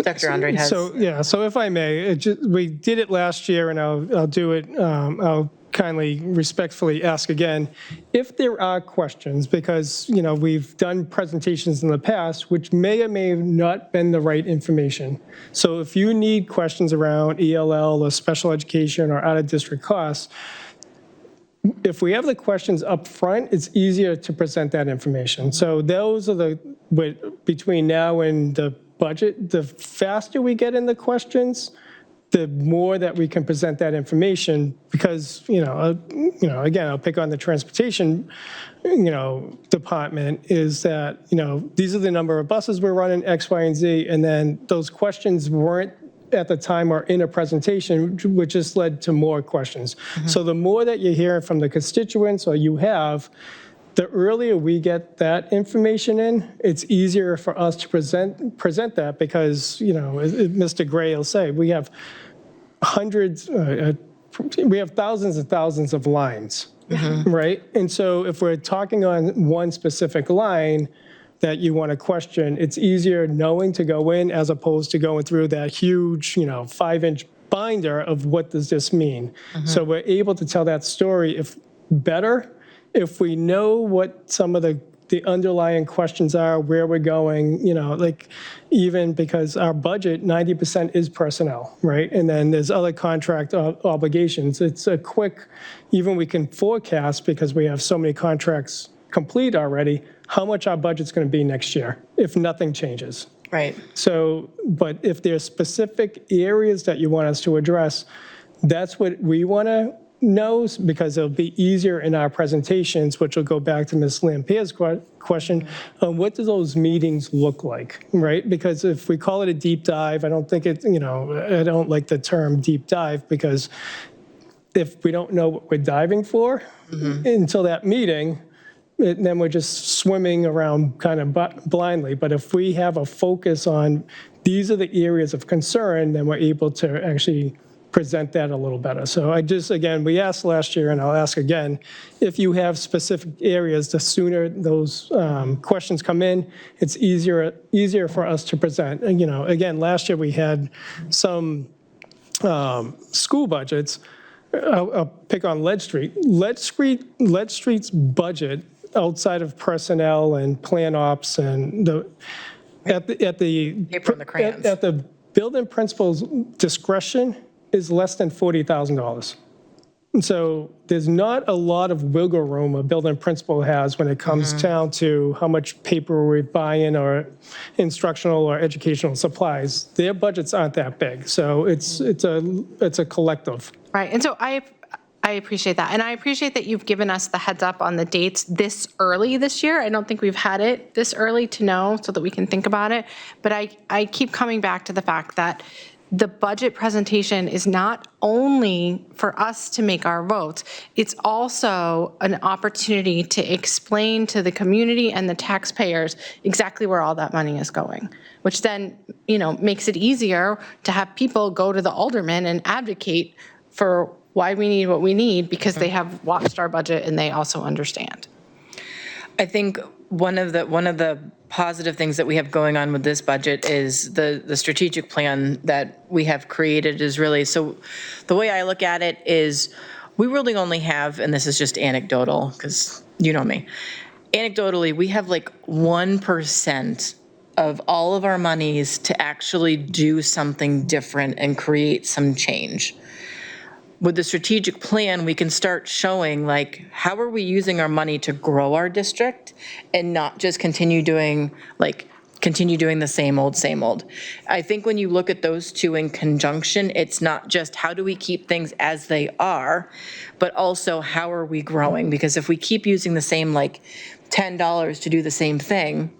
Dr. Andre has. So if I may, we did it last year and I'll do it, I'll kindly, respectfully ask again, if there are questions, because, we've done presentations in the past, which may or may have not been the right information. So if you need questions around ELL or special education or out-of-district costs, if we have the questions up front, it's easier to present that information. So those are between now and the budget, the faster we get in the questions, the more that we can present that information, because, again, I'll pick on the transportation, department, is that, these are the number of buses we're running, X, Y, and Z, and then those questions weren't at the time or in a presentation, which just led to more questions. Mm-hmm. So the more that you're hearing from the constituents or you have, the earlier we get that information in, it's easier for us to present that because, Mr. Gray will say, we have thousands and thousands of lines, mm-hmm. right? And so if we're talking on one specific line that you want to question, it's easier knowing to go in as opposed to going through that huge, 5-inch binder of what does this mean. Mm-hmm. So we're able to tell that story better if we know what some of the underlying questions are, where we're going, even because our budget, 90% is personnel, right? And then there's other contract obligations. It's a quick, even we can forecast because we have so many contracts complete already, how much our budget's going to be next year if nothing changes. Right. So, but if there's specific areas that you want us to address, that's what we want to know, because it'll be easier in our presentations, which will go back to Ms. Lampier's question, what do those meetings look like, right? Because if we call it a deep dive, I don't think I don't like the term deep dive, because if we don't know what we're diving for mm-hmm. until that meeting, then we're just swimming around kind of blindly. But if we have a focus on these are the areas of concern, then we're able to actually present that a little better. So I just, again, we asked last year, and I'll ask again, if you have specific areas, the sooner those questions come in, it's easier for us to present. And, again, last year we had some school budgets. I'll pick on Lead Street. Lead Street's budget outside of personnel and plan ops and at the Paper and the crayons. at the building principal's discretion is less than $40,000. And so there's not a lot of wiggle room a building principal has when it comes down to how much paper we buy in or instructional or educational supplies. Their budgets aren't that big, so it's a collective. Right, and so I appreciate that. And I appreciate that you've given us the heads up on the dates this early this year. I don't think we've had it this early to know so that we can think about it. But I keep coming back to the fact that the budget presentation is not only for us to make our votes, it's also an opportunity to explain to the community and the taxpayers exactly where all that money is going, which then, makes it easier to have people go to the alderman and advocate for why we need what we need because they have watched our budget and they also understand. I think one of the positive things that we have going on with this budget is the strategic plan that we have created is really, so the way I look at it is we really only have, and this is just anecdotal because you know me, anecdotally, we have like 1% of all of our monies to actually do something different and create some change. With the strategic plan, we can start showing how are we using our money to grow our district and not just continue doing the same old. I think when you look at those two in conjunction, it's not just how do we keep things as they are, but also how are we growing? Because if we keep using the same $10 to do the same thing,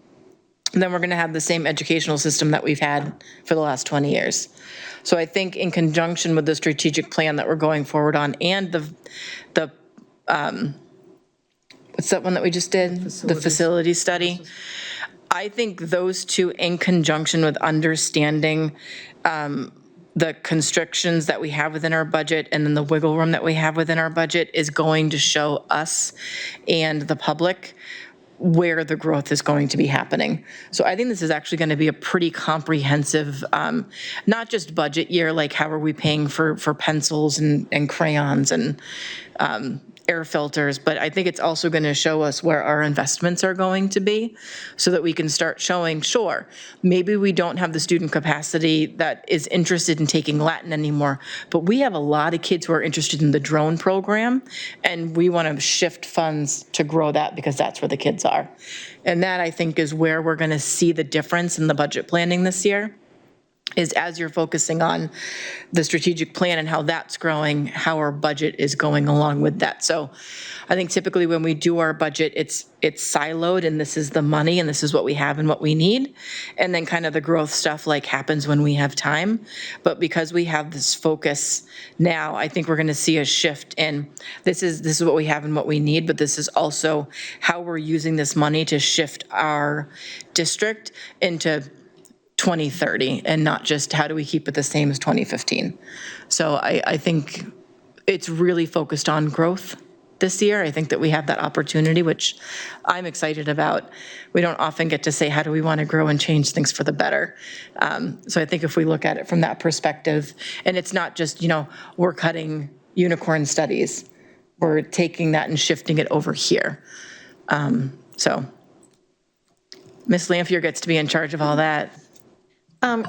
then we're going to have the same educational system that we've had for the last 20 years. So I think in conjunction with the strategic plan that we're going forward on and the what's that one that we just did? The facility study. I think those two in conjunction with understanding the constrictions that we have within our budget and then the wiggle room that we have within our budget is going to show us and the public where the growth is going to be happening. So I think this is actually going to be a pretty comprehensive, not just budget year, like how are we paying for pencils and crayons and air filters, but I think it's also going to show us where our investments are going to be so that we can start showing, sure, maybe we don't have the student capacity that is interested in taking Latin anymore, but we have a lot of kids who are interested in the drone program, and we want to shift funds to grow that because that's where the kids are. And that, I think, is where we're going to see the difference in the budget planning this year. Is as you're focusing on the strategic plan and how that's growing, how our budget is going along with that. So I think typically when we do our budget, it's siloed and this is the money and this is what we have and what we need. And then kind of the growth stuff happens when we have time. But because we have this focus now, I think we're going to see a shift in this is what we have and what we need, but this is also how we're using this money to shift our district into 2030 and not just how do we keep it the same as 2015. So I think it's really focused on growth this year. I think that we have that opportunity, which I'm excited about. We don't often get to say, how do we want to grow and change things for the better? So I think if we look at it from that perspective, and it's not just, we're cutting unicorn studies, we're taking that and shifting it over here. So Ms. Lamphere gets to be in charge of all that.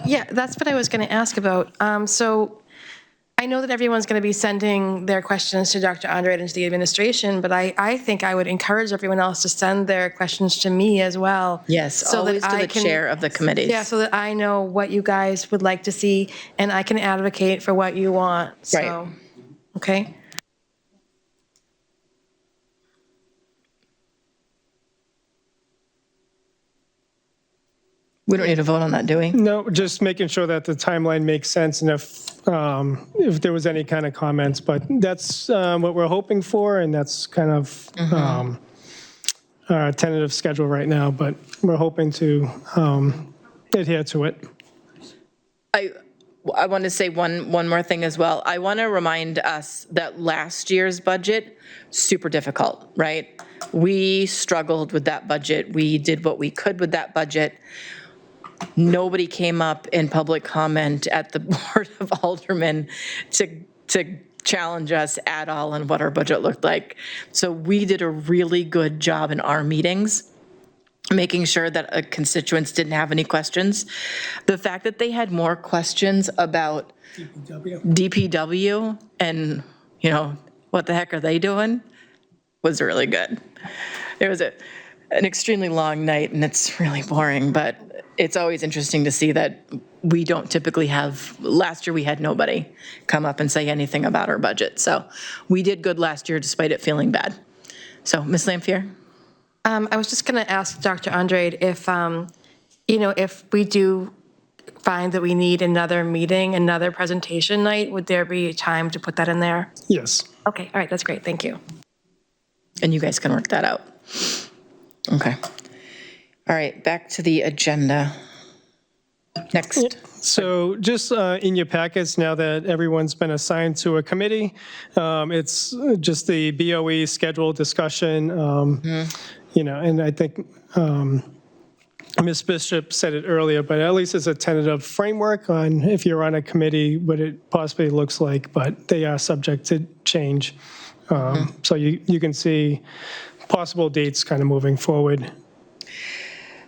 Yeah, that's what I was going to ask about. So I know that everyone's going to be sending their questions to Dr. Andrade and to the administration, but I think I would encourage everyone else to send their questions to me as well. Yes, so always that to I the can, chair of the committees. Yeah, so that I know what you guys would like to see and I can advocate for what you want. So, Right. Okay. We don't need to vote on that, do we? No, just making sure that the timeline makes sense and if there was any kind of comments, but that's what we're hoping for, and that's kind of our tentative schedule right now, but we're hoping to adhere to it. I want to say one more thing as well. I want to remind us that last year's budget, super difficult, right? We struggled with that budget. We did what we could with that budget. Nobody came up in public comment at the Board of Aldermen to challenge us at all on what our budget looked like. So we did a really good job in our meetings, making sure that constituents didn't have any questions. The fact that they had more questions about DPW and, what the heck are they doing, was really good. It was an extremely long night, and it's really boring, but it's always interesting to see that we don't typically have, last year we had nobody come up and say anything about our budget. So we did good last year despite it feeling bad. So, Ms. Lampier? I was just going to ask Dr. Andrade if, if we do find that we need another meeting, another presentation night, would there be time to put that in there? Yes. Okay, all right, that's great, thank you. And you guys can work that out. Okay. All right, back to the agenda. Next. So just in your packets, now that everyone's been assigned to a committee, it's just the BOE schedule discussion, and I think Ms. Bishop said it earlier, but at least it's a tentative framework on if you're on a committee, what it possibly looks like, but they are subject to change. So you can see possible dates kind of moving forward.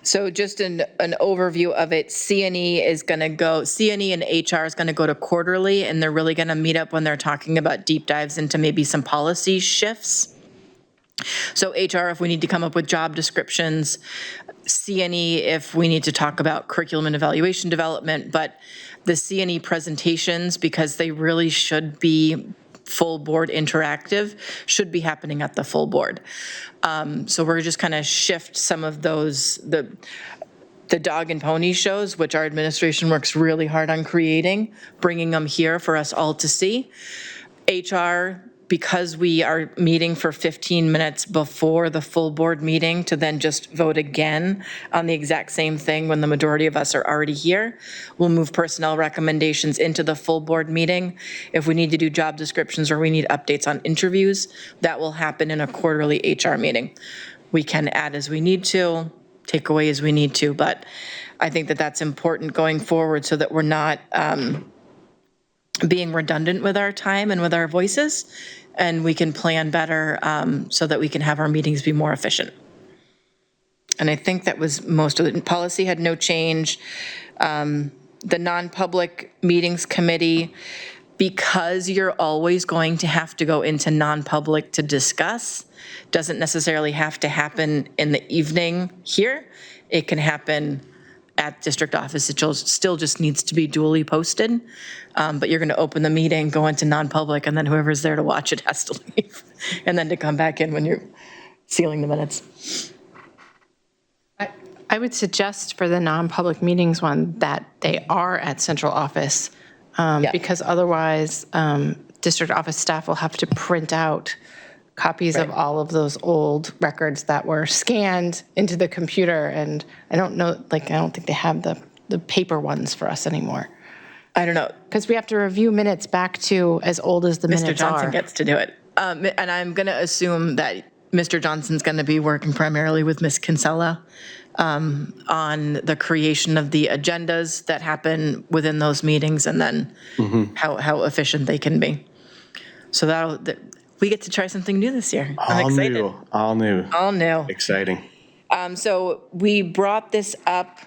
So just an overview of it, C&E and HR is going to go to quarterly, and they're really going to meet up when they're talking about deep dives into maybe some policy shifts. So HR, if we need to come up with job descriptions, C&E, if we need to talk about curriculum and evaluation development, but the C&E presentations, because they really should be full board interactive, should be happening at the full board. So we're just kind of shift some of those, the dog and pony shows, which our administration works really hard on creating, bringing them here for us all to see. HR, because we are meeting for 15 minutes before the full board meeting to then just vote again on the exact same thing when the majority of us are already here, we'll move personnel recommendations into the full board meeting. If we need to do job descriptions or we need updates on interviews, that will happen in a quarterly HR meeting. We can add as we need to, take away as we need to, but I think that that's important going forward so that we're not being redundant with our time and with our voices, and we can plan better so that we can have our meetings be more efficient. And I think that was most of it. Policy had no change. The non-public meetings committee, because you're always going to have to go into non-public to discuss, doesn't necessarily have to happen in the evening here. It can happen at district office. It still just needs to be duly posted. But you're going to open the meeting, go into non-public, and then whoever's there to watch it has to leave, and then to come back in when you're sealing the minutes. I would suggest for the non-public meetings one that they are at central office, because otherwise district office staff will have to print out copies of all of those old records that were scanned into the computer, and I don't think they have the paper ones for us anymore. I don't know. Because we have to review minutes back to as old as the minutes are. Mr. Johnson gets to do it. And I'm going to assume that Mr. Johnson's going to be working primarily with Ms. Kinsella on the creation of the agendas that happen within those meetings, and then how efficient they can be. So we get to try something new this year. I'm excited. All new. All new. Exciting. So we brought this up.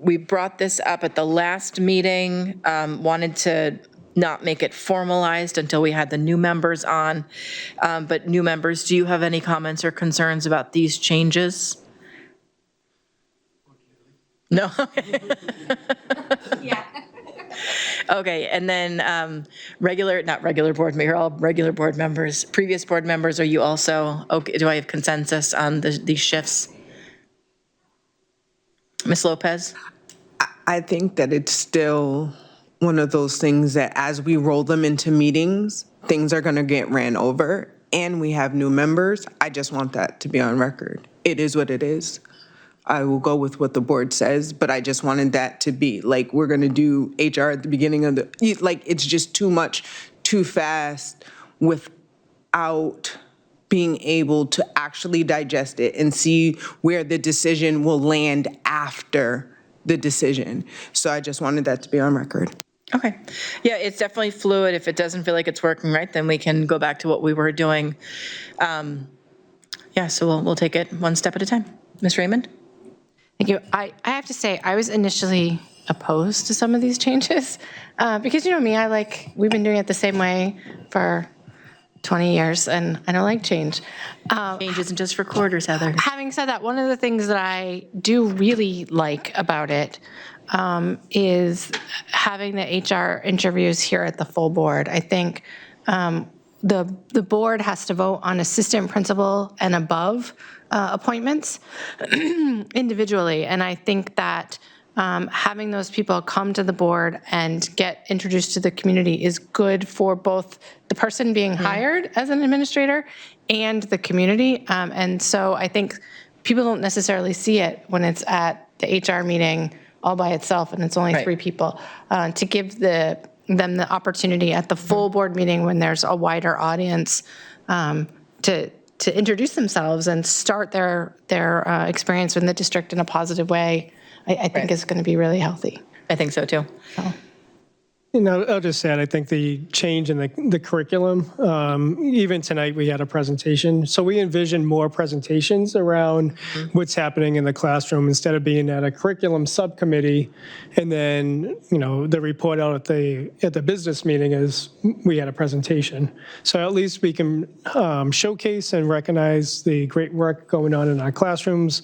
At the last meeting. Wanted to not make it formalized until we had the new members on. But new members, do you have any comments or concerns about these changes? No? Yeah. Okay, and then not regular board members, you're all regular board members. Previous board members, are you also, okay, do I have consensus on these shifts? Ms. Lopez? I think that it's still one of those things that as we roll them into meetings, things are going to get ran over, and we have new members. I just want that to be on record. It is what it is. I will go with what the board says, but I just wanted that to be, like, we're going to do HR at the beginning of the, like, it's just too much, too fast without being able to actually digest it and see where the decision will land after the decision. So I just wanted that to be on record. Okay. Yeah, it's definitely fluid. If it doesn't feel like it's working right, then we can go back to what we were doing. Yeah, so we'll take it one step at a time. Ms. Raymond? Thank you. I have to say, I was initially opposed to some of these changes because, you know me, we've been doing it the same way for 20 years, and I don't like change. Change isn't just for quarters, Heather. Having said that, one of the things that I do really like about it is having the HR interviews here at the full board. I think the board has to vote on assistant principal and above appointments individually, and I think that having those people come to the board and get introduced to the community is good for both the person being hired as an administrator and the community. And so I think people don't necessarily see it when it's at the HR meeting all by itself and it's only Right. 3 people. To give them the opportunity at the full board meeting when there's a wider audience to introduce themselves and start their experience in the district in a positive way, I think is going to be really healthy. I think so, too. I'll just add, I think the change in the curriculum, even tonight we had a presentation. So we envision more presentations around what's happening in the classroom instead of being at a curriculum subcommittee. And then, the report out at the business meeting is we had a presentation. So at least we can showcase and recognize the great work going on in our classrooms.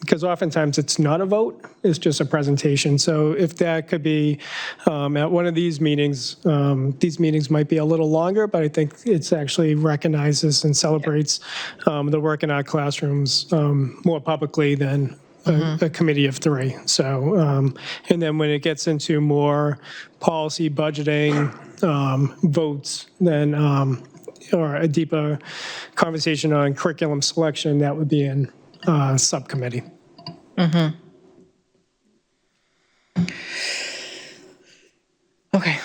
Because oftentimes it's not a vote, it's just a presentation. So if that could be at one of these meetings might be a little longer, but I think it's actually recognizes and celebrates the work in our classrooms more publicly than a committee of 3. So, and then when it gets into more policy budgeting votes, then, or a deeper conversation on curriculum selection, that would be in subcommittee. Okay.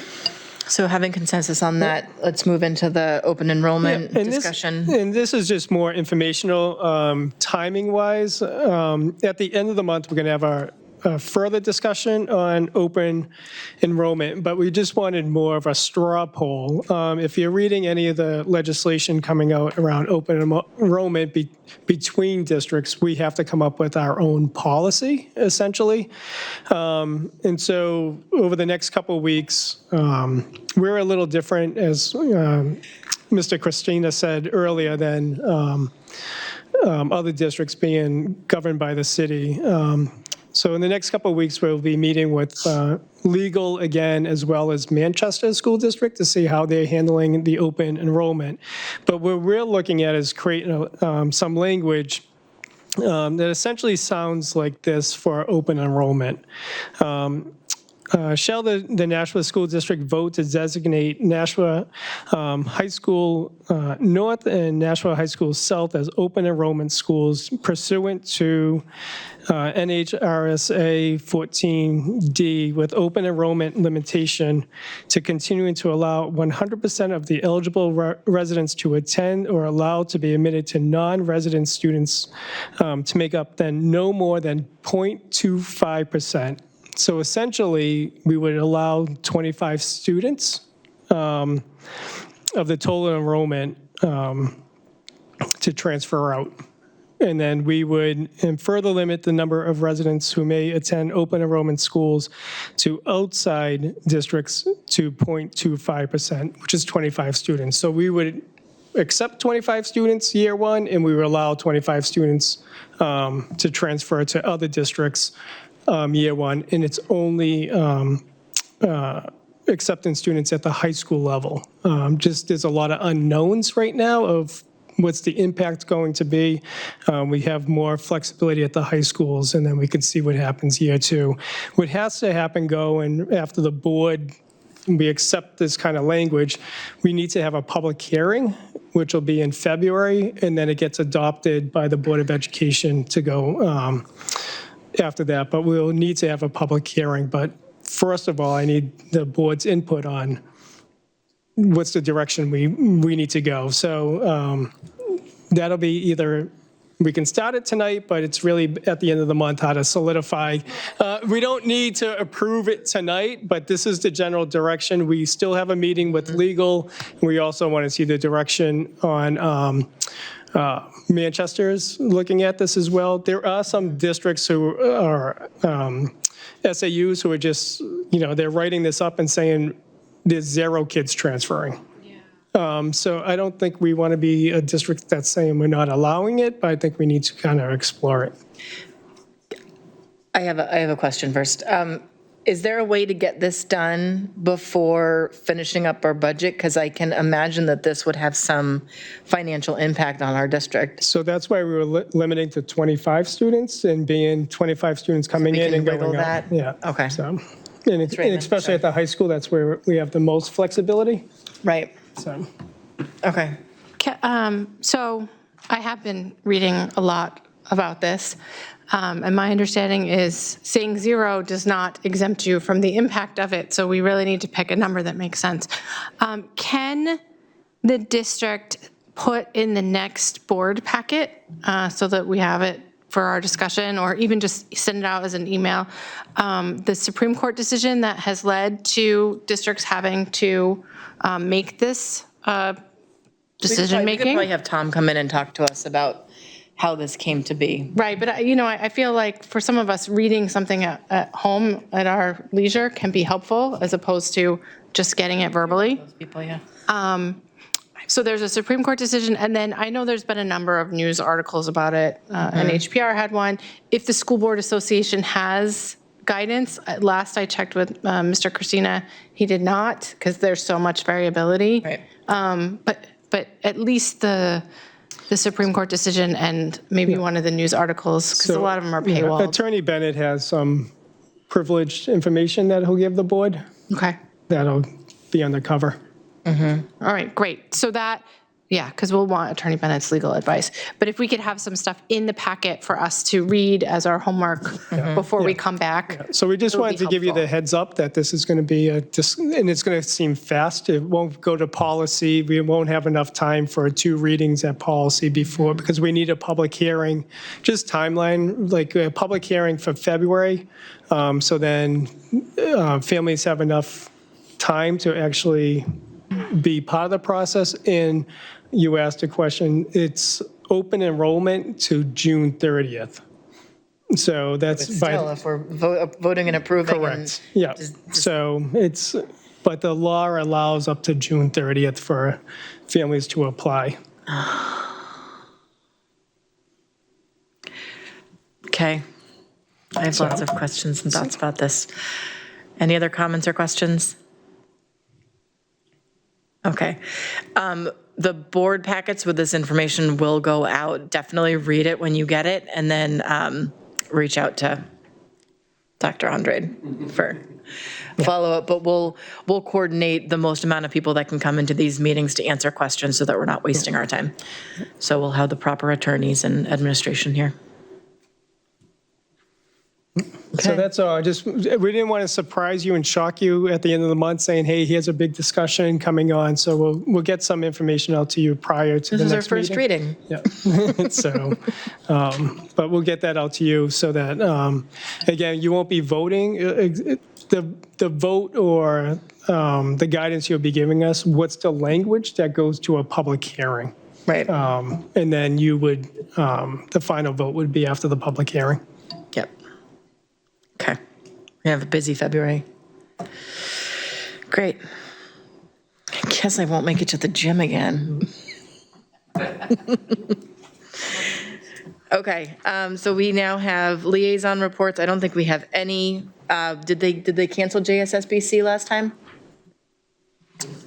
So having consensus on that, let's move into the open enrollment discussion. And this is just more informational, timing-wise. At the end of the month, we're going to have our further discussion on open enrollment, but we just wanted more of a straw poll. If you're reading any of the legislation coming out around open enrollment between districts, we have to come up with our own policy, essentially. And so over the next couple of weeks, we're a little different, as Mr. Christina said earlier, than other districts being governed by the city. So in the next couple of weeks, we'll be meeting with legal again, as well as Manchester School District to see how they're handling the open enrollment. But what we're looking at is creating some language that essentially sounds like this for open enrollment. Shall the Nashua School District vote to designate Nashua High School North and Nashua High School South as open enrollment schools pursuant to NHRSA 14D with open enrollment limitation to continuing to allow 100% of the eligible residents to attend or allowed to be admitted to non-resident students to make up then no more than 0.25%. So essentially, we would allow 25 students of the total enrollment to transfer out. And then we would further limit the number of residents who may attend open enrollment schools to outside districts to 0.25%, which is 25 students. So we would accept 25 students year 1, and we would allow 25 students to transfer to other districts year 1, and it's only accepting students at the high school level. Just there's a lot of unknowns right now of what's the impact going to be. We have more flexibility at the high schools, and then we can see what happens year 2. What has to happen, and after the board, we accept this kind of language, we need to have a public hearing which will be in February, and then it gets adopted by the Board of Education to go after that. But we'll need to have a public hearing. But first of all, I need the board's input on what's the direction we need to go. So that'll be either, we can start it tonight, but it's really at the end of the month how to solidify. We don't need to approve it tonight, but this is the general direction. We still have a meeting with legal. We also want to see the direction on Manchester's looking at this as well. There are some districts who are SAUs who are just, they're writing this up and saying there's 0 kids transferring. So I don't think we want to be a district that's saying we're not allowing it, but I think we need to kind of explore it. I have a question first. Is there a way to get this done before finishing up our budget? Because I can imagine that this would have some financial impact on our district. So that's why we were limiting to 25 students and being 25 students coming in and going wiggle out. that? Yeah. Okay. So, and especially at the high school, that's where we have the most flexibility. Right. So. Okay. So I have been reading a lot about this, and my understanding is saying 0 does not exempt you from the impact of it, so we really need to pick a number that makes sense. Can the district put in the next board packet so that we have it for our discussion, or even just send it out as an email, the Supreme Court decision that has led to districts having to make this decision We could making? probably have Tom come in and talk to us about how this came to be. Right, but I feel like for some of us, reading something at home at our leisure can be helpful as opposed to just getting it verbally. People, yeah. So there's a Supreme Court decision, and then I know there's been a number of news articles about it. NHPR had one. If the School Board Association has guidance, last I checked with Mr. Christina, he did not, because there's so much variability. Right. But at least the Supreme Court decision and maybe one of the news articles, because a lot of them are paywalled. Attorney Bennett has some privileged information that he'll give the board. Okay. That'll be undercover. All right, great. So that, because we'll want Attorney Bennett's legal advice. But if we could have some stuff in the packet for us to read as our homework before we come back. So we just would wanted be to give you the helpful. heads up that this is going to be and it's going to seem fast. It won't go to policy. We won't have enough time for 2 readings at policy before, because we need a public hearing, just timeline, like a public hearing for February. So then families have enough time to actually be part of the process. And you asked a question, it's open enrollment to June 30th. So that's Still, if we're voting and approving. correct. Yeah. So but the law allows up to June 30th for families to apply. Okay. I have lots of questions and thoughts about this. Any other comments or questions? Okay. The board packets with this information will go out. Definitely read it when you get it, and then reach out to Dr. Andrade for follow-up. But we'll coordinate the most amount of people that can come into these meetings to answer questions so that we're not wasting our time. So we'll have the proper attorneys and administration here. So that's all. We didn't want to surprise you and shock you at the end of the month saying, hey, here's a big discussion coming on. So we'll get some information out to you prior to the This is our next first meeting. reading. Yeah. So, but we'll get that out to you so that, again, you won't be voting. The vote or the guidance you'll be giving us, what's the language that goes to a public hearing? Right. And then you would, the final vote would be after the public hearing. Yep. Okay. We have a busy February. Great. I guess I won't make it to the gym again. Okay, so we now have liaison reports. I don't think we have any. Did they cancel JSSBC last time?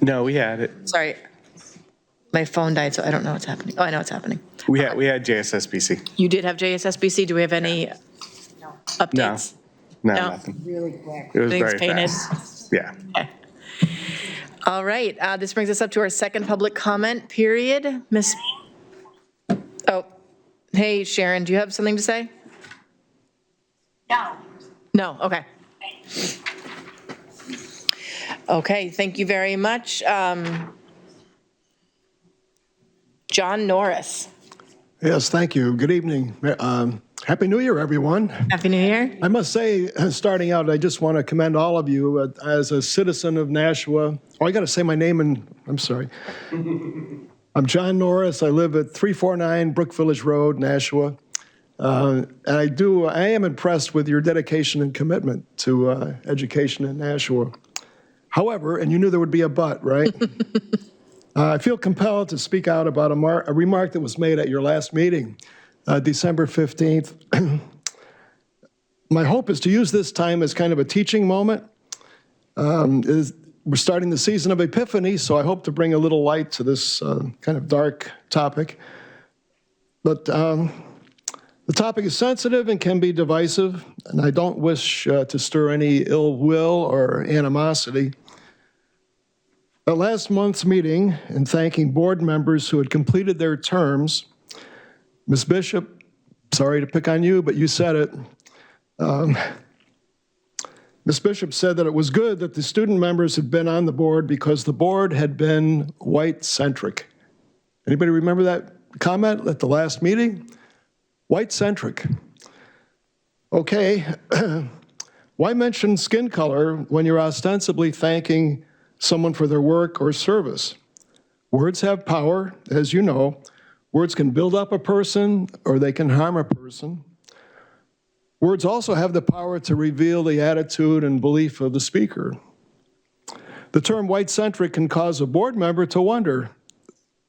No, we had it. Sorry. My phone died, so I don't know what's happening. Oh, I know what's happening. We had JSSBC. You did have JSSBC. Do we have any updates? No, No. nothing. Really quick. It was Things very painted? fast. Yeah. All right, this brings us up to our second public comment period. Oh, hey, Sharon, do you have something to say? No. No, okay. Okay, thank you very much. John Norris. Yes, thank you. Good evening. Happy New Year, everyone. Happy New Year. I must say, starting out, I just want to commend all of you as a citizen of Nashua. Oh, I got to say my name, and I'm sorry. I'm John Norris. I live at 349 Brook Village Road, Nashua. And I am impressed with your dedication and commitment to education in Nashua. However, and you knew there would be a but, right? I feel compelled to speak out about a remark that was made at your last meeting, December 15th. My hope is to use this time as kind of a teaching moment. We're starting the season of Epiphany, so I hope to bring a little light to this kind of dark topic. But the topic is sensitive and can be divisive, and I don't wish to stir any ill will or animosity. At last month's meeting, in thanking board members who had completed their terms, Ms. Bishop, sorry to pick on you, but you said it. Ms. Bishop said that it was good that the student members had been on the board because the board had been white-centric. Anybody remember that comment at the last meeting? White-centric. Okay, why mention skin color when you're ostensibly thanking someone for their work or service? Words have power, as you know. Words can build up a person or they can harm a person. Words also have the power to reveal the attitude and belief of the speaker. The term white-centric can cause a board member to wonder,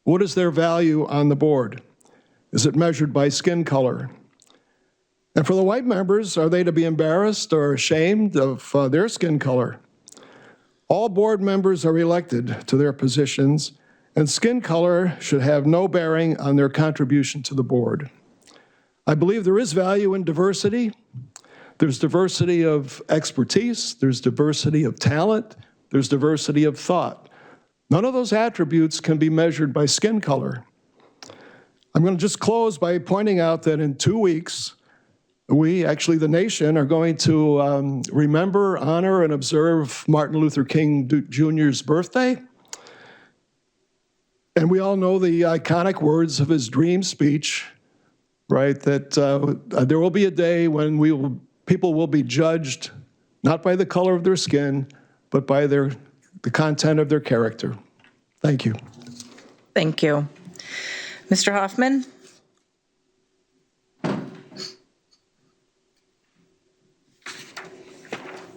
what is their value on the board? Is it measured by skin color? And for the white members, are they to be embarrassed or ashamed of their skin color? All board members are elected to their positions, and skin color should have no bearing on their contribution to the board. I believe there is value in diversity. There's diversity of expertise, there's diversity of talent, there's diversity of thought. None of those attributes can be measured by skin color. I'm going to just close by pointing out that in 2 weeks, we, actually the nation, are going to remember, honor, and observe Martin Luther King Jr.'s birthday. And we all know the iconic words of his dream speech, right? That there will be a day when people will be judged not by the color of their skin, but by the content of their character. Thank you. Thank you. Mr. Hoffman?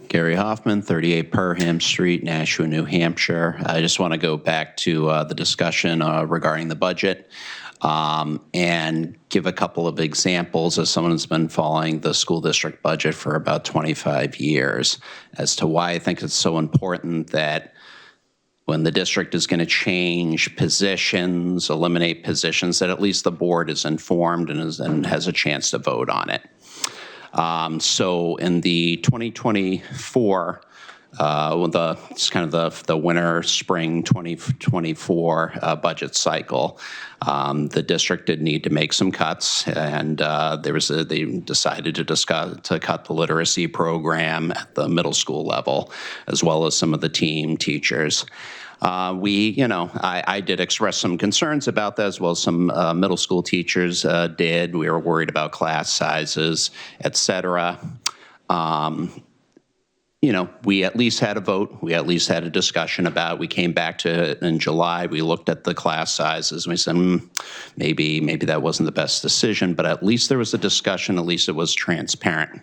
Gary Hoffman, 38 Perham Street, Nashua, New Hampshire. I just want to go back to the discussion regarding the budget and give a couple of examples as someone who's been following the school district budget for about 25 years as to why I think it's so important that when the district is going to change positions, eliminate positions, that at least the board is informed and has a chance to vote on it. So in the 2024, it's kind of the winter, spring 2024 budget cycle, the district did need to make some cuts, and they decided to cut the literacy program at the middle school level, as well as some of the team teachers. I did express some concerns about that, as well as some middle school teachers did. We were worried about class sizes, et cetera. We at least had a vote. We at least had a discussion about it. We came back to it in July. We looked at the class sizes, and we said, maybe that wasn't the best decision, but at least there was a discussion. At least it was transparent.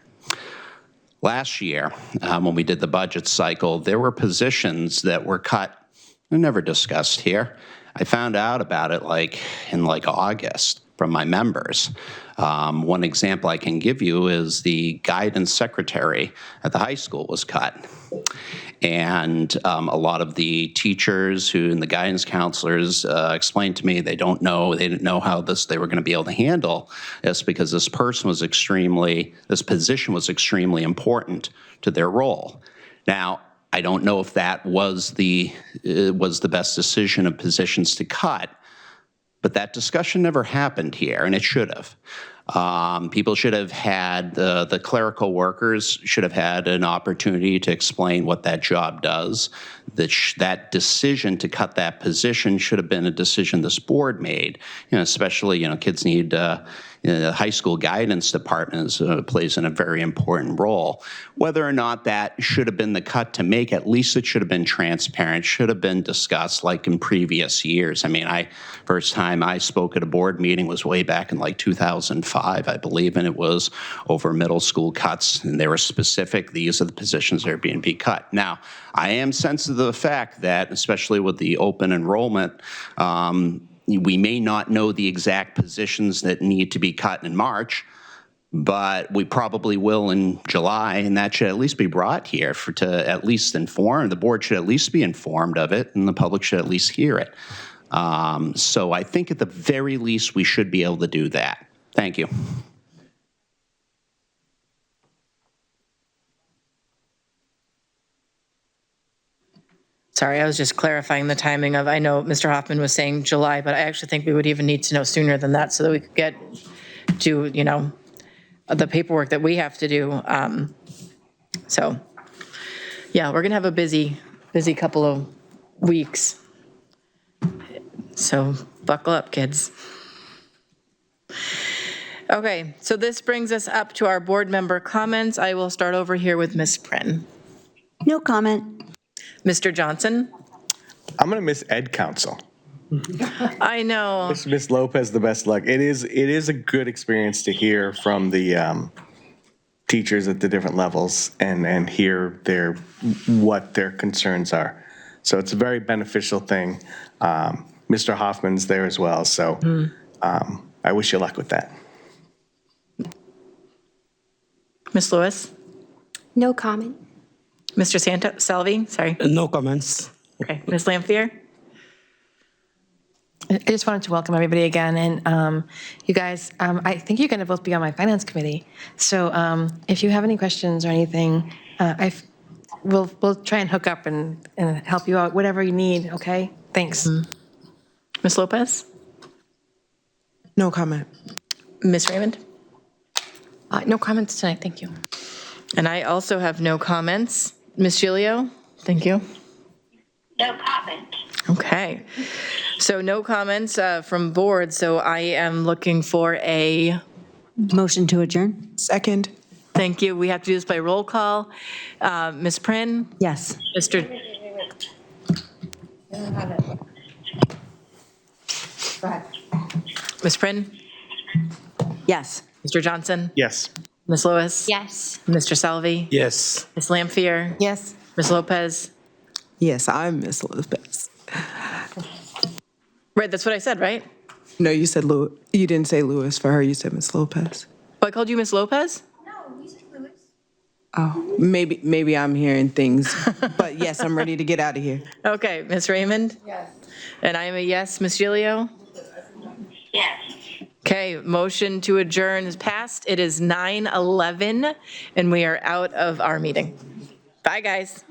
Last year, when we did the budget cycle, there were positions that were cut and never discussed here. I found out about it in August from my members. One example I can give you is the guidance secretary at the high school was cut. And a lot of the teachers and the guidance counselors explained to me they didn't know how they were going to be able to handle this, because this position was extremely important to their role. Now, I don't know if that was the best decision of positions to cut, but that discussion never happened here, and it should have. People should have had, the clerical workers should have had an opportunity to explain what that job does. That decision to cut that position should have been a decision this board made, especially, kids need, the high school guidance department plays in a very important role. Whether or not that should have been the cut to make, at least it should have been transparent, should have been discussed like in previous years. I mean, first time I spoke at a board meeting was way back in like 2005, I believe, and it was over middle school cuts, and they were specific, these are the positions that are being cut. Now, I am sensitive to the fact that, especially with the open enrollment, we may not know the exact positions that need to be cut in March, but we probably will in July, and that should at least be brought here to at least inform. The board should at least be informed of it, and the public should at least hear it. So I think at the very least, we should be able to do that. Thank you. Sorry, I was just clarifying the timing of, I know Mr. Hoffman was saying July, but I actually think we would even need to know sooner than that so that we could get to, the paperwork that we have to do. So, yeah, we're going to have a busy couple of weeks. So buckle up, kids. Okay, so this brings us up to our board member comments. I will start over here with Ms. Prin. No comment. Mr. Johnson? I'm going to miss Ed Council. I know. Wish Ms. Lopez the best luck. It is a good experience to hear from the teachers at the different levels and hear what their concerns are. So it's a very beneficial thing. Mr. Hoffman's there as well, so I wish you luck with that. Ms. Lewis? No comment. Mr. Salvi, sorry. No comments. Okay, Ms. Lampier? I just wanted to welcome everybody again, and you guys, I think you're going to both be on my finance committee. So if you have any questions or anything, we'll try and hook up and help you out, whatever you need, okay? Thanks. Ms. Lopez? No comment. Ms. Raymond? No comments tonight, thank you. And I also have no comments. Ms. Gilio? Thank you. No comment. Okay. So no comments from board, so I am looking for a... Motion to adjourn? Second. Thank you. We have to do this by roll call. Ms. Prin? Yes. Mr. Ms. Prin? Yes. Mr. Johnson? Yes. Ms. Lewis? Yes. Mr. Salvi? Yes. Ms. Lampier? Yes. Ms. Lopez? Yes, I'm Miss Lopez. Right, that's what I said, right? No, you said Lewis. You didn't say Lewis for her. You said Miss Lopez. Oh, I called you Ms. Lopez? Oh, maybe I'm hearing things. But yes, I'm ready to get out of here. Okay, Ms. Raymond? Yes. And I am a yes. Ms. Gilio? Yes. Okay, motion to adjourn is passed. It is 9:11, and we are out of our meeting. Bye, guys.